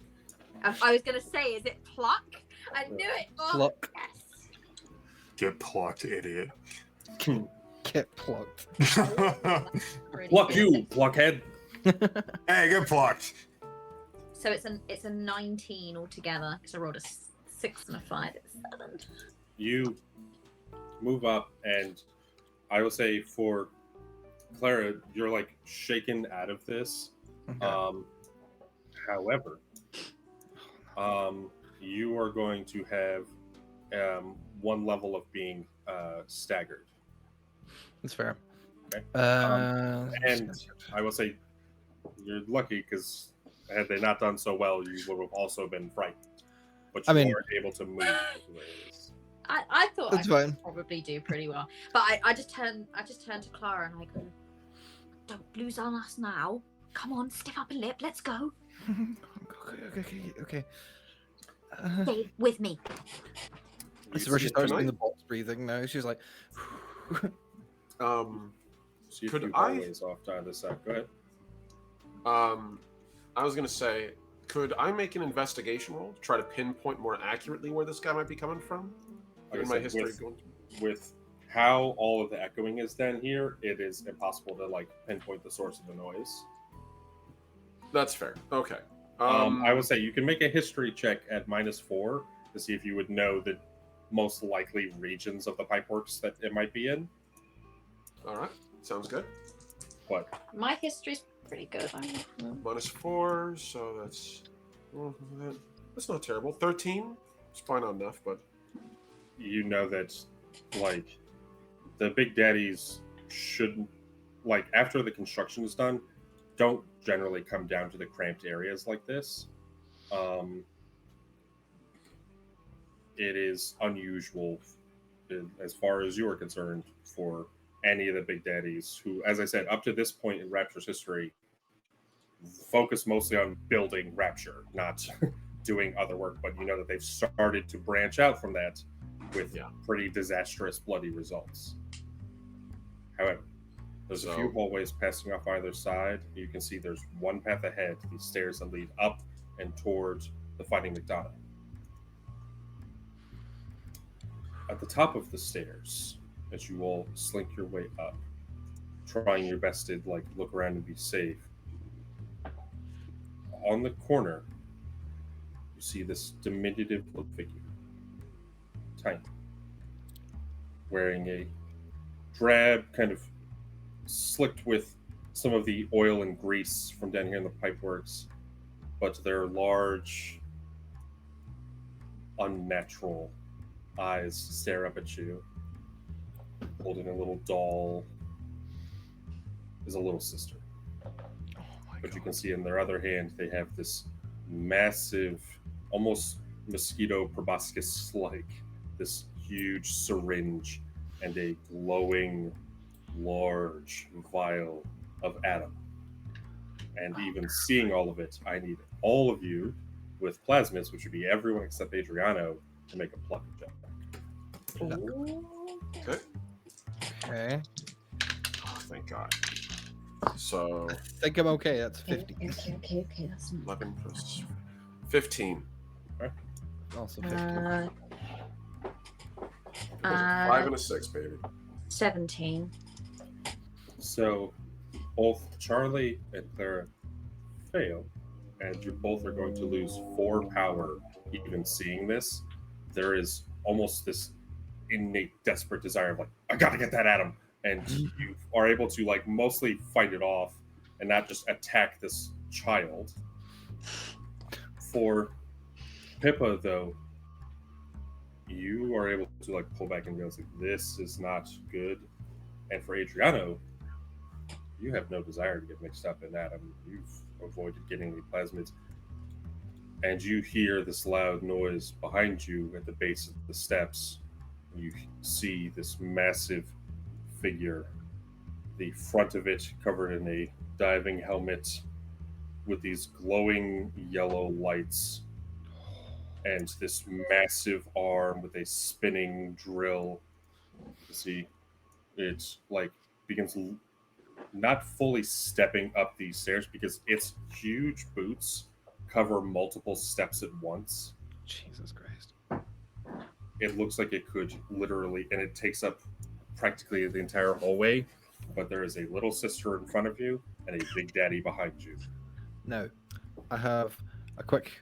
I was gonna say, is it pluck? I knew it. Oh, Pluck. yes. Get plucked, idiot. Get plucked. Pretty Pluck good. you, pluckhead. Hey, get plucked. So it's a 19 altogether because I rolled a 6 and a 5. It's 7. You move up, and I will say for Clara, you're like shaken out of this. Okay. However, you are going to have one level of being staggered. That's fair. Okay. And I will say you're lucky because had they not done so well, you would have also been frightened. But you are able to move. I thought That's I fine. could probably do pretty well, but I just turned to Clara and I go, Don't lose on us now. Come on, stiff up a lip. Let's go. Okay. Stay with me. This is where she starts Can I- doing the box breathing now. She's like, See a Could few I- hallways off to either side. Go ahead. I was gonna say, could I make an investigation roll to try to pinpoint more accurately where this guy might be coming from? Like I In my said, history, with how all of the echoing is done here, it is impossible to like pinpoint the source of the noise. That's fair. Okay. I would say you can make a history check at -4 to see if you would know the most likely regions of the pipeworks that it might be in. All right. Sounds good. But my history's pretty good. -4, so that's not terrible. 13. It's probably not enough, but you know that like the big daddies shouldn't, like after the construction is done, don't generally come down to the cramped areas like this. It is unusual as far as you are concerned for any of the big daddies who, as I said, up to this point in Rapture's history, focus mostly on building Rapture, not doing other work. But you know that they've started to branch out from that with pretty disastrous, bloody results. However, there's a few hallways passing off either side. You can see there's one path ahead, these stairs that lead up and towards the Fighting McDonough. At the top of the stairs, as you all slink your way up, trying your best to like look around and be safe, on the corner, you see this diminutive little figure, tiny, wearing a drab, kind of slicked with some of the oil and grease from down here in the pipeworks, but their large, unnatural eyes stare up at you, holding a little doll, is a little sister. But you can see in their other hand, they have this massive, almost mosquito proboscis-like, this huge syringe and a glowing, large vial of Adam. And even seeing all of it, I need all of you with plasmids, which would be everyone except Adriano, to make a pluck check. Okay. Oh, thank God. So I think I'm okay. That's 50. Okay. That's 11 plus 15. Also 50. 5 and a 6, baby. 17. So both Charlie and Clara fail, and you both are going to lose 4 power even seeing this. There is almost this innate desperate desire of like, I gotta get that Adam, and you are able to like mostly fight it off and not just attack this child. For Pippa, though, you are able to like pull back and realize like, this is not good. And for Adriano, you have no desire to get mixed up in that. You've avoided getting the plasmids. And you hear this loud noise behind you at the base of the steps. You see this massive figure, the front of it covered in a diving helmet with these glowing yellow lights, and this massive arm with a spinning drill. You see, it's like begins not fully stepping up these stairs because its huge boots cover multiple steps at once. Jesus Christ. it looks like it could literally, and it takes up practically the entire hallway, but there is a little sister in front of you and a big daddy behind you. Now, I have a quick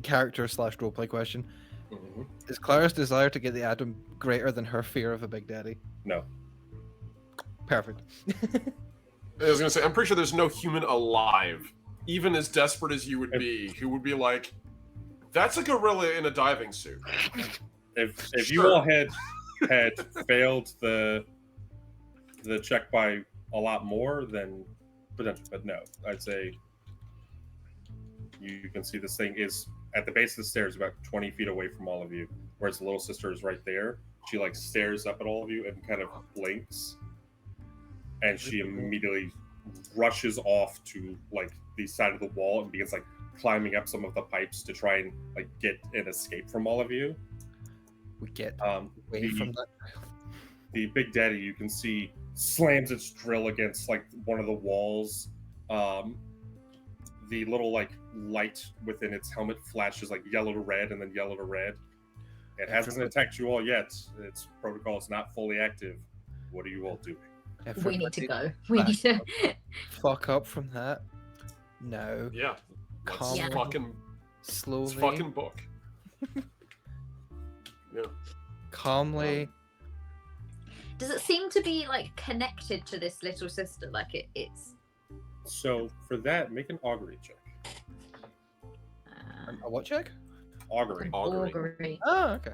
character / roleplay question. Mm-hmm. Is Clara's desire to get the Atom greater than her fear of a big daddy? No. Perfect. I was gonna say, I'm pretty sure there's no human alive, even as desperate as you would be, who would be like, "That's a gorilla in a diving suit." If you all had failed the check by a lot more, then potentially, but no, I'd say you can see this thing is at the base of the stairs, about 20 feet away from all of you, whereas the little sister is right there. She like stares up at all of you and kind of blinks, and she immediately rushes off to like the side of the wall and begins like climbing up some of the pipes to try and like get an escape from all of you. We get away from that. The big daddy, you can see, slams its drill against like one of the walls. The little like light within its helmet flashes like yellow to red and then yellow to red. It hasn't attacked you all yet. Its protocol is not fully active. What are you all doing? We need to go. We need to fuck up from that. No. Yeah. Calmly, Fucking slowly. It's fucking book. Yeah. Calmly. Does it seem to be like connected to this little sister? Like it's. So for that, make an augury check. A what check? Augury. Augury. Oh, okay.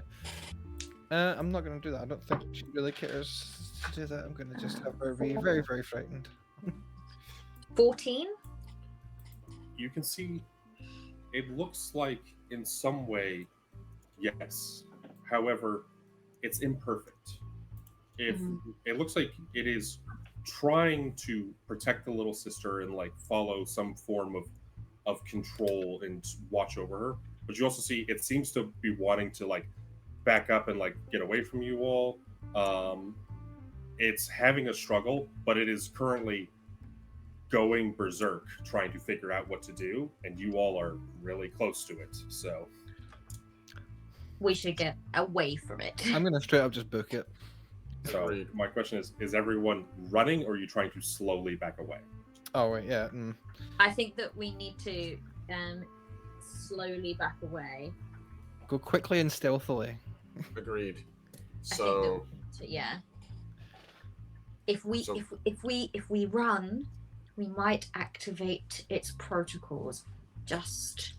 I'm not gonna do that. I don't think she really cares to do that. I'm gonna just have her be very, very frightened. 14. You can see it looks like in some way, yes. However, it's imperfect. If it looks like it is trying to protect the little sister and like follow some form of control and watch over her, but you also see it seems to be wanting to like back up and like get away from you all. It's having a struggle, but it is currently going berserk trying to figure out what to do, and you all are really close to it, so We should get away from it. I'm gonna straight up just book it. so Agreed. my question is everyone running or are you trying to slowly back away? Oh wait, yeah. I think that we need to slowly back away. Go quickly and stealthily. Agreed. I So think that, yeah. If we So- if we run, we might activate its protocols. Just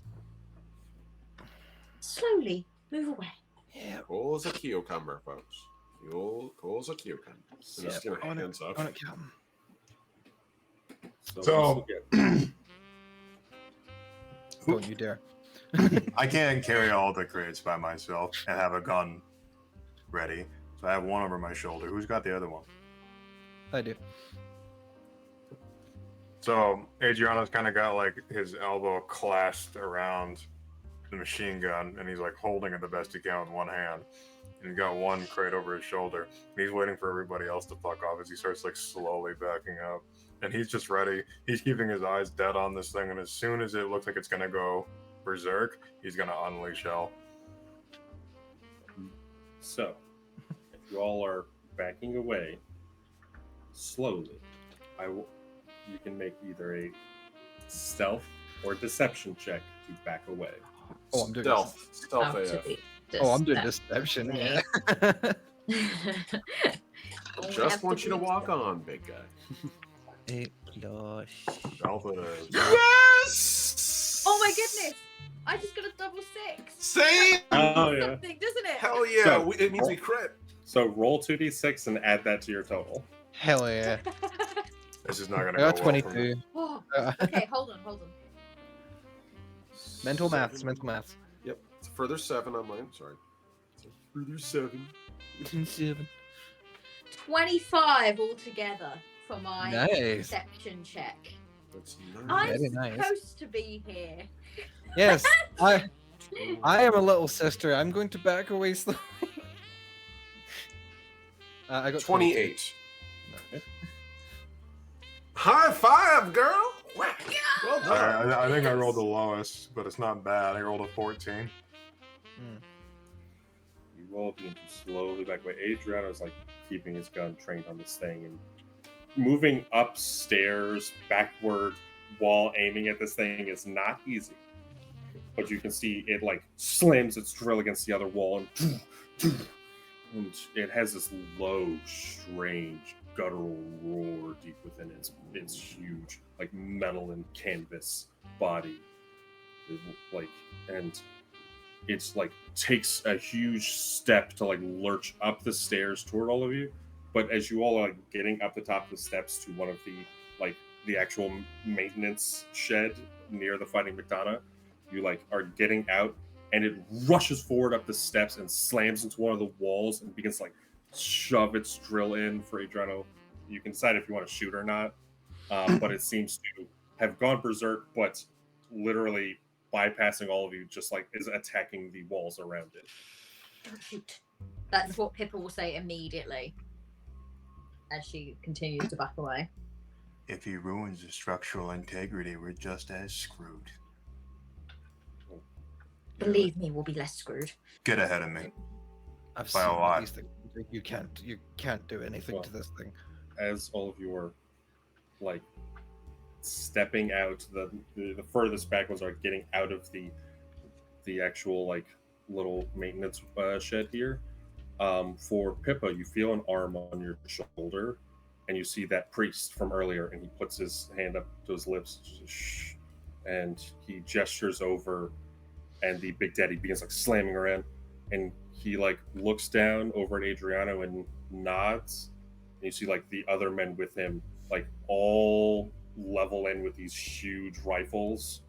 slowly move away. Yeah. cool as a cucumber, folks. Cool as a cucumber. So just gonna on it, hands up. on it, Captain. So- Don't you dare. I can't carry all the crates by myself and have a gun ready. So I have one over my shoulder. Who's got the other one? I do. So Adriano's kind of got like his elbow clasped around the machine gun, and he's like holding it the best he can with one hand. And he's got one crate over his shoulder. And he's waiting for everybody else to fuck off as he starts like slowly backing up. And he's just ready. He's keeping his eyes dead on this thing, and as soon as it looks like it's gonna go berserk, he's gonna unleash hell. So if you all are backing away slowly, you can make either a stealth or deception check to back away. Oh, I'm doing Stealth AF. Oh, I'm doing deception. Yeah. Just want you to walk on, big guy. Stealth it is. Yes! Oh my goodness! I just got a double 6. Same! Oh yeah. Something, doesn't it? Hell yeah! So- it means we crit. So roll 2d6 and add that to your total. Hell yeah. This is not gonna I go got well for 22. me. Oh, okay, hold on. Mental maths. Seven. Mental maths. Yep. It's a further 7 on mine. Sorry. It's a further 7. 7. 25 altogether for my Nice. deception check. That's I'm nice. Very nice. supposed to be here. Yes, I am a little sister. I'm going to back away slowly. I got 28. High five, girl! Well done. I think I rolled the lowest, but it's not bad. I rolled a 14. You all begin to slowly back away. Adriano's like keeping his gun trained on this thing and moving upstairs, backward, while aiming at this thing is not easy. But you can see it like slams its drill against the other wall and it has this low, strange, guttural roar deep within its huge, like metal and canvas body. And it's like takes a huge step to like lurch up the stairs toward all of you. But as you all are like, getting up the top of the steps to one of the actual maintenance shed near the Fighting McDonough, you like are getting out, and it rushes forward up the steps and slams into one of the walls and begins to like shove its drill in for Adriano. You can decide if you want to shoot or not, but it seems to have gone berserk, but literally bypassing all of you, just like is attacking the walls around it. Don't shoot. That's what Pippa will say immediately as she continues to back away. If he ruins the structural integrity, we're just as screwed. Believe me, we'll be less screwed. Get ahead of me. I've By seen a lot. these things. You can't do anything to this thing. As all of you are like stepping out, the furthest back ones are getting out of the actual like little maintenance shed here. For Pippa, you feel an arm on your shoulder, and you see that priest from earlier, and he puts his hand up to his lips, shh, and he gestures over, and the Big Daddy begins like slamming around, and he like looks down over at Adriano and nods, and you see like the other men with him like all level in with these huge rifles,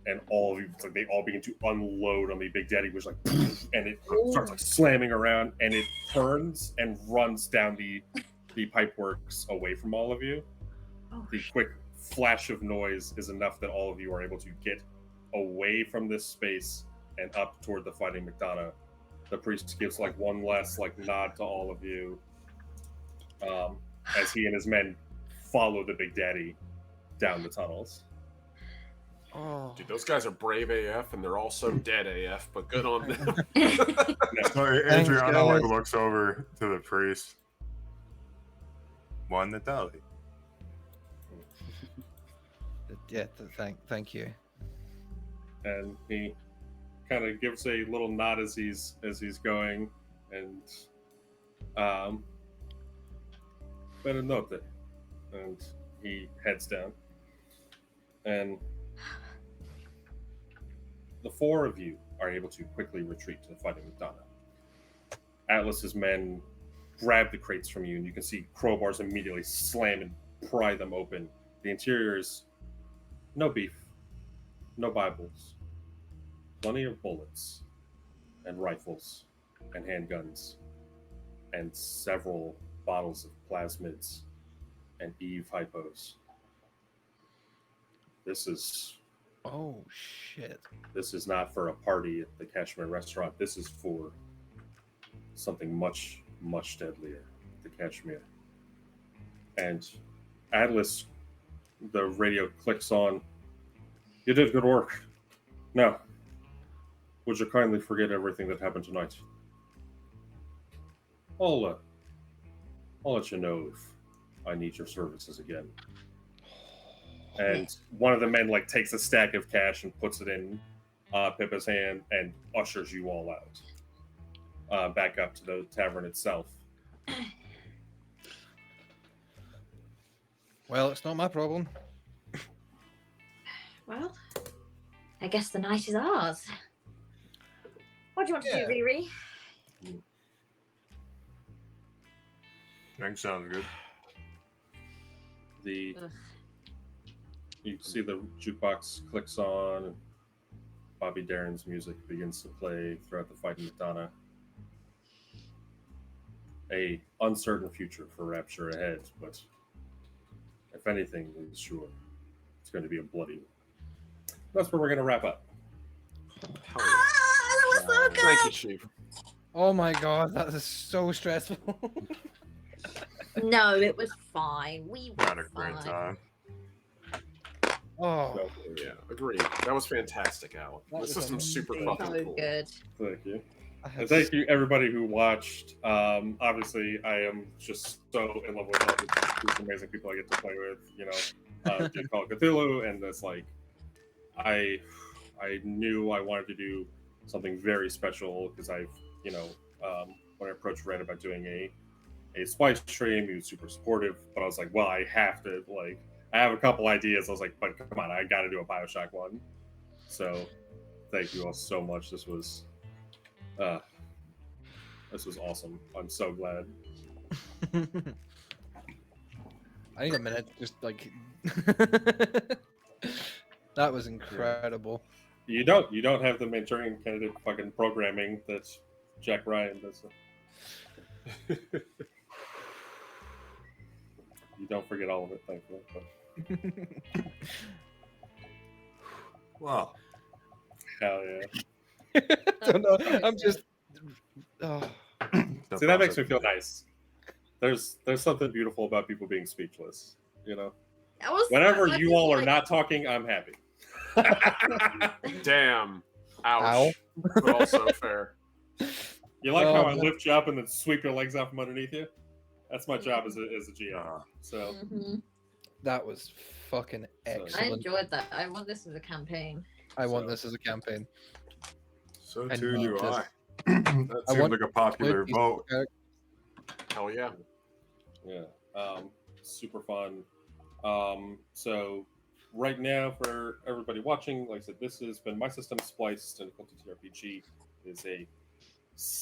and all of you like they all begin to unload on the Big Daddy, which like and it starts like slamming around, and it turns and runs down the pipeworks away from all of you. The quick flash of noise is enough that all of you are able to get away from this space and up toward the Fighting McDonough. The priest gives like one last like nod to all of you as he and his men follow the Big Daddy down the tunnels. Oh, Dude, those guys are brave AF, and they're also dead AF, but good on them. So Adriano like looks over to the priest. One that died. yeah. Thank you. And he kind of gives a little nod as he's going, and better note it. And he heads down, and the four of you are able to quickly retreat to the Fighting McDonough. Atlas's men grab the crates from you, and you can see crowbars immediately slam and pry them open. The interior is no beef, no Bibles, plenty of bullets, and rifles, and handguns, and several bottles of plasmids and Eve hypos. This is Oh shit. not for a party at the Kashmir restaurant. This is for something much, much deadlier, the Kashmir. And Atlas, the radio clicks on. You did good work. Now, would you kindly forget everything that happened tonight? I'll let you know if I need your services again. And one of the men like takes a stack of cash and puts it in Pippa's hand and ushers you all out back up to the tavern itself. Well, it's not my problem. Well, I guess the night is ours. What do you want to do, Riri? I think sounds good. You see the jukebox clicks on, and Bobby Darin's music begins to play throughout the Fighting McDonough. A uncertain future for Rapture ahead, but if anything is sure, it's going to be a bloody one. That's where we're going to wrap up. That was so good. Thank you, Chief. Oh my god, that is so stressful. No, it was fine. We were Had a great fine. time. Oh, Yeah, agreed. That was fantastic, Alan. That This was system's super amazing. fucking So cool. good. Thank you. And thank you, everybody who watched. Obviously, I am just so in love with all these amazing people I get to play with. You know, Call of Cthulhu, and it's like, I knew I wanted to do something very special because when I approached Red about doing a Spliced stream, he was super supportive. But I was like, well, I have to I have a couple ideas. I was like, but come on, I got to do a Bioshock one. So, thank you all so much. This was awesome. I'm so glad. I need a minute. Just that was incredible. You don't have the Manchurian candidate fucking programming that Jack Ryan does. You don't forget all of it, thankfully. Wow. Hell yeah. Don't know. I'm just. Oh. See, that makes me feel nice. There's something beautiful about people being speechless. You know. Whenever you all are not talking, I'm happy. Damn. Ouch. Ow. But also fair. You like how I lift you up and then sweep your legs out from underneath you? That's my job as a GM. So that was fucking excellent. I enjoyed that. I want this as a campaign. I want this as a campaign. So too do I. That seems like a popular vote. Hell yeah. Yeah. Super fun. So right now, for everybody watching, like I said, this has been my system, Spliced, and Cult TRPG. Is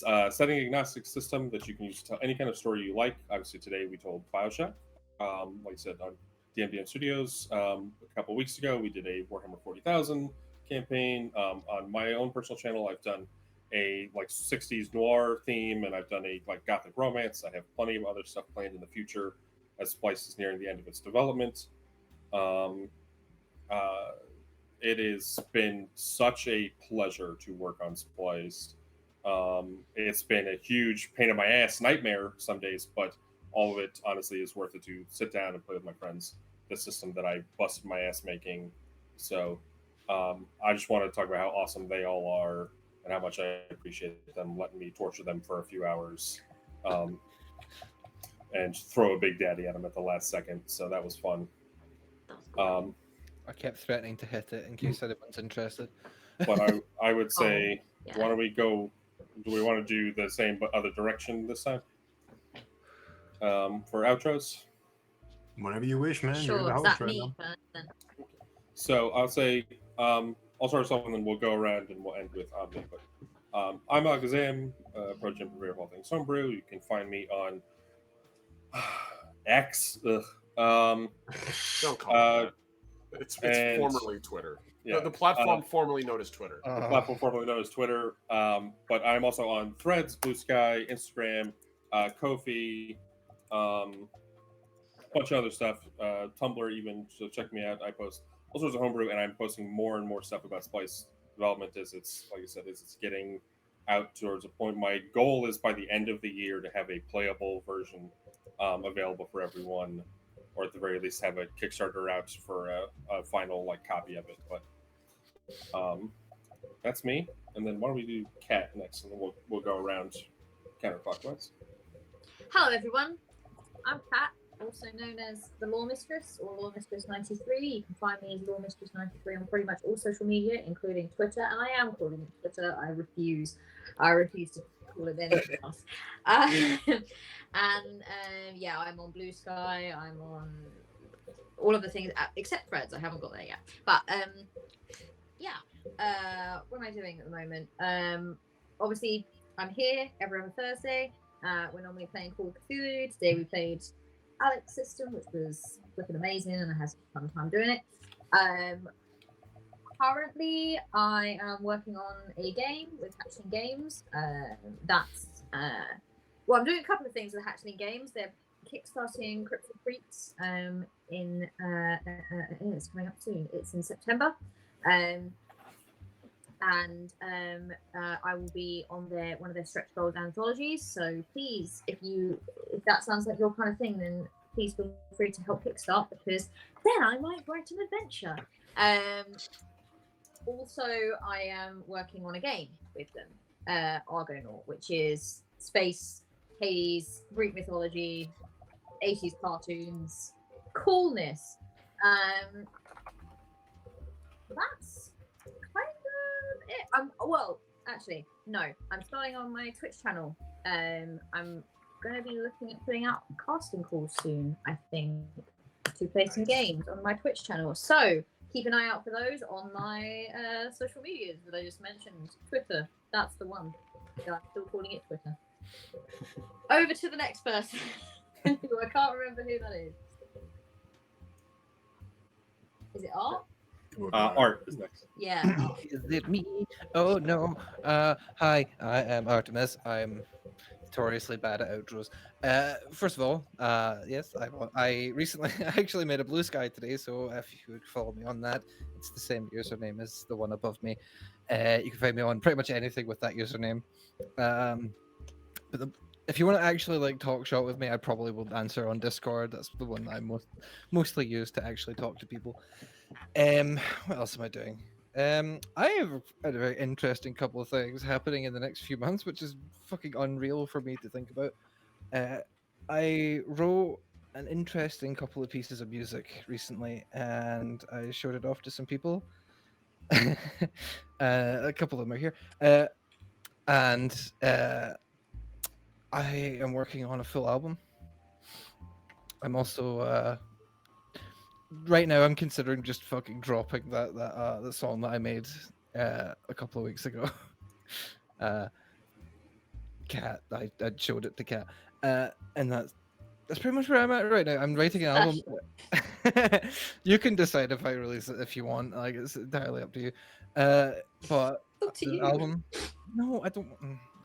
a setting agnostic system that you can use to tell any kind of story you like. Obviously, today we told Bioshock. Like I said, on DMDM Studios, a couple weeks ago, we did a Warhammer 40,000 campaign. On my own personal channel, I've done a 60s noir theme, and I've done a gothic romance. I have plenty of other stuff planned in the future as Spliced is nearing the end of its development. It has been such a pleasure to work on Spliced. It's been a huge pain in my ass nightmare some days, but all of it honestly is worth it to sit down and play with my friends. The system that I busted my ass making. So I just want to talk about how awesome they all are and how much I appreciate them letting me torture them for a few hours and throw a big daddy at them at the last second. So that was fun. I kept threatening to hit it in case anyone's interested. But I would say, why don't we go? Do we want to do the same but other direction this time? For outros? Whenever you wish, man. Sure, You're the is host that right me now. first then? So I'll say, I'll start us off and then we'll go around and we'll end with Omni. But I'm Alakazam, Approach and Purveyor of all things Homebrew. You can find me on X. Don't call it that. It's formerly Twitter. Yeah, the platform formerly known as Twitter. The platform formerly known as Twitter. But I'm also on Threads, Blue Sky, Instagram, Ko-fi, a bunch of other stuff, Tumblr even. So check me out. I post all sorts of homebrew, and I'm posting more and more stuff about Splice development as it's, like I said, as it's getting out towards a point. My goal is by the end of the year to have a playable version available for everyone, or at the very least have a Kickstarter out for a final copy of it. But that's me. And then why don't we do Kat next, and then we'll go around counterclockwise. Hello, everyone. I'm Kat, also known as the Law Mistress or Law Mistress 93. You can find me as Law Mistress 93 on pretty much all social media, including Twitter. And I am calling it Twitter. I refuse to call it anything else. Yeah, I'm on Blue Sky. I'm on all of the things except Threads. I haven't got there yet. But what am I doing at the moment? Obviously, I'm here every other Thursday. We're normally playing Call of Cthulhu. Today we played Alex's system, which was flipping amazing, and I had some fun time doing it. Currently, I am working on a game with Hatchling Games. I'm doing a couple of things with Hatchling Games. They're kickstarting Crypto Freaks. It's coming up soon. It's in September. I will be on one of their stretch goals anthologies. So please, if that sounds like your kind of thing, then please feel free to help kickstart, because then I might write an adventure. Also, I am working on a game with them. Argonaut, which is space, Hades, Greek mythology, 80s cartoons, coolness. That's kind of it. Well, actually, no. I'm starting on my Twitch channel. I'm gonna be looking at putting out casting calls soon, I think, to play some games on my Twitch channel. So keep an eye out for those on my social medias that I just mentioned. Twitter, that's the one. I'm still calling it Twitter. Over to the next person. I can't remember who that is. Is it Art? Art is next. Yeah. Is it me? Oh no. Hi, I am Artemis. I'm notoriously bad at outros. First of all, yes, I recently actually made a blue sky today, so if you would follow me on that, it's the same username as the one above me. You can find me on pretty much anything with that username. But if you want to actually like talk shop with me, I probably will answer on Discord. That's the one I mostly use to actually talk to people. What else am I doing? I have a very interesting couple of things happening in the next few months, which is fucking unreal for me to think about. I wrote an interesting couple of pieces of music recently, and I showed it off to some people. A couple of them are here, and I am working on a full album. I'm also right now I'm considering just fucking dropping that the song that I made a couple of weeks ago. Cat, I showed it to Cat, and that's pretty much where I'm at right now. I'm writing an album. You can decide if I release it if you want. Like it's entirely up to you. But Up to the you. album, no, I don't.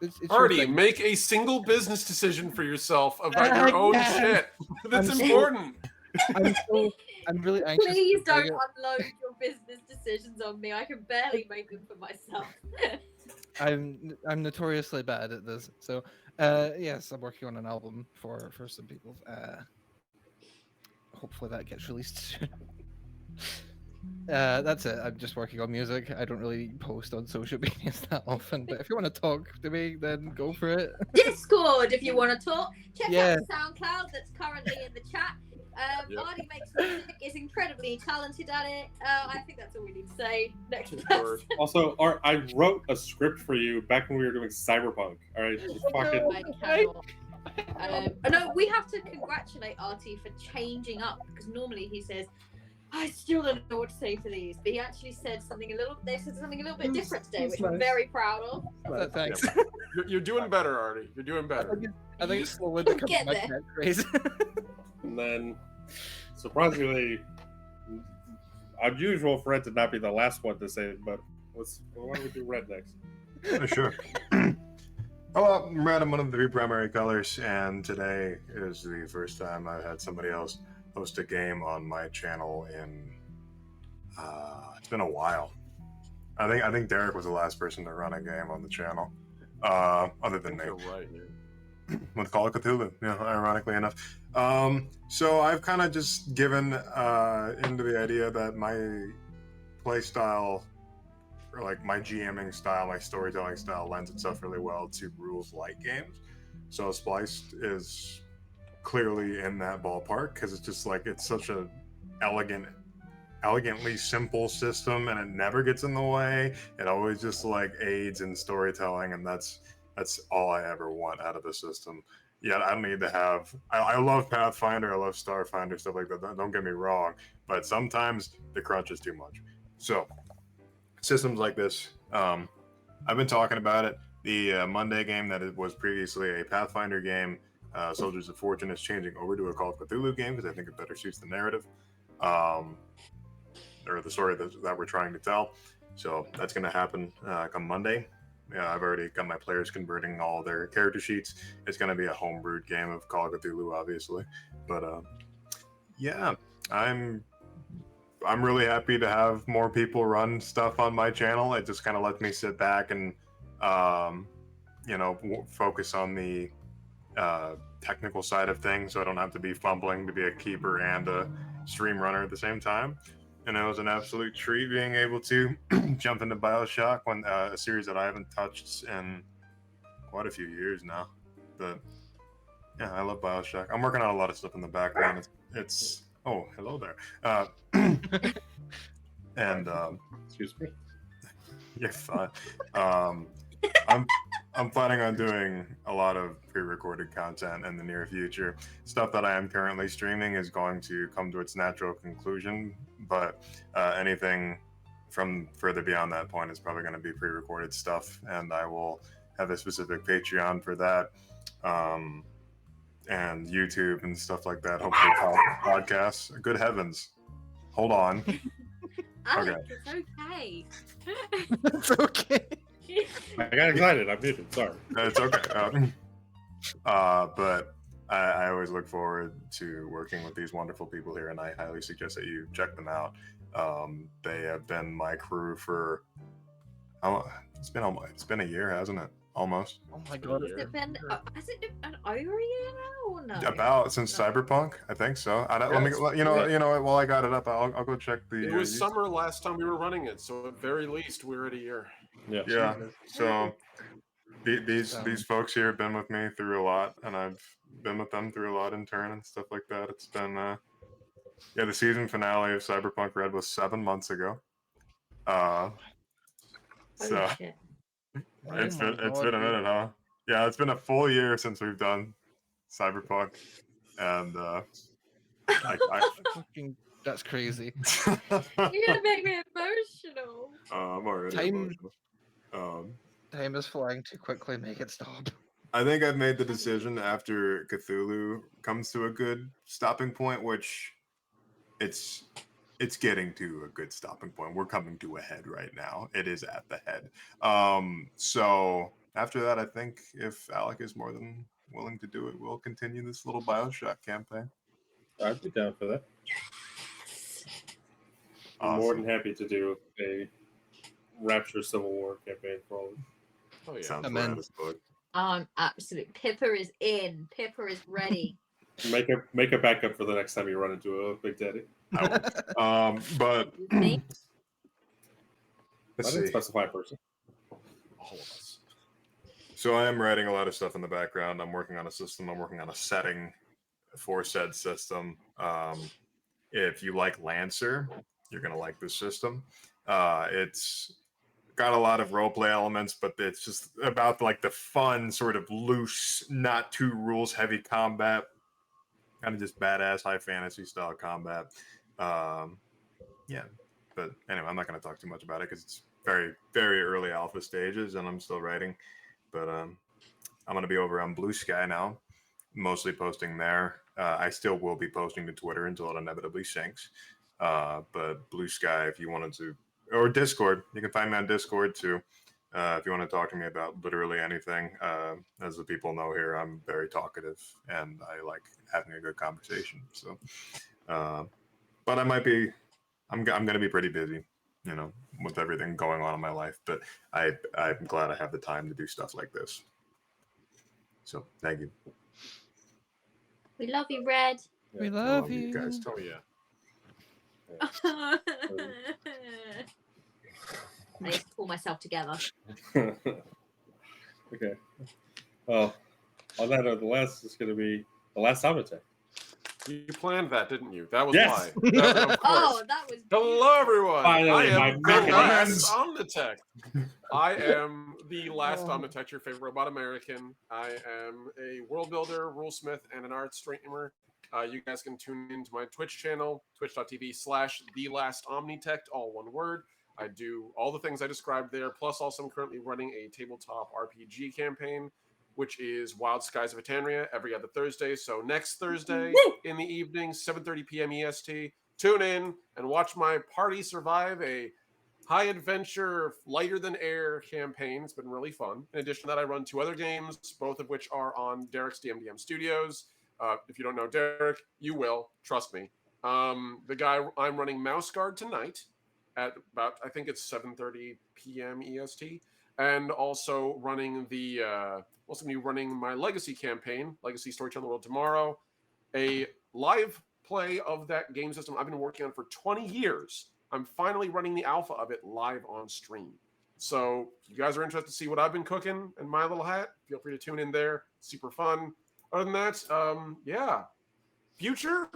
It's your Artie, thing. make a single business decision for yourself about your own Yeah. shit. That's I'm so- important. I'm really anxious. Please to don't bring it. unload your business decisions on me. I can barely make them for myself. I'm notoriously bad at this. So yes, I'm working on an album for some people. Hopefully that gets released soon. That's it. I'm just working on music. I don't really post on social media that often, but if you want to talk to me, then go for it. Discord, if you want to talk. Check Yeah. out SoundCloud that's currently in the chat. Yep. Artie makes music, is incredibly talented at it. I think that's all we need to say. Next Word. person. Also, Art, I wrote a script for you back when we were doing Cyberpunk. All right, you fucking. I cannot. No, we have to congratulate Artie for changing up because normally he says, "I still don't know what to say for these," but he actually said something a little. They said something a little bit different today, which I'm nice. very proud of. Thanks. You're doing better, Artie. You're doing better. I think it's slowly We'll becoming get my there. catchphrase. And then, surprisingly, unusual for it to not be the last one to say it, but why don't we do red next? Sure. Well, red, I'm one of the 3 primary colors, and today is the first time I've had somebody else host a game on my channel in. It's been a while. I think Derek was the last person to run a game on the channel, other than me. You're right. Yeah. With Call of Cthulhu, ironically enough. So I've kind of just given into the idea that my play style, or like my GMing style, my storytelling style, lends itself really well to rules-light games. So Spliced is clearly in that ballpark because it's just like it's such a elegantly simple system, and it never gets in the way. It always just like aids in storytelling, and that's all I ever want out of the system. Yeah, I don't need to have. I love Pathfinder, I love Starfinder, stuff like that. Don't get me wrong, but sometimes the crunch is too much. So systems like this, I've been talking about it. The Monday game that it was previously a Pathfinder game, Soldiers of Fortune, is changing over to a Call of Cthulhu game because I think it better suits the narrative, or the story that we're trying to tell. So that's going to happen come Monday. I've already got my players converting all their character sheets. It's going to be a homebrewed game of Call of Cthulhu, obviously. But yeah, I'm really happy to have more people run stuff on my channel. It just kind of lets me sit back and focus on the technical side of things, so I don't have to be fumbling to be a keeper and a stream runner at the same time. and it was an absolute treat being able to jump into Bioshock, when a series that I haven't touched in quite a few years now. But yeah, I love Bioshock. I'm working on a lot of stuff in the background. It's oh, hello there. And Excuse me. you're fine. I'm I'm planning on doing a lot of pre-recorded content in the near future. Stuff that I am currently streaming is going to come to its natural conclusion, but anything from further beyond that point is probably going to be pre-recorded stuff, and I will have a specific Patreon for that, and YouTube and stuff like that. Hopefully, podcasts. Good heavens! Hold on. Alex, it's okay. It's okay. I got excited. I'm muted. Sorry. It's okay. But I always look forward to working with these wonderful people here, and I highly suggest that you check them out. They have been my crew for it's been a year, hasn't it? Almost. Oh my god. Has it been over a year now or no? About since No. Cyberpunk, I think so. Let me, Yes. you know what, while I got it up, I'll go check the. It was summer last time we were running it, so at very least we're at a year. Yeah. So these folks here have been with me through a lot, and I've been with them through a lot in turn and stuff like that. It's been the season finale of Cyberpunk Red was 7 months ago. So Holy shit. it's Oh my been God, a minute, huh? Yeah, it's been a full year since we've done Cyberpunk, and Fucking, that's crazy. You're gonna make me emotional. I'm already Time- emotional. Time is flying too quickly. Make it stop. I think I've made the decision after Cthulhu comes to a good stopping point, which it's getting to a good stopping point. We're coming to a head right now. It is at the head. So after that, I think if Alec is more than willing to do it, we'll continue this little Bioshock campaign. I'd be down for that. I'm Awesome. more than happy to do a Rapture Civil War campaign for all of you. Oh yeah. Sounds Amen. rad as fuck. Absolute. Pippa is in. Pippa is ready. Make a backup for the next time you run into a Big Daddy. I will. But Me? I let's didn't see. specify a person. All of us. So I am writing a lot of stuff in the background. I'm working on a system. I'm working on a setting for said system. If you like Lancer, you're gonna like this system. It's got a lot of roleplay elements, but it's just about like the fun, sort of loose, not too rules heavy combat, kind of just badass high fantasy style combat. Yeah, but anyway, I'm not going to talk too much about it because it's very, very early alpha stages, and I'm still writing. But I'm going to be over on Blue Sky now, mostly posting there. I still will be posting to Twitter until it inevitably sinks. But Blue Sky, if you wanted to, or Discord, you can find me on Discord too. If you want to talk to me about literally anything, as the people know here, I'm very talkative and I like having a good conversation. So, but I'm going to be pretty busy, with everything going on in my life. But I'm glad I have the time to do stuff like this. So, thank you. We love you, Red. We I love you guys. Oh yeah. I need to pull myself together. Okay. Well, on that note, the last is going to be the last Omnitech. You planned that, didn't you? That was Yes. why. That, of course. Oh, that was. Hello, everyone. Finally, I am my the American last friends. Omnitech. I am the last Omnitech, your favorite robot American. I am a world builder, rulesmith, and an art streamer. You guys can tune into my Twitch channel, twitch.tv/TheLastOmnitech, all one word. I do all the things I described there, plus also I'm currently running a tabletop RPG campaign, which is Wild Skies of Eternia every other Thursday. So next Thursday in the evening, 7:30 p.m. EST, tune in and watch my party survive a high adventure, lighter than air campaign. It's been really fun. In addition to that, I run 2 other games, both of which are on Derek's DMDM Studios. If you don't know Derek, you will. Trust me. The guy I'm running Mouse Guard tonight at about, I think it's 7:30 p.m. EST. And also running running my Legacy campaign, Legacy Storytelling the World Tomorrow, a live play of that game system I've been working on for 20 years I'm finally running the alpha of it live on stream. So if you guys are interested to see what I've been cooking in my little hat, feel free to tune in there. Super fun. Other than that, yeah. Future?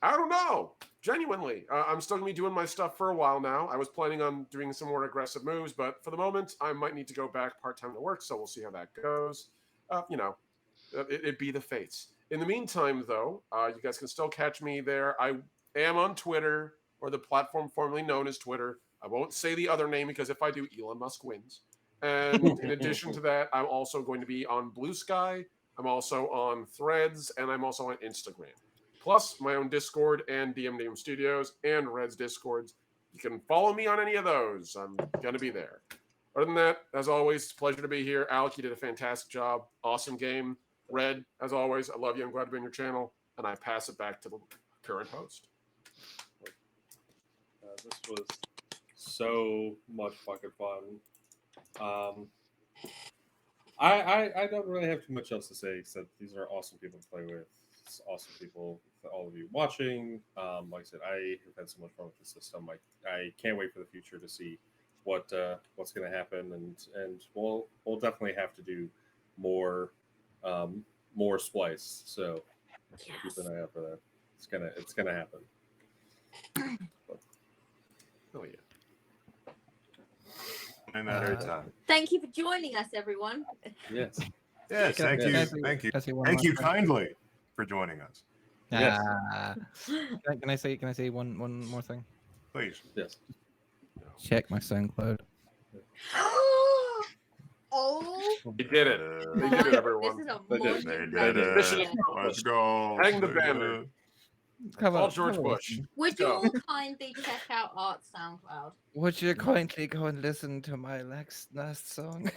I don't know. Genuinely. I'm still going to be doing my stuff for a while now. I was planning on doing some more aggressive moves, but for the moment, I might need to go back part-time to work, so we'll see how that goes. It be the fates. In the meantime, though, you guys can still catch me there. I am on Twitter, or the platform formerly known as Twitter. I won't say the other name because if I do, Elon Musk wins. And in addition to that, I'm also going to be on Blue Sky. I'm also on Threads, and I'm also on Instagram. Plus my own Discord and DM Studios and Red's Discords. You can follow me on any of those. I'm going to be there. Other than that, as always, it's a pleasure to be here. Alec, you did a fantastic job. Awesome game. Red, as always, I love you. I'm glad to be on your channel. And I pass it back to the current host. This was so much fucking fun. I don't really have too much else to say except these are awesome people to play with. It's awesome people, for all of you watching. Like I said, I have had so much fun with the system. I can't wait for the future to see what's going to happen, and we'll definitely have to do more Splice. So keep an eye out for that. It's gonna happen. Oh yeah. In that airtime. Thank you for joining us, everyone. Yes. Yes, thank you. Thank you. Thank you kindly for joining us. Yes. Can I say one more thing? Please. Yes. Check my SoundCloud. Oh, They did it. They did it, everyone. this is a They did. moment. They did it. Mission Let's go. Hang the They banner. did it. Call George Bush. Would you Go. all kindly check out Art's SoundCloud? Would you kindly go and listen to my last song,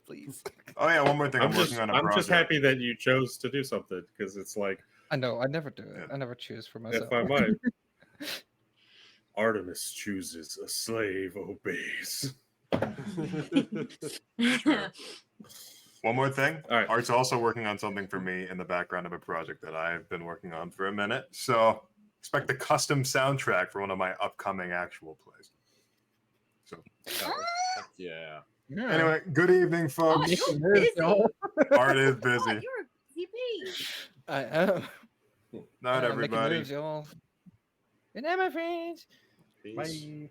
please? Oh yeah, one more thing. I'm I'm working on a just project. happy that you chose to do something because it's like, I know, I never do it. Yeah. I never choose for myself. if I might, Artemis chooses, a slave obeys. One more thing. All right. Art's also working on something for me in the background of a project that I've been working on for a minute. So expect a custom soundtrack for one of my upcoming actual plays. So Yeah. Yeah. anyway, good evening, Oh, folks. you're busy. Art is Oh, busy. you're a busy bee. I am. Not Making everybody. moves, y'all. Good night, my friends. Peace. Bye.